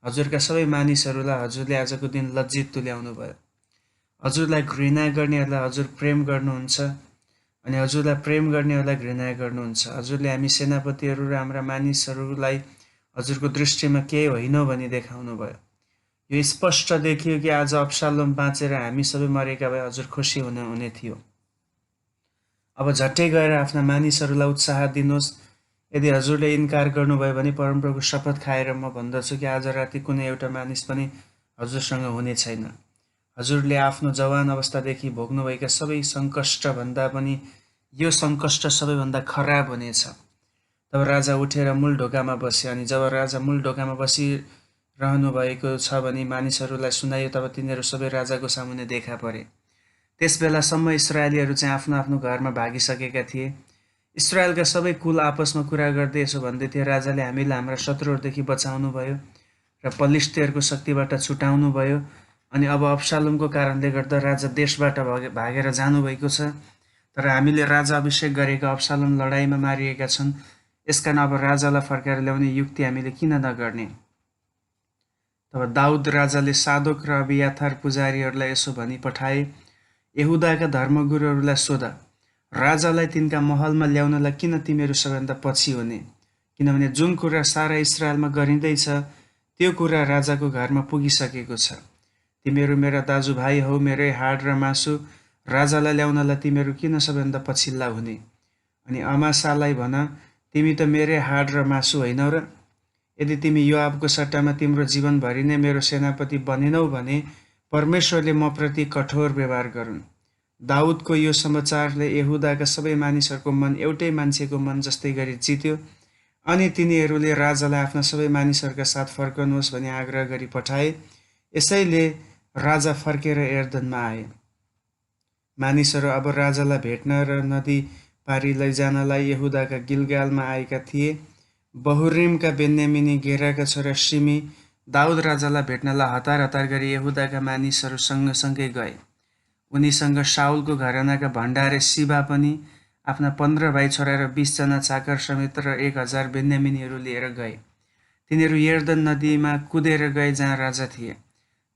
Speaker 1: हजुरका सबै मानिसहरूलाई हजुरले आजको दिन लज्जित तुल्याउनु भयो। हजुरलाई घृणा गर्नेहरूलाई हजुर प्रेम गर्नुहुन्छ अनि हजुरलाई प्रेम गर्नेहरूलाई घृणा गर्नुहुन्छ। हजुरले हामी सेनापतिहरू र हाम्रा मानिसहरूलाई हजुरको दृष्टिमा केही होइनौँ भनी देखाउनु भयो। यो स्पष्ट देखियो कि आज अब्शालोम बाँचेर हामी सबै मरेका भए हजुर खुसी हुने थियो। अब झट्टै गएर आफ्ना मानिसहरूलाई उत्साह दिनुहोस्। यदि हजुरले इन्कार गर्नुभयो भने परमप्रभु शपथ खाएर म भन्दछु कि आज राति कुनै एउटा मानिस पनि हजुरसँग हुने छैन। हजुरले आफ्नो जवान अवस्थादेखि भोग्नुभएका सबै सङ्कष्टभन्दा पनि यो सङ्कष्ट सबैभन्दा खराब हुनेछ। तब राजा उठेर मूल ढोकामा बस्यो। अनि जब राजा मूल ढोकामा बसिरहनु भएको छ भनी मानिसहरूलाई सुनाइयो, तब तिनीहरू सबै राजाको सामुन्ने देखा परे। त्यस बेलासम्म इस्राएलीहरू चाहिँ आफ्नो आफ्नो घरमा भागिसकेका थिए। इस्राएलका सबै कुल आपसमा कुरा गर्दै यसो भन्दै थिए, राजाले हामीलाई हाम्रा शत्रुहरूदेखि बचाउनु भयो र पलिश्तीहरूको शक्तिबाट छुटाउनु भयो। अनि अब अब्शालोमको कारणले गर्दा राजा देशबाट भागेर जानुभएको छ। तर हामीले राजा अभिषेक गरेका अब्शालोम लडाईँमा मारिएका छन्। यसकारण अब राजालाई फर्काएर ल्याउने युक्ति हामीले किन नगर्ने? तब दाउद राजाले सादोक र अबियाथार पुजारीहरूलाई यसो भनी पठाए, यहुदाका धर्मगुरुहरूलाई सोध, राजालाई तिनका महलमा ल्याउनलाई किन तिमीहरू सबैभन्दा पछि हुने? किनभने जुन कुरा सारा इस्राएलमा गरिँदैछ त्यो कुरा राजाको घरमा पुगिसकेको छ। तिमीहरू मेरा दाजुभाइ हौ, मेरै हाड र मासु, राजालाई ल्याउनलाई तिमीहरू किन सबैभन्दा पछिल्ला हुने? अनि अमासालाई भन, तिमी त मेरै हाड र मासु होइनौ र? यदि तिमी योआबको सट्टामा तिम्रो जीवनभरि नै मेरो सेनापति बनेनौ भने परमेश्वरले म प्रति कठोर व्यवहार गरून्। दाउदको यो समाचारले यहुदाका सबै मानिसहरूको मन एउटै मान्छेको मन जस्तै गरी जित्यो। अनि तिनीहरूले राजालाई आफ्ना सबै मानिसहरूका साथ फर्कनुहोस् भनी आग्रह गरी पठाए। यसैले राजा फर्केर एर्दनमा आए। मानिसहरू अब राजालाई भेट्न र नदी पारी लैजानलाई यहुदाका गिलगालमा आएका थिए। बहुरिमका बेन्यामिनी गेराका छोरा शिमी दाउद राजालाई भेट्नलाई हतार गरी यहुदाका मानिसहरू सँगसँगै गए। उनीसँग शाउलको घरानाका भण्डारे सिबा पनि, आफ्ना 15 भाइ छोरा र 20 जना चाकर समेत र 1000 बेन्यामिनीहरू लिएर गए। तिनीहरू यर्दन नदीमा कुदेर गए जहाँ राजा थिए।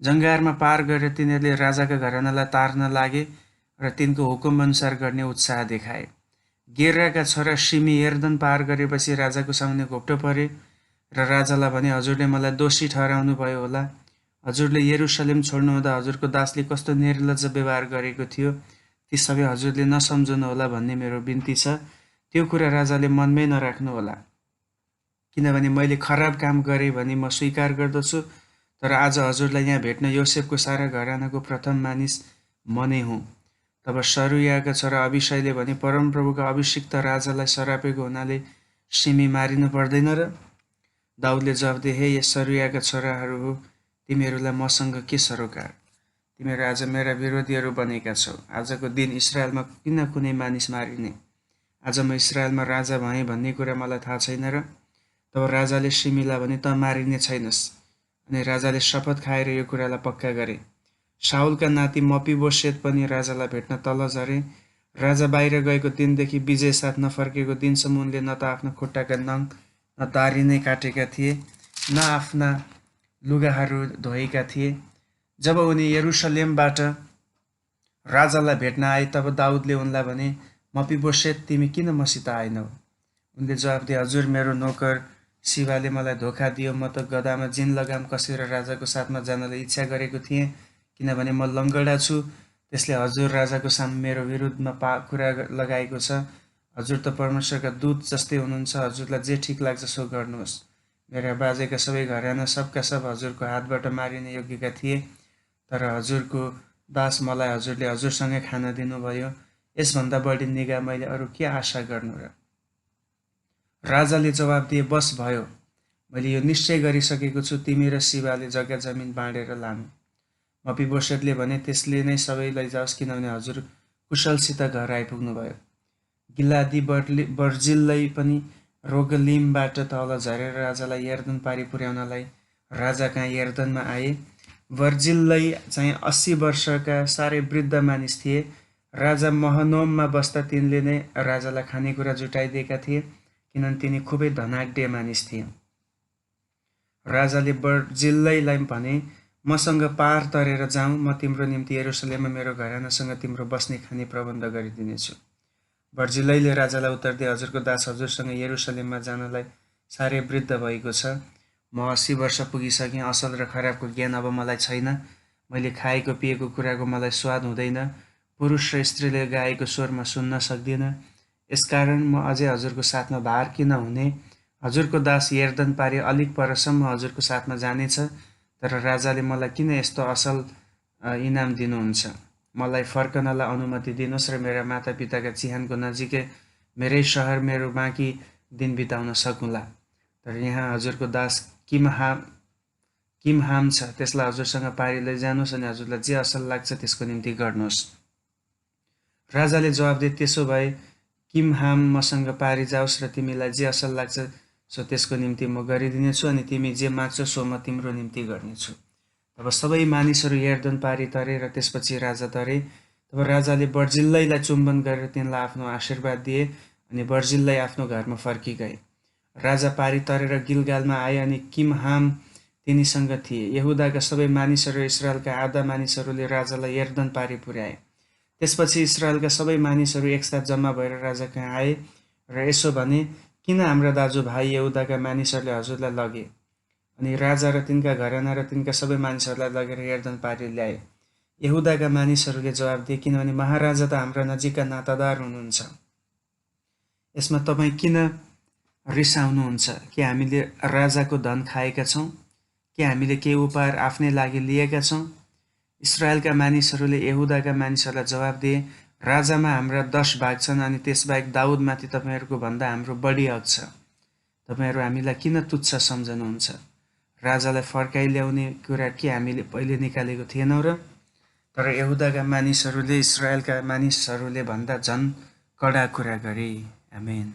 Speaker 1: जङ्गारमा पार गरेर तिनीहरूले राजाका घरानालाई तार्न लागे। र तिनको हुकुम अनुसार गर्ने उत्साह देखाए। गेराका छोरा शिमी यर्दन पार गरेपछि राजाको सामुन्ने घोप्टो परे र राजालाई भने, हजुरले मलाई दोषी ठहराउनु भयो होला। हजुरले यरुशलेम छोड्नुहुँदा हजुरको दासले कस्तो निर्लज्ज व्यवहार गरेको थियो, ती सबै हजुरले नसम्झनु होला भन्ने मेरो बिन्ती छ। त्यो कुरा राजाले मनमै नराख्नु होला, किनभने मैले खराब काम गरेँ भने म स्वीकार गर्दछु। तर आज हजुरलाई यहाँ भेट्न योसेफको सारा घरानाको प्रथम मानिस म नै हुँ। तब सरुयाका छोरा अभिषयले भने, परमप्रभुका अभिषिक्त राजालाई सरापेको हुनाले सिमी मारिनु पर्दैन र? दाउदले जवाफ दिए, हे सरुयाका छोराहरू हो, तिमीहरूलाई मसँग के सरोकार? तिमीहरू आज मेरा विरोधीहरू बनेका छौ। आजको दिन इस्रायलमा किन कुनै मानिस मारिने? आज म इस्रायलमा राजा भएँ भन्ने कुरा मलाई थाहा छैन र? तब राजाले सिमीलाई भने, त मारिने छैनस्। अनि राजाले शपथ खाएर यो कुरालाई पक्का गरे। शाउलका नाति मपिबोसेत पनि राजालाई भेट्न तल झरे। राजा बाहिर गएको दिनदेखि विजय साथ नफर्केको दिनसम्म उनले न त आफ्ना खुट्टाका नङ न दारी नै काटेका थिए, न आफ्ना लुगाहरू धोएका थिए। जब उनी यरुशलेमबाट राजालाई भेट्न आए तब दाउदले उनलाई भने, मपिबोसेत, तिमी किन मसित आएनौ? उनले जवाफ दिए, हजुर, मेरो नोकर सिबाले मलाई धोका दियो। म त गधामा जिन लगाम कसेर राजाको साथमा जानलाई इच्छा गरेको थिएँ, किनभने म लङ्गडा छु। त्यसले हजुर राजाको सामु मेरो विरुद्धमा कुरा लगाएको छ। हजुर त परमेश्वरका दूत जस्तै हुनुहुन्छ। हजुरलाई जे ठिक लाग्छ सो गर्नुहोस्। मेरा बाजेका सबै घराना सबका सब हजुरको हातबाट मारिने योग्यका थिए, तर हजुरको दास मलाई हजुरले हजुरसँगै खान दिनुभयो। यसभन्दा बढी निगाह मैले अरू के आशा गर्नु र? राजाले जवाब दिए, बस भयो, मैले यो निश्चय गरिसकेको छु, तिमी र सिबाले जग्गा जमिन बाँडेर लानु। मपिबोसेतले भने, त्यसले नै सबै लैजाओस्, किनभने हजुर कुशलसित घर आइपुग्नुभयो। गिलादी बर्जिल्लै पनि रोगलिमबाट तल झरेर राजालाई यर्दन पारी पुर्याउनलाई राजा कहाँ यर्दनमा आए। बर्जिल्लै चाहिँ 80 वर्षका साह्रै वृद्ध मानिस थिए। राजा महनोममा बस्दा तिनले नै राजालाई खानेकुरा जुटाइदिएका थिए, किनभने तिनी खुबै धनाढ्य मानिस थिए। राजाले बर्जिल्लैलाई भने, मसँग पार तरेर जाउँ, म तिम्रो निम्ति यरुशलेममा मेरो घरानासँग तिम्रो बस्ने खाने प्रबन्ध गरिदिनेछु। बर्जिल्लैले राजालाई उत्तर दिए, हजुरको दास हजुरसँग यरुशलेममा जानलाई साह्रै वृद्ध भएको छ। म 80 वर्ष पुगिसकेँ। असल र खराबको ज्ञान अब मलाई छैन। मैले खाएको पिएको कुराको मलाई स्वाद हुँदैन। पुरुष र स्त्रीले गाएको स्वर म सुन्न सक्दिनँ। यसकारण म अझै हजुरको साथमा भार किन हुने? हजुरको दास यर्दन पारी अलिक परसम्म हजुरको साथमा जानेछ। तर राजाले मलाई किन यस्तो असल इनाम दिनुहुन्छ? मलाई फर्कनलाई अनुमति दिनुहोस् र मेरा मातापिताका चिहानको नजिकै मेरै सहर मेरो बाँकी दिन बिताउन सकुँला। तर यहाँ हजुरको दास किमहाम छ, त्यसलाई हजुरसँग पारी लैजानुहोस् अनि हजुरलाई जे असल लाग्छ त्यसको निम्ति गर्नुहोस्। राजाले जवाब दिए, त्यसो भए किमहाम मसँग पारी जाओस् र तिमीलाई जे असल लाग्छ सो त्यसको निम्ति म गरिदिनेछु, अनि तिमी जे माग्छौ सो म तिम्रो निम्ति गर्नेछु। तब सबै मानिसहरू यर्दन पारी तरे र त्यसपछि राजा तरे। तब राजाले बर्जिल्लैलाई चुम्बन गरेर तिनलाई आफ्नो आशीर्वाद दिए, अनि बर्जिल्लै आफ्नो घरमा फर्किगए। राजा पारी तरेर गिलगालमा आए अनि किमहाम तिनीसँग थिए। यहुदाका सबै मानिसहरू इस्रायलका आधा मानिसहरूले राजालाई यर्दन पारी पुर्याए। त्यसपछि इस्रायलका सबै मानिसहरू एकसाथ जम्मा भएर राजा कहाँ आए र यसो भने, किन हाम्रा दाजुभाइ यहुदाका मानिसहरूले हजुरलाई लगे? अनि राजा र तिनका घराना र तिनका सबै मानिसहरूलाई लगेर यर्दन पारी ल्याए। यहुदाका मानिसहरूले जवाब दिए, किनभने महाराजा त हाम्रा नजिकका नातादार हुनुहुन्छ। यसमा तपाईँ किन रिसाउनुहुन्छ? के हामीले राजाको धन खाएका छौँ? के हामीले केही उपहार आफ्नै लागि लिएका छौँ? इस्रायलका मानिसहरूले यहुदाका मानिसहरूलाई जवाब दिए, राजामा हाम्रा 10 भाग छन्, अनि त्यसबाहेक दाउदमाथि तपाईँहरूको भन्दा हाम्रो बढी हक छ। तपाईँहरू हामीलाई किन तुच्छ सम्झनुहुन्छ? राजालाई फर्काइ ल्याउने कुरा के हामीले पहिले निकालेको थिएनौँ र? तर यहुदाका मानिसहरूले इस्रायलका मानिसहरूले भन्दा झन् कडा कुरा गरे। आमेन।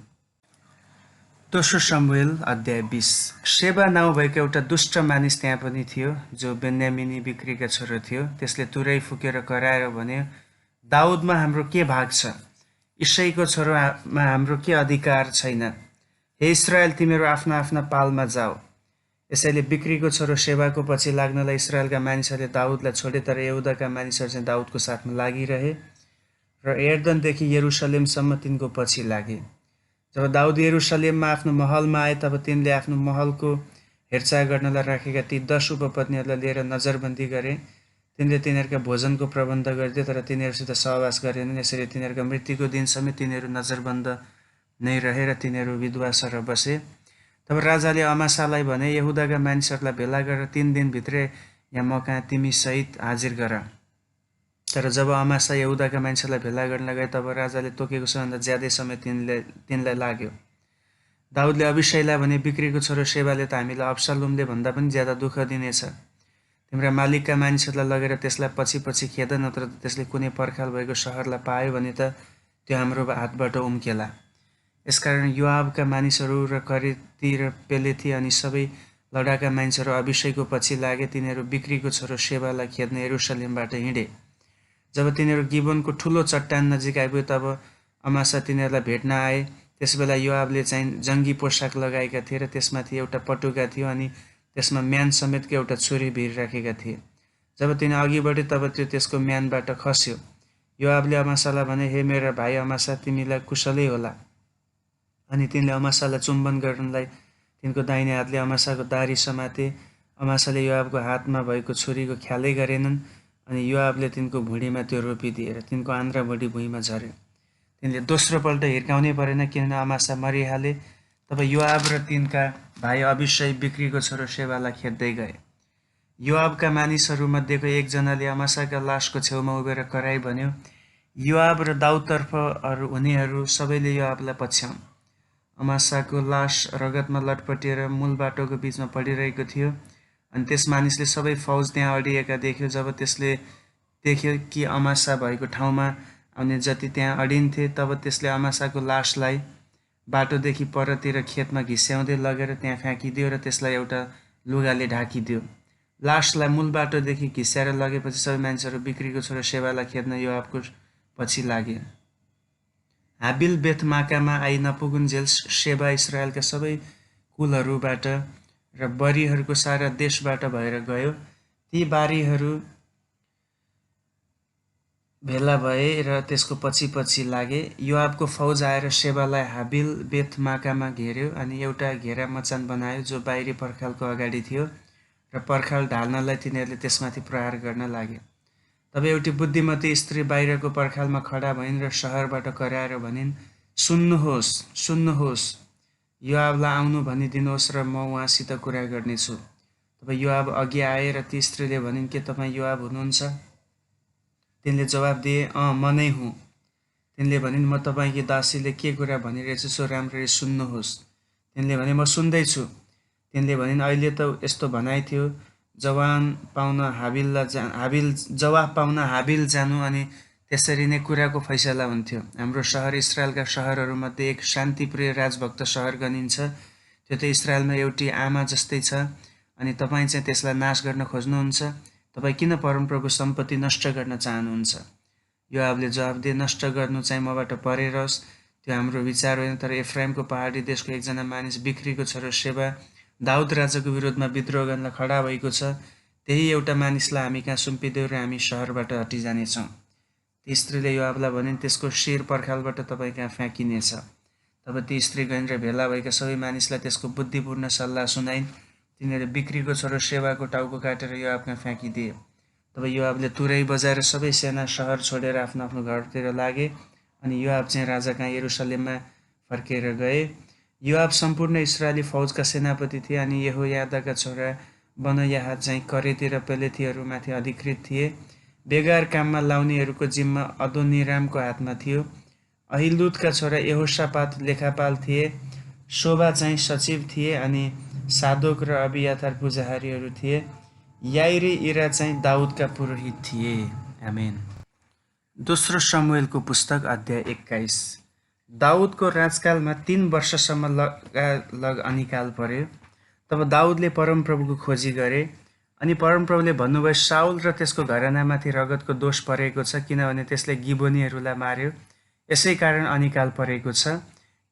Speaker 1: दोस्रो शमूएल अध्याय 20। शेबा नाउँ भएको एउटा दुष्ट मानिस त्यहाँ पनि थियो, जो बेन्यामिनी बिक्रीका छोरो थियो। त्यसले तुरै फुकेर कराएर भन्यो, दाउदमा हाम्रो के भाग छ? इशैको छोरोमा हाम्रो के अधिकार छैन? हे इस्रायल, तिमीहरू आफ्ना आफ्ना पालमा जाऊ। यसैले बिक्रीको छोरो शेबाको पछि लाग्नलाई इस्रायलका मानिसहरूले दाउदलाई छोडे, तर यहुदाका मानिसहरू चाहिँ दाउदको साथमा लागिरहे। र एर्दनदेखि यरुशलेमसम्म तिनको पछि लागे। जब दाउद यरुशलेममा आफ्नो महलमा आए तब तिनले आफ्नो महलको हेरचाह गर्नलाई राखेका ती 10 उपपत्नीहरूलाई लिएर नजरबन्दी गरे। तिनले तिनीहरूका भोजनको प्रबन्ध गरिदिए, तर तिनीहरूसित सहवास गरेनन्। यसरी तिनीहरूका मृत्युको दिनसम्म तिनीहरू नजरबन्द नै रहे र तिनीहरू विधवा सर बसे। तब राजाले अमासालाई भने, यहुदाका मानिसहरूलाई भेला गरेर 3 दिनभित्रै यहाँ म कहाँ तिमी सहित हाजिर गर। तर जब अमासा यहुदाका मानिसहरूलाई भेला गर्न गए तब राजाले तोकेको सबभन्दा ज्यादै समय तिनलाई लाग्यो। दाउदले अभिषैलाई भने, बिक्रीको छोरो सेबाले त हामीलाई अब्सलोमले भन्दा पनि ज्यादा दुःख दिनेछ। तिम्रा मालिकका मानिसहरूलाई लगेर त्यसलाई पछि पछि खेद, नत्र त त्यसले कुनै पर्खाल भएको सहरलाई पायो भने त त्यो हाम्रो हातबाट उम्केला। यसकारण योआबका मानिसहरू र करेती र पेलेथी अनि सबै लडाका मानिसहरू अभिषेकको पछि लागे। तिनीहरू बिक्रीको छोरो सेबालाई खेद्न यरुशलेमबाट हिँडे। जब तिनीहरू गिबोनको ठुलो चट्टान नजिक आइपुगे तब अमासा तिनीहरूलाई भेट्न आए। त्यसबेला योआबले चाहिँ जङ्गी पोसाक लगाएका थिए र त्यसमाथि एउटा पटुका थियो अनि त्यसमा म्यान समेतको एउटा छुरी भिरिराखेका थिए। जब तिनी अघि बढे तब त्यो त्यसको म्यानबाट खस्यो। योआबले अमासालाई भने, हे मेरा भाइ अमासा, तिमीलाई कुशलै होला। अनि तिनले अमासालाई चुम्बन गर्नलाई तिनको दाहिने हातले अमासाको दारी समाते। अमासाले योआबको हातमा भएको छुरीको ख्यालै गरेनन्। अनि योआबले तिनको भुँडीमा त्यो रोपिदिए र तिनको आन्द्रा भुँडी भुइँमा झर्यो। तिनले दोस्रोपल्ट हिर्काउनै परेन, किनभने अमासा मरिहाले। तब योआब र तिनका भाइ अभिषै बिक्रीको छोरो सेबालाई खेद्दै गए। योआबका मानिसहरूमध्येको एकजनाले अमासाका लासको छेउमा उभिएर कराई भन्यो, योआब र दाउदतर्फ हुनेहरू सबैले योआबलाई पछ्याउन्। अमासाको लास रगतमा लटपटिएर मूल बाटोको बिचमा पडिरहेको थियो। अनि त्यस मानिसले सबै फौज त्यहाँ अडिएका देख्यो। जब त्यसले देख्यो कि अमासा भएको ठाउँमा आउने जति त्यहाँ अडिन्थे, तब त्यसले अमासाको लासलाई बाटोदेखि परतिर खेतमा घिस्याउँदै लगेर त्यहाँ फ्याँकिदियो र त्यसलाई एउटा लुगाले ढाकिदियो। लासलाई मूल बाटोदेखि घिस्याएर लगेपछि सबै मानिसहरू बिक्रीको छोरो सेबालाई खेद्न योआबको पछि लागे। हाबिल बेथमाकामा आई नपुगुन्जेल सेबा इस्राएलका सबै कुलहरूबाट र बरीहरूको सारा देशबाट भएर गयो। ती बारीहरू भेला भए र त्यसको पछि पछि लागे। योआबको फौज आएर सेबालाई हाबिल बेथमाकामा घेर्यो अनि एउटा घेरा मचान बनायो जो बाहिरी पर्खालको अगाडि थियो र पर्खाल ढाल्नलाई तिनीहरूले त्यसमाथि प्रहार गर्न लागे। तब एउटी बुद्धिमती स्त्री बाहिरको पर्खालमा खडा भइन् र सहरबाट कराएर भनिन्, सुन्नुहोस्, सुन्नुहोस्, योआबलाई आउनु भनिदिनुहोस् र म उहाँसित कुरा गर्नेछु। तब योआब अघि आए र ती स्त्रीले भनिन्, के तपाईँ योआब हुनुहुन्छ? तिनले जवाब दिए, म नै हुँ। तिनले भनिन्, म तपाईँकी दासीले के कुरा भनिरहेछु सो राम्ररी सुन्नुहोस्। तिनले भने, म सुन्दैछु। तिनले भनिन्, अहिले त यस्तो भनाइ थियो, जवाफ पाउन हाबिल जानु अनि त्यसरी नै कुराको फैसला हुन्थ्यो। हाम्रो सहर इस्राएलका सहरहरूमध्ये एक शान्तिप्रिय राजभक्त सहर गनिन्छ। त्यो त इस्राएलमा एउटी आमा जस्तै छ अनि तपाईँ चाहिँ त्यसलाई नाश गर्न खोज्नुहुन्छ। तपाईँ किन परमप्रभुको सम्पत्ति नष्ट गर्न चाहनुहुन्छ? योआबले जवाब दिए, नष्ट गर्नु चाहिँ मबाट परेर होस्, त्यो हाम्रो विचार होइन। तर एफ्राइमको पहाडी देशको एकजना मानिस बिक्रीको छोरो सेबा दाउद राजाको विरोधमा विद्रोह गर्न खडा भएको छ। त्यही एउटा मानिसलाई हामी कहाँ सुम्पिदेऊ र हामी सहरबाट हटिजानेछौँ। ती स्त्रीले योआबलाई भनिन्, त्यसको शिर पर्खालबाट तपाईँ कहाँ फ्याँकिनेछ। तब ती स्त्री गइन् र भेला भएका सबै मानिसलाई त्यसको बुद्धिपूर्ण सल्लाह सुनाइन्। तिनीहरूले बिक्रीको छोरो सेबाको टाउको काटेर योआब कहाँ फ्याँकिदिए। तब योआबले तुरै बजाएर सबै सेना सहर छोडेर आफ्नो आफ्नो घरतिर लागे अनि योआब चाहिँ राजा कहाँ यरुशलेममा फर्केर गए। योआब सम्पूर्ण इस्राएली फौजका सेनापति थिए अनि यहोयादाका छोरा बनयाह चाहिँ करेती र पेलेथीहरूमाथि अधिकृत थिए। बेगार काममा लाउनेहरूको जिम्मा अदोनिरामको हातमा थियो। अहिलुदका छोरा यहोसापात लेखापाल थिए। शोभा चाहिँ सचिव थिए अनि सादोक र अबियातार पुजारीहरू थिए। याइरी इरा चाहिँ दाउदका पुरोहित थिए। आमेन। दोस्रो शमुएलको पुस्तक अध्याय 21। दाउदको राजकालमा 3 वर्षसम्म लग अनिकाल पर्यो। तब दाउदले परमप्रभुको खोजी गरे अनि परमप्रभुले भन्नुभयो, साउल र त्यसको घरानामाथि रगतको दोष परेको छ, किनभने त्यसले गिबोनीहरूलाई मार्यो। यसै कारण अनिकाल परेको छ।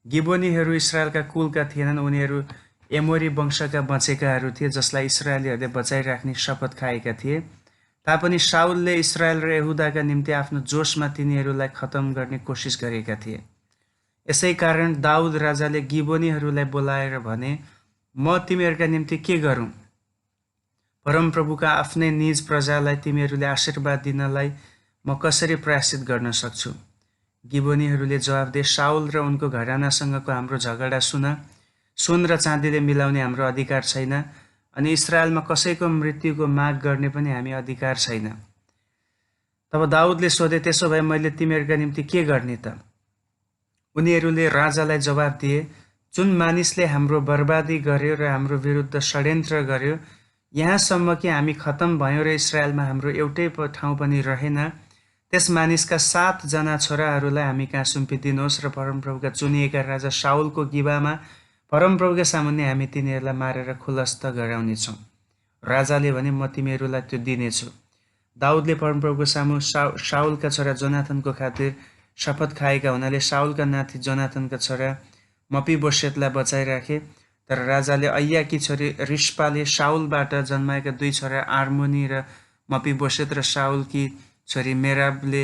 Speaker 1: गिबोनीहरू इस्राएलका कुलका थिएनन्, उनीहरू एमोरी वंशका बचेकाहरू थिए जसलाई इस्राएलीहरूले बचाइराख्ने शपथ खाएका थिए। तापनि शाउलले इस्रायल र यहुदाका निम्ति आफ्नो जोशमा तिनीहरूलाई खतम गर्ने कोसिस गरेका थिए। यसै कारण दाउद राजाले गिबोनीहरूलाई बोलाएर भने, म तिमीहरूका निम्ति के गरौँ? परमप्रभुका आफ्नै निज प्रजालाई तिमीहरूले आशीर्वाद दिनलाई म कसरी प्रायश्चित गर्न सक्छु? गिबोनीहरूले जवाफ दिए, शाउल र उनको घरानासँगको हाम्रो झगडा सुन र चाँदीले मिलाउने हाम्रो अधिकार छैन, अनि इस्रायलमा कसैको मृत्युको माग गर्ने पनि हामी अधिकार छैन। तब दाउदले सोधे, त्यसो भए मैले तिमीहरूका निम्ति के गर्ने त? उनीहरूले राजालाई जवाफ दिए, जुन मानिसले हाम्रो बर्बादी गर्यो र हाम्रो विरुद्ध षड्यन्त्र गर्यो, यहाँसम्म कि हामी खतम भयौँ र इस्रायलमा हाम्रो एउटै ठाउँ पनि रहेन, त्यस मानिसका 7 जना छोराहरूलाई हामी कहाँ सुम्पिदिनुहोस् र परमप्रभुका चुनिएका राजा शाउलको गिबामा परमप्रभुका सामुन्ने हामी तिनीहरूलाई मारेर खुलस्त गराउनेछौँ। राजाले भने, म तिमीहरूलाई त्यो दिनेछु। दाउदले परमप्रभुको सामु शाउलका छोरा जोनाथनको खातिर शपथ खाएका हुनाले शाउलका नाति जोनाथनका छोरा मपीबोसेतलाई बचाइराखे। तर राजाले अय्याकी छोरी रिस्पाले शाउलबाट जन्माएका 2 छोरा आर्मोनी र मपीबोसेत र शाउलकी छोरी मेराबले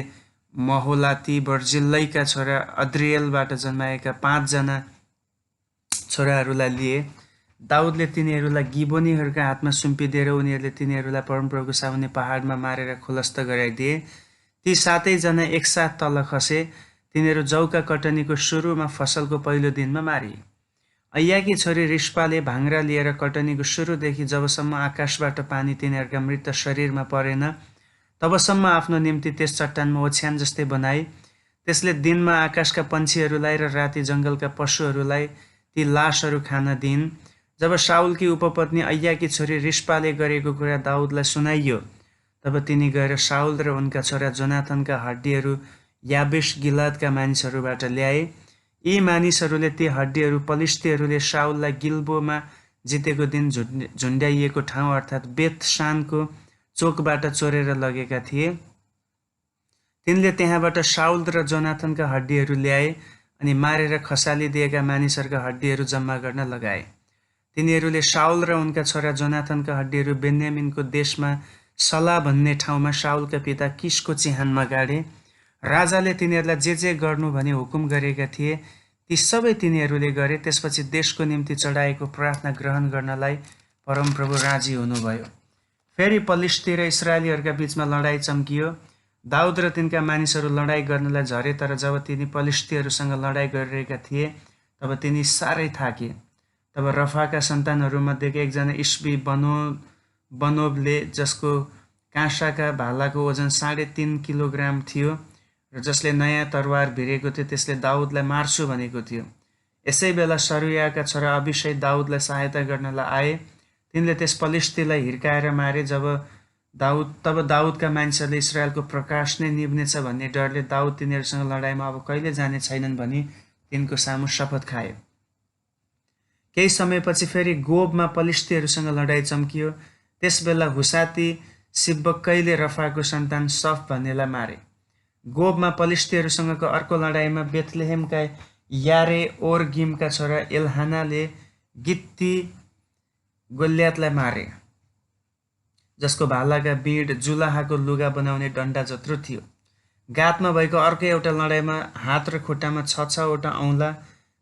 Speaker 1: महोलाती बर्जिल्लैका छोरा अद्रिएलबाट जन्माएका 5 जना छोराहरूलाई लिए। दाउदले तिनीहरूलाई गिबोनीहरूका हातमा सुम्पिदिएर उनीहरूले तिनीहरूलाई परमप्रभुको सामुन्ने पहाडमा मारेर खुलस्त गराइदिए। ती 7 जना एकसाथ तल खसे। तिनीहरू जौका कटनीको सुरुमा फसलको पहिलो दिनमा मारिए। अय्याकी छोरी रिस्पाले भाङ्रा लिएर कटनीको सुरुदेखि जबसम्म आकाशबाट पानी तिनीहरूका मृत शरीरमा परेन तबसम्म आफ्नो निम्ति त्यस चट्टानमा ओछ्यान जस्तै बनाए। त्यसले दिनमा आकाशका पन्छीहरूलाई र राति जङ्गलका पशुहरूलाई ती लासहरू खान दिइन्। जब शाउलकी उपपत्नी अय्याकी छोरी रिस्पाले गरेको कुरा दाउदलाई सुनाइयो, तब तिनी गएर शाउल र उनका छोरा जोनाथनका हड्डीहरू याबेस गिलादका मानिसहरूबाट ल्याए। यी मानिसहरूले ती हड्डीहरू पलिस्तीहरूले शाउललाई गिल्बोमा जितेको दिन झुन्ड्याइएको ठाउँ अर्थात् बेथ शानको चोकबाट चोरेर लगेका थिए। तिनले त्यहाँबाट शाउल र जोनाथनका हड्डीहरू ल्याए अनि मारेर खसालिदिएका मानिसहरूका हड्डीहरू जम्मा गर्न लगाए। तिनीहरूले शाउल र उनका छोरा जोनाथनका हड्डीहरू बेन्यामिनको देशमा सला भन्ने ठाउँमा शाउलका पिता किसको चिहानमा गाडे। राजाले तिनीहरूलाई जे गर्नु भनी हुकुम गरेका थिए ती सबै तिनीहरूले गरे। त्यसपछि देशको निम्ति चढाएको प्रार्थना ग्रहण गर्नलाई परमप्रभु राजी हुनुभयो। फेरि पलिस्ती र इस्राएलीहरूका बीचमा लडाईँ चम्कियो। दाउद र तिनका मानिसहरू लडाईँ गर्नलाई झरे, तर जब तिनी पलिस्तीहरूसँग लडाईँ गरिरहेका थिए तब तिनी साह्रै थाके। तब रफाका सन्तानहरूमध्येका एकजना इस्बी बनोबले, जसको काँसाका भालाको ओजन 3.5 किलोग्राम थियो र जसले नयाँ तरवार भिरेको थियो, त्यसले दाउदलाई मार्छु भनेको थियो। यसै बेला सरुयाका छोरा अभिषै दाउदलाई सहायता गर्नलाई आए। तिनले त्यस पलिस्तीलाई हिर्काएर मारे। तब दाउदका मानिसहरूले इस्रायलको प्रकाश नै निभ्नेछ भन्ने डरले दाउद तिनीहरूसँग लडाईँमा अब कहिले जाने छैनन् भनी तिनको सामु शपथ खाए। केही समयपछि फेरि गोबमा पलिस्तीहरूसँग लडाईँ चम्कियो। त्यसबेला हुसाती सिब्बक्कैले रफाको सन्तान सफ भन्नेलाई मारे। गोबमा पलिस्तीहरूसँगको अर्को लडाईँमा बेथलेहेमका यारे ओरगिमका छोरा एल्हानाले गित्ती गोल्यातलाई मारे, जसको भालाका बिँड जुलाहाको लुगा बनाउने डन्डा जत्रो थियो। गातमा भएको अर्को एउटा लडाईँमा हात र खुट्टामा 6-6वटा औँला,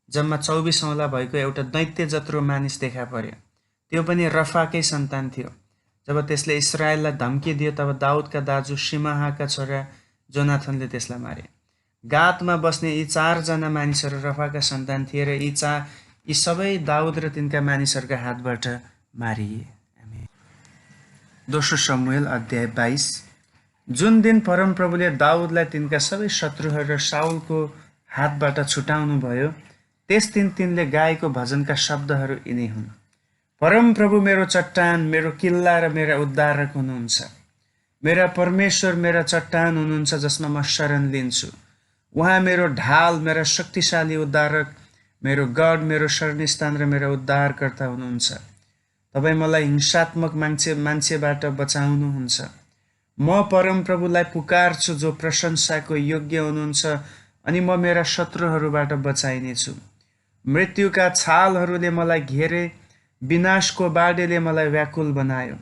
Speaker 1: जम्मा 24 औँला भएको एउटा दैत्य जत्रो मानिस देखा पर्यो। त्यो पनि रफाकै सन्तान थियो। जब त्यसले इस्रायललाई धम्की दियो तब दाउदका दाजु शिमाहाका छोरा जोनाथनले त्यसलाई मारे। गातमा बस्ने यी 4 जना मानिसहरू रफाका सन्तान थिए र यी सबै दाउद र तिनका मानिसहरूका हातबाट मारिए। दोस्रो शमूएल अध्याय 22। जुन दिन परमप्रभुले दाउदलाई तिनका सबै शत्रुहरू र शाउलको हातबाट छुटाउनु भयो, त्यस दिन तिनले गाएको भजनका शब्दहरू यिनै हुन्। परमप्रभु मेरो चट्टान, मेरो किल्ला र मेरा उद्धारक हुनुहुन्छ। मेरा परमेश्वर मेरा चट्टान हुनुहुन्छ जसमा म शरण लिन्छु। उहाँ मेरो ढाल, मेरा शक्तिशाली उद्धारक, मेरो गढ, मेरो शरणस्थान र मेरा उद्धारकर्ता हुनुहुन्छ। तपाईँ मलाई हिंसात्मक मान्छेबाट बचाउनुहुन्छ। म परमप्रभुलाई पुकार्छु जो प्रशंसाको योग्य हुनुहुन्छ, अनि म मेरा शत्रुहरूबाट बचाइनेछु। मृत्युका छालहरूले मलाई घेरे, विनाशको बाढेले मलाई व्याकुल बनायो।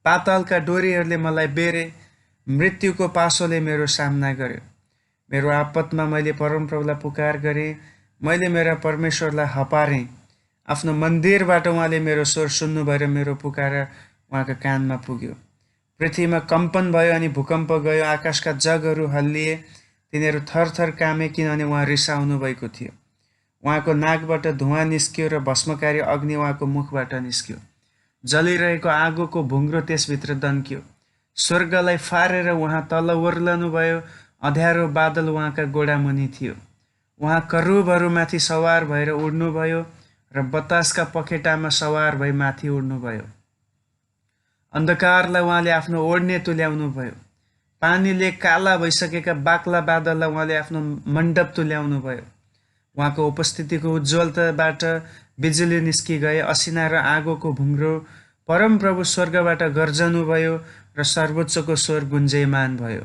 Speaker 1: पातालका डोरीहरूले मलाई बेरे, मृत्युको पासोले मेरो सामना गर्यो। मेरो आपतमा मैले परमप्रभुलाई पुकार गरेँ, मैले मेरा परमेश्वरलाई हपारेँ। आफ्नो मन्दिरबाट उहाँले मेरो स्वर सुन्नुभयो र मेरो पुकार उहाँका कानमा पुग्यो। पृथ्वीमा कम्पन भयो अनि भूकम्प गयो, आकाशका जगहरू हल्लिए, तिनीहरू थरथर कामे, किनभने उहाँ रिसाउनु भएको थियो। उहाँको नाकबाट धुवाँ निस्क्यो र भस्मकारी अग्नि उहाँको मुखबाट निस्क्यो। जलिरहेको आगोको भुङ्ग्रो त्यसभित्र दन्क्यो। स्वर्गलाई फारेर उहाँ तल ओर्लनुभयो, अँध्यारो बादल उहाँका गोडामुनि थियो। उहाँ करुबहरूमाथि सवार भएर उड्नुभयो र बतासका पखेटामा सवार भई माथि उड्नुभयो। अन्धकारलाई उहाँले आफ्नो ओढ्ने तुल्याउनुभयो। पानीले काला भइसकेका बाक्ला बादललाई उहाँले आफ्नो मण्डप तुल्याउनुभयो। उहाँको उपस्थितिको उज्जवलताबाट बिजुली निस्किगए, असिना र आगोको भुङ्ग्रो। परमप्रभु स्वर्गबाट गर्जनुभयो र सर्वोच्चको स्वर गुन्जयमान भयो।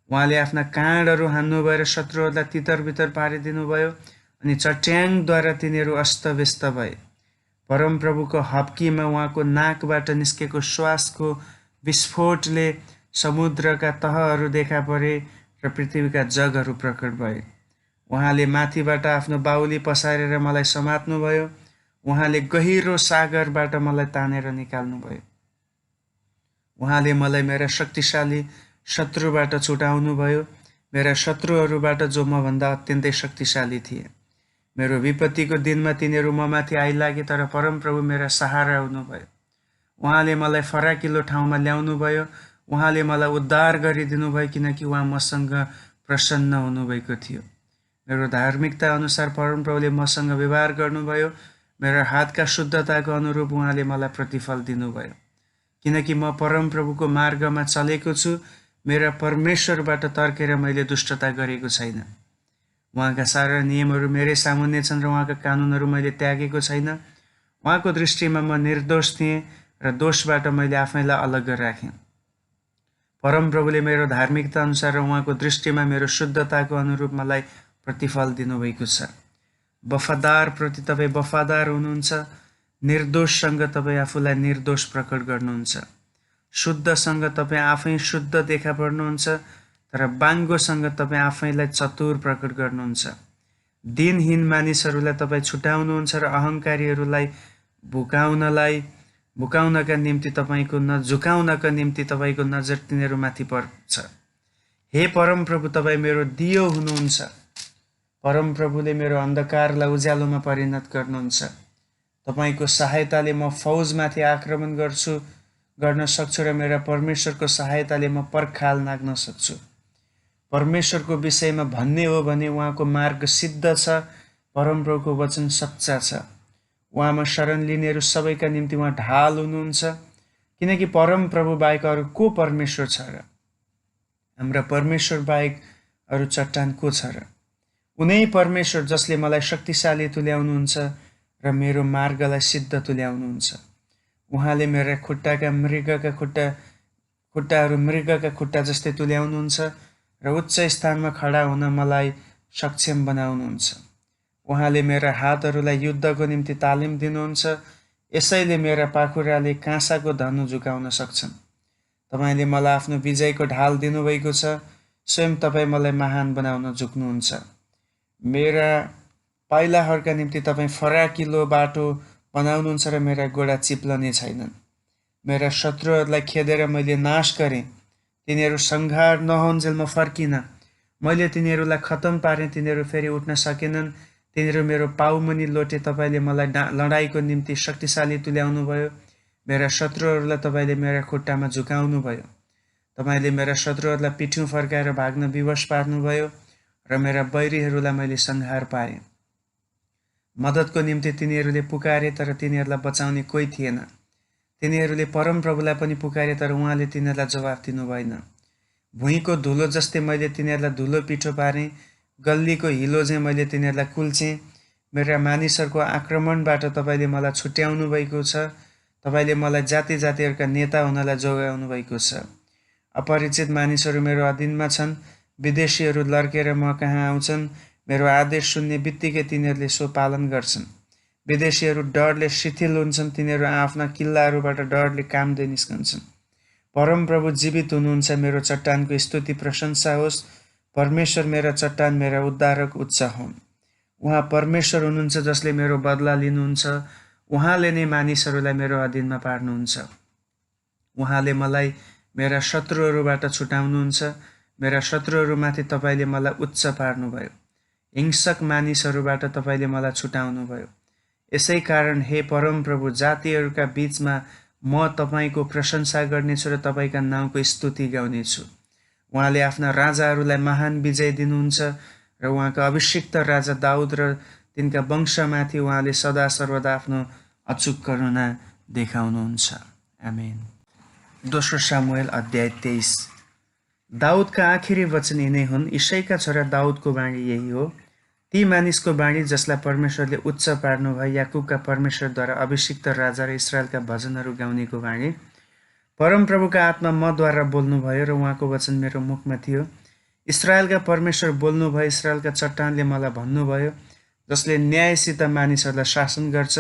Speaker 1: उहाँले आफ्ना काँडहरू हान्नुभयो र शत्रुहरूलाई तितर बितर पारिदिनुभयो, अनि चट्याङद्वारा तिनीहरू अस्तव्यस्त भए। परमप्रभुको हप्कीमा उहाँको नाकबाट निस्केको श्वासको विस्फोटले समुद्रका तहहरू देखा परे र पृथ्वीका जगहरू प्रकट भए। उहाँले माथिबाट आफ्नो बाहुली पसारेर मलाई समात्नुभयो। उहाँले गहिरो सागरबाट मलाई तानेर निकाल्नुभयो। उहाँले मलाई मेरा शक्तिशाली शत्रुबाट छुटाउनुभयो, मेरा शत्रुहरूबाट जो मभन्दा अत्यन्तै शक्तिशाली थिए। मेरो विपत्तिको दिनमा तिनीहरू ममाथि आइलागे, तर परमप्रभु मेरा सहारा हुनुभयो। उहाँले मलाई फराकिलो ठाउँमा ल्याउनुभयो। उहाँले मलाई उद्धार गरिदिनुभयो, किनकि उहाँ मसँग प्रसन्न हुनुभएको थियो। मेरो धार्मिकता अनुसार परमप्रभुले मसँग व्यवहार गर्नुभयो। मेरो हातका शुद्धताको अनुरूप उहाँले मलाई प्रतिफल दिनुभयो। किनकि म परमप्रभुको मार्गमा चलेको छु, मेरा परमेश्वरबाट तर्केर मैले दुष्टता गरेको छैन। उहाँका सारा नियमहरू मेरै सामुन्ने छन् र उहाँका कानुनहरू मैले त्यागेको छैन। उहाँको दृष्टिमा म निर्दोष थिएँ र दोषबाट मैले आफैलाई अलग राखेँ। परमप्रभुले मेरो धार्मिकता अनुसार र उहाँको दृष्टिमा मेरो शुद्धताको अनुरूप मलाई प्रतिफल दिनुभएको छ। वफादारप्रति तपाईँ वफादार हुनुहुन्छ, निर्दोषसँग तपाईँ आफूलाई निर्दोष प्रकट गर्नुहुन्छ, शुद्धसँग तपाईँ आफै शुद्ध देखा पर्नुहुन्छ, तर बाङ्गोसँग तपाईँ आफैलाई चतुर प्रकट गर्नुहुन्छ। दिनहीन मानिसहरूलाई तपाईँ छुटाउनुहुन्छ र अहङ्कारीहरूलाई भुकाउनका निम्ति तपाईँको झुकाउनका निम्ति तपाईँको नजर तिनीहरूमाथि पर्छ। हे परमप्रभु, तपाईँ मेरो दियो हुनुहुन्छ। परमप्रभुले मेरो अन्धकारलाई उज्यालोमा परिणत गर्नुहुन्छ। तपाईँको सहायताले म फौजमाथि आक्रमण गर्न सक्छु र मेरा परमेश्वरको सहायताले म पर्खाल नाग्न सक्छु। परमेश्वरको विषयमा भन्ने हो भने उहाँको मार्ग सिद्ध छ, परमप्रभुको वचन सच्चा छ। उहाँमा शरण लिनेहरू सबैका निम्ति उहाँ ढाल हुनुहुन्छ, किनकि परमप्रभु बाहेक अरू को परमेश्वर छ र? हाम्रा परमेश्वर बाहेक अरू चट्टान को छ र? उनै परमेश्वर जसले मलाई शक्तिशाली तुल्याउनुहुन्छ र मेरो मार्गलाई सिद्ध तुल्याउनुहुन्छ। उहाँले मेरा खुट्टाहरू मृगका खुट्टा जस्तै तुल्याउनुहुन्छ र उच्च स्थानमा खडा हुन मलाई सक्षम बनाउनुहुन्छ। उहाँले मेरा हातहरूलाई युद्धको निम्ति तालिम दिनुहुन्छ, यसैले मेरा पाखुराले काँसाको धनु झुकाउन सक्छन्। तपाईँले मलाई आफ्नो विजयको ढाल दिनुभएको छ, स्वयं तपाईँ मलाई महान बनाउन झुक्नुहुन्छ। मेरा पाइलाहरूका निम्ति तपाईँ फराकिलो बाटो बनाउनुहुन्छ र मेरा गोडा चिप्लने छैनन्। मेरा शत्रुहरूलाई खेदेर मैले नाश गरेँ, तिनीहरू संहार नहुन्जेल म फर्किनँ। मैले तिनीहरूलाई खतम पारेँ, तिनीहरू फेरि उठ्न सकेनन्। तिनीहरू मेरो पाउमुनि लोटे। तपाईँले मलाई लडाइँको निम्ति शक्तिशाली तुल्याउनुभयो। मेरा शत्रुहरूलाई तपाईँले मेरा खुट्टामा झुकाउनुभयो। तपाईँले मेरा शत्रुहरूलाई पिठ्यौँ फर्काएर भाग्न विवश पार्नुभयो र मेरा बैरीहरूलाई मैले संहार पारेँ। मद्दतको निम्ति तिनीहरूले पुकारे, तर तिनीहरूलाई बचाउने कोही थिएन। तिनीहरूले परमप्रभुलाई पनि पुकारे, तर उहाँले तिनीहरूलाई जवाफ दिनु भएन। भुइँको धुलो जस्तै मैले तिनीहरूलाई धुलो पिठो पारेँ, गल्लीको हिलो चाहिँ मैले तिनीहरूलाई कुल्चेँ। मेरा मानिसहरूको आक्रमणबाट तपाईँले मलाई छुट्याउनु भएको छ। तपाईँले मलाई जाति जातिहरूका नेता हुनलाई जोगाउनु भएको छ। अपरिचित मानिसहरू मेरो अधीनमा छन्, विदेशीहरू लड्केर म कहाँ आउँछन्। मेरो आदेश सुन्ने बित्तिकै तिनीहरूले सो पालन गर्छन्। विदेशीहरू डरले शिथिल हुन्छन्, तिनीहरू आफ्ना किल्लाहरूबाट डरले कामदै निस्कन्छन्। परमप्रभु जीवित हुनुहुन्छ, मेरो चट्टानको स्तुति प्रशंसा होस्। परमेश्वर मेरा चट्टान, मेरा उद्धारक उच्च हुन्। उहाँ परमेश्वर हुनुहुन्छ जसले मेरो बदला लिनुहुन्छ। उहाँले नै मानिसहरूलाई मेरो अधीनमा पार्नुहुन्छ। उहाँले मलाई मेरा शत्रुहरूबाट छुटाउनुहुन्छ। मेरा शत्रुहरूमाथि तपाईँले मलाई उच्च पार्नुभयो। हिंसक मानिसहरूबाट तपाईँले मलाई छुटाउनुभयो। यसै कारण हे परमप्रभु, जातिहरूका बीचमा म तपाईँको प्रशंसा गर्नेछु र तपाईँका नाउँको स्तुति गाउनेछु। उहाँले आफ्ना राजाहरूलाई महान विजय दिनुहुन्छ र उहाँका अभिषिक्त राजा दाउद र तिनका वंशमाथि उहाँले सदा सर्वदा आफ्नो अचूक करुणा देखाउनुहुन्छ। आमेन। दोस्रो सामुएल अध्याय 23। दाउदका आखिरी वचन यिनै हुन्। इशैका छोरा दाउदको बाणी यही हो। ती मानिसको बाणी जसलाई परमेश्वरले उच्च पार्नुभयो, याकुबका परमेश्वरद्वारा अभिषिक्त राजा र इस्राएलका भजनहरू गाउनेको बाणी। परमप्रभुका आत्मा मद्वारा बोल्नुभयो र उहाँको वचन मेरो मुखमा थियो। इस्राएलका परमेश्वर बोल्नुभयो। इस्राएलका चट्टानले मलाई भन्नुभयो, जसले न्यायसित मानिसहरूलाई शासन गर्छ,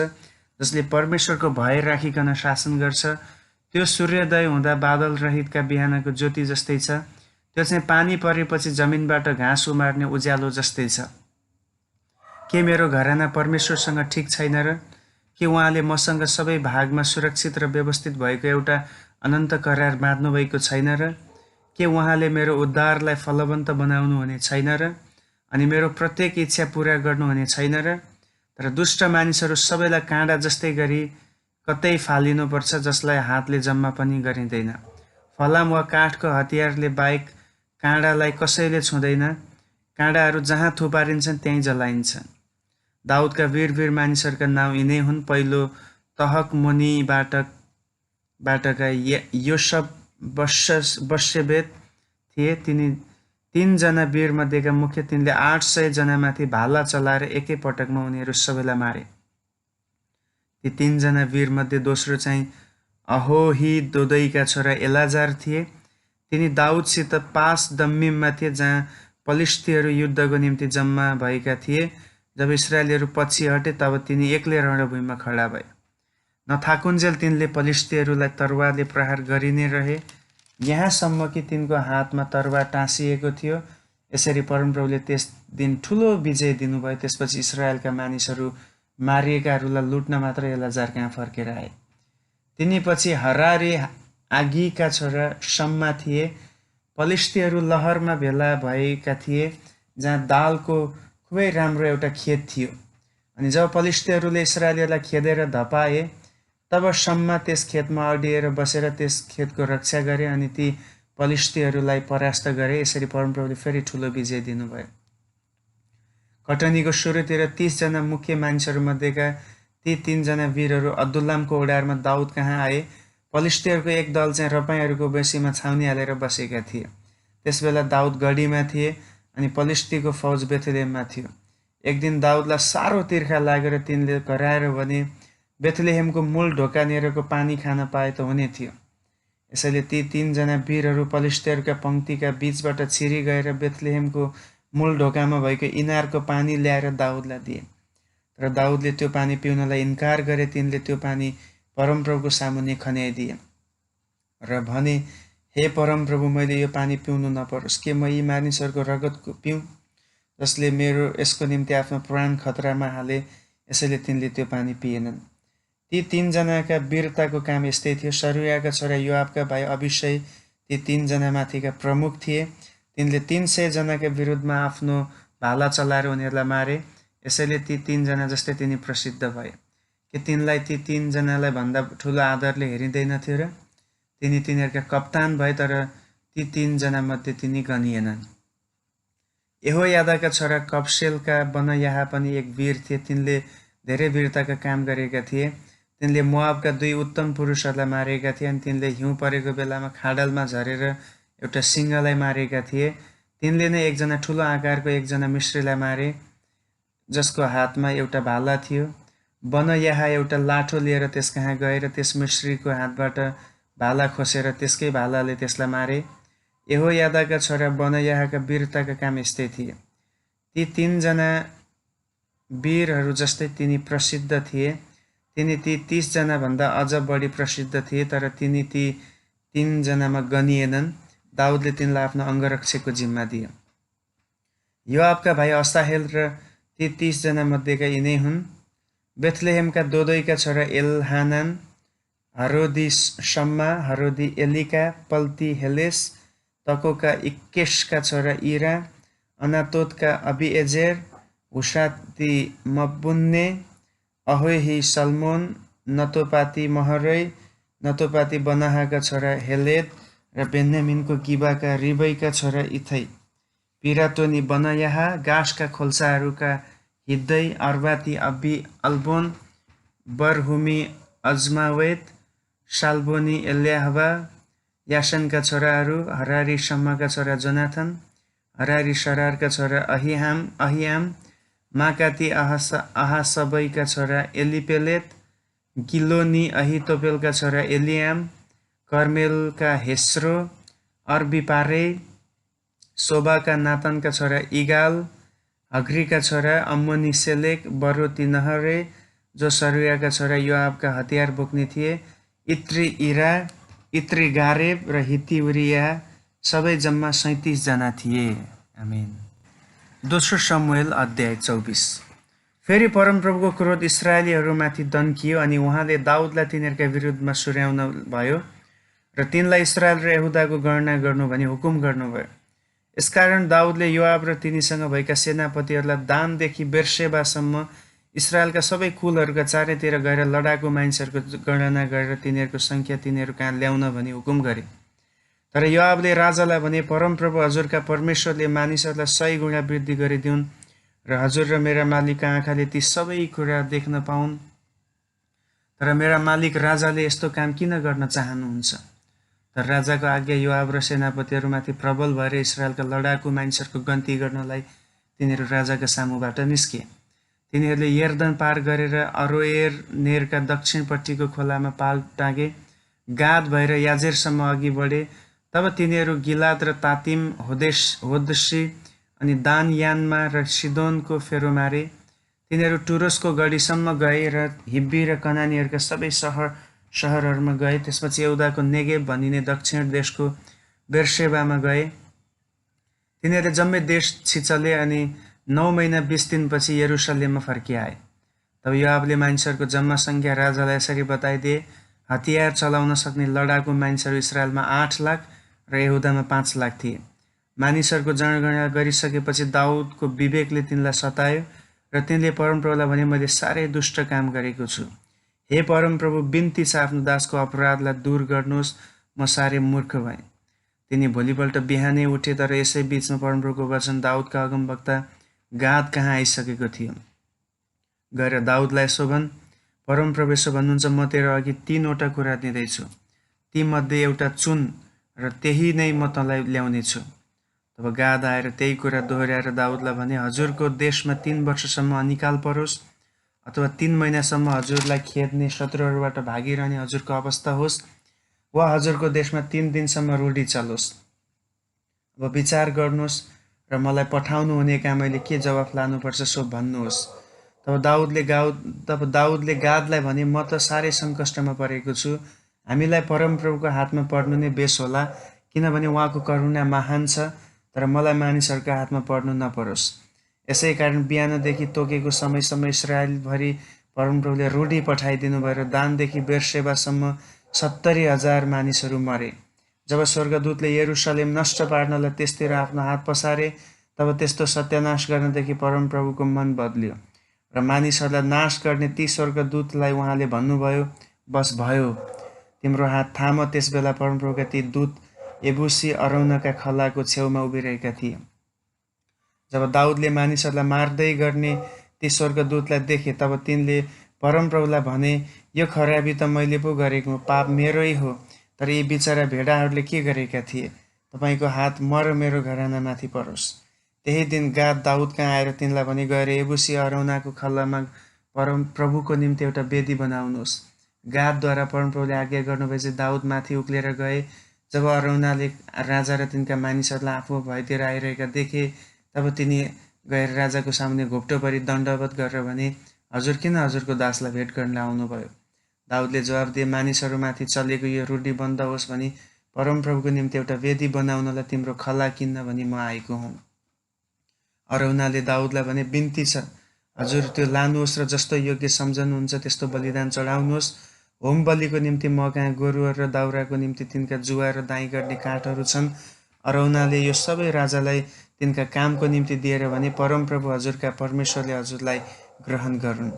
Speaker 1: जसले परमेश्वरको भय राखिकन शासन गर्छ, त्यो सूर्योदय हुँदा बादल रहितका बिहानको ज्योति जस्तै छ। त्यो चाहिँ पानी परेपछि जमिनबाट घाँस उमार्ने उज्यालो जस्तै छ। के मेरो घराना परमेश्वरसँग ठिक छैन र? के उहाँले मसँग सबै भागमा सुरक्षित र व्यवस्थित भएको एउटा अनन्त करार बाँध्नुभएको छैन र? के उहाँले मेरो उद्धारलाई फलवन्त बनाउनु हुने छैन र? अनि मेरो प्रत्येक इच्छा पुरा गर्नुहुने छैन र? तर दुष्ट मानिसहरू सबैलाई काँडा जस्तै गरी कतै फालिनुपर्छ, जसलाई हातले जम्मा पनि गरिँदैन। फलाम वा काठको हतियारले बाहेक काँडालाई कसैले छुँदैन। काँडाहरू जहाँ थुपारिन्छन् त्यहीँ जलाइन्छ। दाउदका वीर मानिसहरूका नाउँ यिनै हुन्। पहिलो तहक मोनीबाटका योशब बशेबेत थिए। तिनी 3 जना वीरमध्येका मुख्य। तिनले 800 जनामाथि भाला चलाएर एकै पटकमा उनीहरू सबैलाई मारे। ती 3 जना वीरमध्ये दोस्रो चाहिँ अहोही दोदैका छोरा एलाजार थिए। तिनी दाउदसित पास दम्मीममा थिए, जहाँ पलिश्तीहरू युद्धको निम्ति जम्मा भएका थिए। जब इस्राएलीहरू पछि हटे, तब तिनी एक्लै रणभूमिमा खडा भए। नथाकुन्जेल तिनले पलिश्तीहरूलाई तरवारले प्रहार गरि नै रहे, यहाँसम्म कि तिनको हातमा तरवार टाँसिएको थियो। यसरी परमप्रभुले त्यस दिन ठुलो विजय दिनुभयो। त्यसपछि इस्राएलका मानिसहरू मारिएकाहरूलाई लुट्न मात्र एलाजार कहाँ फर्केर आए। तिनी पछि हरारी आगीका छोरा सम्मा थिए। पलिश्तीहरू लहरमा भेला भएका थिए, जहाँ दालको खुबै राम्रो एउटा खेत थियो। अनि जब पलिश्तीहरूले इस्राएलीहरूलाई खेदेर धपाए, तब सम्मा त्यस खेतमा अडिएर बसेर त्यस खेतको रक्षा गरे अनि ती पलिश्तीहरूलाई परास्त गरे। यसरी परमप्रभुले फेरि ठुलो विजय दिनुभयो। कटनीको सुरुतिर 30 जना मुख्य मानिसहरूमध्येका ती 3 जना वीरहरू अदुल्लामको ओडारमा दाउद कहाँ आए। पलिश्तीहरूको एक दल चाहिँ रपाईहरूको बेसीमा छाउनी हालेर बसेका थिए। त्यसबेला दाउद गढीमा थिए अनि पलिश्तीको फौज बेथलेहममा थियो। एक दिन दाउदलाई साह्रो तिर्खा लागेर तिनले कराएर भने, बेथलेहेमको मूल ढोकानेरको पानी खान पाए त हुने थियो। यसैले ती 3 जना वीरहरू पलिश्तीहरूका पङ्क्तिका बीचबाट छिरी गएर बेथलेहेमको मूल ढोकामा भएको इनारको पानी ल्याएर दाउदलाई दिए। तर दाउदले त्यो पानी पिउनलाई इन्कार गरे। तिनले त्यो पानी परमप्रभुको सामुन्ने खन्याइदिए र भने, हे परमप्रभु, मैले यो पानी पिउनु नपरोस्। के म यी मानिसहरूको रगत पिउँ, जसले मेरो यसको निम्ति आफ्नो प्राण खतरामा हाले? यसैले तिनले त्यो पानी पिएनन्। ती 3 जनाका वीरताको काम यस्तै थियो। सरुयाका छोरा योआबका भाइ अभिषय ती 3 जनामाथिका प्रमुख थिए। तिनले 300 जनाका विरुद्धमा आफ्नो भाला चलाएर उनीहरूलाई मारे। यसैले ती 3 जना जस्तै तिनी प्रसिद्ध भए। के तिनलाई ती 3 जनालाई भन्दा ठुलो आदरले हेरिँदैनथ्यो र? तिनी तिनीहरूका कप्तान भए, तर ती 3 जनामध्ये तिनी गनिएनन्। यहोयादाका छोरा कप्सेलका बनयाह पनि एक वीर थिए। तिनले धेरै वीरताका काम गरेका थिए। तिनले मोआबका 2 उत्तम पुरुषहरूलाई मारेका थिए अनि तिनले हिउँ परेको बेलामा खाडलमा झरेर एउटा सिंहलाई मारेका थिए। तिनले नै एकजना ठुलो आकारको एकजना मिस्रीलाई मारे, जसको हातमा एउटा भाला थियो। बनयाह एउटा लाठो लिएर त्यस कहाँ गएर त्यस मिस्रीको हातबाट भाला खोसेर त्यसकै भालाले त्यसलाई मारे। यहोयादाका छोरा बनयाहका वीरताका काम यस्तै थिए। ती 3 जना वीरहरू जस्तै तिनी प्रसिद्ध थिए। तिनी ती 30 जनाभन्दा अझ बढी प्रसिद्ध थिए। तर तिनी ती 3 जनामा गनिएनन्। दाउदले तिनलाई आफ्नो अङ्गरक्षकको जिम्मा दियो। योआबका भाइ असाहेल र ती 30 जना मध्येका यिनै हुन्: बेथलेहेमका दोदोइका छोरा एल्हानान, हरोदी शम्मा, हरोदी एलिका, पल्ती हेलेस, तकोका इक्केशका छोरा इरा, अनातोतका अबिएजेर, हुशाती मब्बुन्ने, अहोही सल्मोन, नतोपाती महरै, नतोपाती बनाहाका छोरा हेलेद र बेन्यामिनको गिबाका रिबैका छोरा इथै, पिरातोनी बनायाहा, गासका खोल्साहरूका हिद्दै, अर्बाती अबी अल्बोन, बरहुमी अजमावेत, साल्बोनी एल्याहबा, यासनका छोराहरू, हरारी शम्माका छोरा जोनाथन, हरारी सरारका छोरा अहियाम, माकाती अहासबैका छोरा एलिपेलेत, गिलोनी अहितोपेलका छोरा एलियाम, कर्मेलका हेस्रो, अर्बिपारे, सोबाका नातानका छोरा इगाल, हग्रीका छोरा अम्मोनी सेलेक, बरोती नहरे, जो सरुयाका छोरा योआबका हतियार बोक्ने थिए, इत्री इरा, इत्री गारेब र हिती उरिया, सबै जम्मा 37 जना थिए। आमेन। दोस्रो शमूएल अध्याय 24। फेरि परमप्रभुको क्रोध इस्राएलीहरूमाथि दन्कियो अनि उहाँले दाउदलाई तिनीहरूका विरुद्धमा सुर्याउन भयो र तिनलाई इस्राएल र यहुदाको गणना गर्नु भनी हुकुम गर्नुभयो। यसकारण दाउदले योआब र तिनीसँग भएका सेनापतिहरूलाई दानदेखि बेर्सेबासम्म इस्राएलका सबै कुलहरूका चारैतिर गएर लडाकु मानिसहरूको गणना गरेर तिनीहरूको सङ्ख्या तिनीहरू कहाँ ल्याउन भनी हुकुम गरे। तर योआबले राजालाई भने, परमप्रभु हजुरका परमेश्वरले मानिसहरूलाई 100 गुणा वृद्धि गरिदिउन् र हजुर र मेरा मालिकका आँखाले ती सबै कुरा देख्न पाउन्। तर मेरा मालिक राजाले यस्तो काम किन गर्न चाहनुहुन्छ? तर राजाको आज्ञा योआब र सेनापतिहरूमाथि प्रबल भएर इस्राएलका लडाकु मानिसहरूको गन्ती गर्नलाई तिनीहरू राजाका सामुबाट निस्के। तिनीहरूले यर्दन पार गरेर अरोएर नेरका दक्षिणपट्टिको खोलामा पाल टाँगे, गाद भएर याजेरसम्म अघि बढे। तब तिनीहरू गिलाद र तातिम, होदसी अनि दान यानमा र सिदोनको फेरो मारे। तिनीहरू टुरोसको गढीसम्म गए र हिब्बी र कनानीहरूका सबै सहरहरूमा गए। त्यसपछि यहुदाको नेगेब भनिने दक्षिण देशको बेर्सेबामा गए। तिनीहरूले जम्मै देश छिचले अनि 9 महिना 20 दिनपछि यरुसलेममा फर्किआए। तब योआबले मानिसहरूको जम्मा सङ्ख्या राजालाई यसरी बताइदिए: हतियार चलाउन सक्ने लडाकु मानिसहरू इस्राएलमा 8 लाख र यहुदामा 5 लाख थिए। मानिसहरूको जनगणना गरिसकेपछि दाउदको विवेकले तिनलाई सतायो र तिनले परमप्रभुलाई भने, मैले साह्रै दुष्ट काम गरेको छु। हे परमप्रभु, बिन्ती छ आफ्नो दासको अपराधलाई दूर गर्नुहोस्, म साह्रै मूर्ख भएँ। तिनी भोलिपल्ट बिहानै उठे, तर यसै बिचमा परमप्रभुको वचन दाउदका अगमवक्ता गाद कहाँ आइसकेको थियो। गएर दाउदलाई यसो भन्, परमप्रभु यसो भन्नुहुन्छ, म तेरो अघि 3वटा कुरा दिँदैछु, ती मध्ये एउटा चुन र त्यही नै म तँलाई ल्याउने छु। तब गाद आएर त्यही कुरा दोहोऱ्याएर दाउदलाई भने, हजुरको देशमा 3 वर्षसम्म अनिकाल परोस्, अथवा 3 महिनासम्म हजुरलाई खेद्ने शत्रुहरूबाट भागिरहने हजुरको अवस्था होस्, वा हजुरको देशमा 3 दिनसम्म रूढी चलोस्। अब विचार गर्नुहोस् र मलाई पठाउनु हुने कामैले के जवाफ लानुपर्छ सो भन्नुहोस्। तब दाउदले गादलाई भने, म त साह्रै सङ्कष्टमा परेको छु। हामीलाई परमप्रभुको हातमा पर्नु नै बेस होला, किनभने उहाँको करुणा महान छ, तर मलाई मानिसहरूका हातमा पर्नु नपरोस्। यसै कारण बिहानदेखि तोकेको समयसम्म इस्राएलभरि परमप्रभुले रूढी पठाइदिनु भएर दानदेखि बेर्सेबासम्म 70,000 मानिसहरू मरे। जब स्वर्गदूतले यरुसलेम नष्ट पार्नलाई त्यसतिर आफ्नो हात पसारे, तब त्यस्तो सत्यानाश गर्नदेखि परमप्रभुको मन बदल्यो र मानिसहरूलाई नाश गर्ने ती स्वर्गदूतलाई उहाँले भन्नुभयो, बस भयो, तिम्रो हात थाम। त्यसबेला परमप्रभुका ती दूत एबुसी अरौनाका खलाको छेउमा उभिरहेका थिए। जब दाउदले मानिसहरूलाई मार्दै गर्ने ती स्वर्गदूतलाई देखे, तब तिनले परमप्रभुलाई भने, यो खराबी त मैले पो गरेको, पाप मेरै हो। तर यी बिचरा भेडाहरूले के गरेका थिए? तपाईँको हात म र मेरो घरानामाथि परोस्। त्यही दिन गाद दाउद कहाँ आएर तिनलाई भने, गएर एबुसी अरौनाको खल्लामा परमप्रभुको निम्ति एउटा वेदी बनाउनुहोस्। गादद्वारा परमप्रभुले आज्ञा गर्नुभएपछि दाउद माथि उक्लेर गए। जब अरौनाले राजा र तिनका मानिसहरूलाई आफू भएतिर आइरहेका देखे, तब तिनी गएर राजाको सामुन्ने घोप्टो परी दण्डवत गरेर भने, हजुर किन हजुरको दासलाई भेट गर्न आउनुभयो? दाउदले जवाब दिए, मानिसहरूमाथि चलेको यो रूढी बन्द होस् भनी परमप्रभुको निम्ति एउटा वेदी बनाउनलाई तिम्रो खला किन्न भनी म आएको हुँ। अरौनाले दाउदलाई भने बिन्ती छ, हजुर त्यो लानुहोस् र जस्तो योग्य सम्झनुहुन्छ त्यस्तो बलिदान चढाउनुहोस्। होम बलिको निम्ति म कहाँ गोरुहरू र दाउराको निम्ति तिनका जुवा र दाइँ गर्ने काठहरू छन्। अरौनाले यो सबै राजालाई तिनका कामको निम्ति दिएर भने परमप्रभु हजुरका परमेश्वरले हजुरलाई ग्रहण गरून्।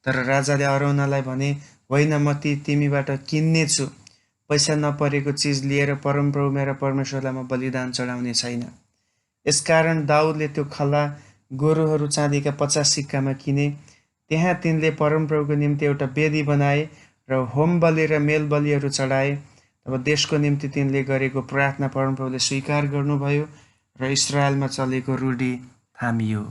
Speaker 1: तर राजाले अरौनालाई भने होइन, म तिमीबाट किन्ने छु। पैसा नपरेको चिज लिएर परमप्रभु मेरा परमेश्वरलाई म बलिदान चढाउने छैन। यसकारण दाउदले त्यो खला गोरुहरू चाँदीका 50 सिक्कामा किने। त्यहाँ तिनले परमप्रभुको निम्ति एउटा वेदी बनाए र होम बलि र मेल बलिहरू चढाए। तब देशको निम्ति तिनले गरेको प्रार्थना परमप्रभुले स्वीकार गर्नुभयो र इस्रायलमा चलेको रूढी थामियो।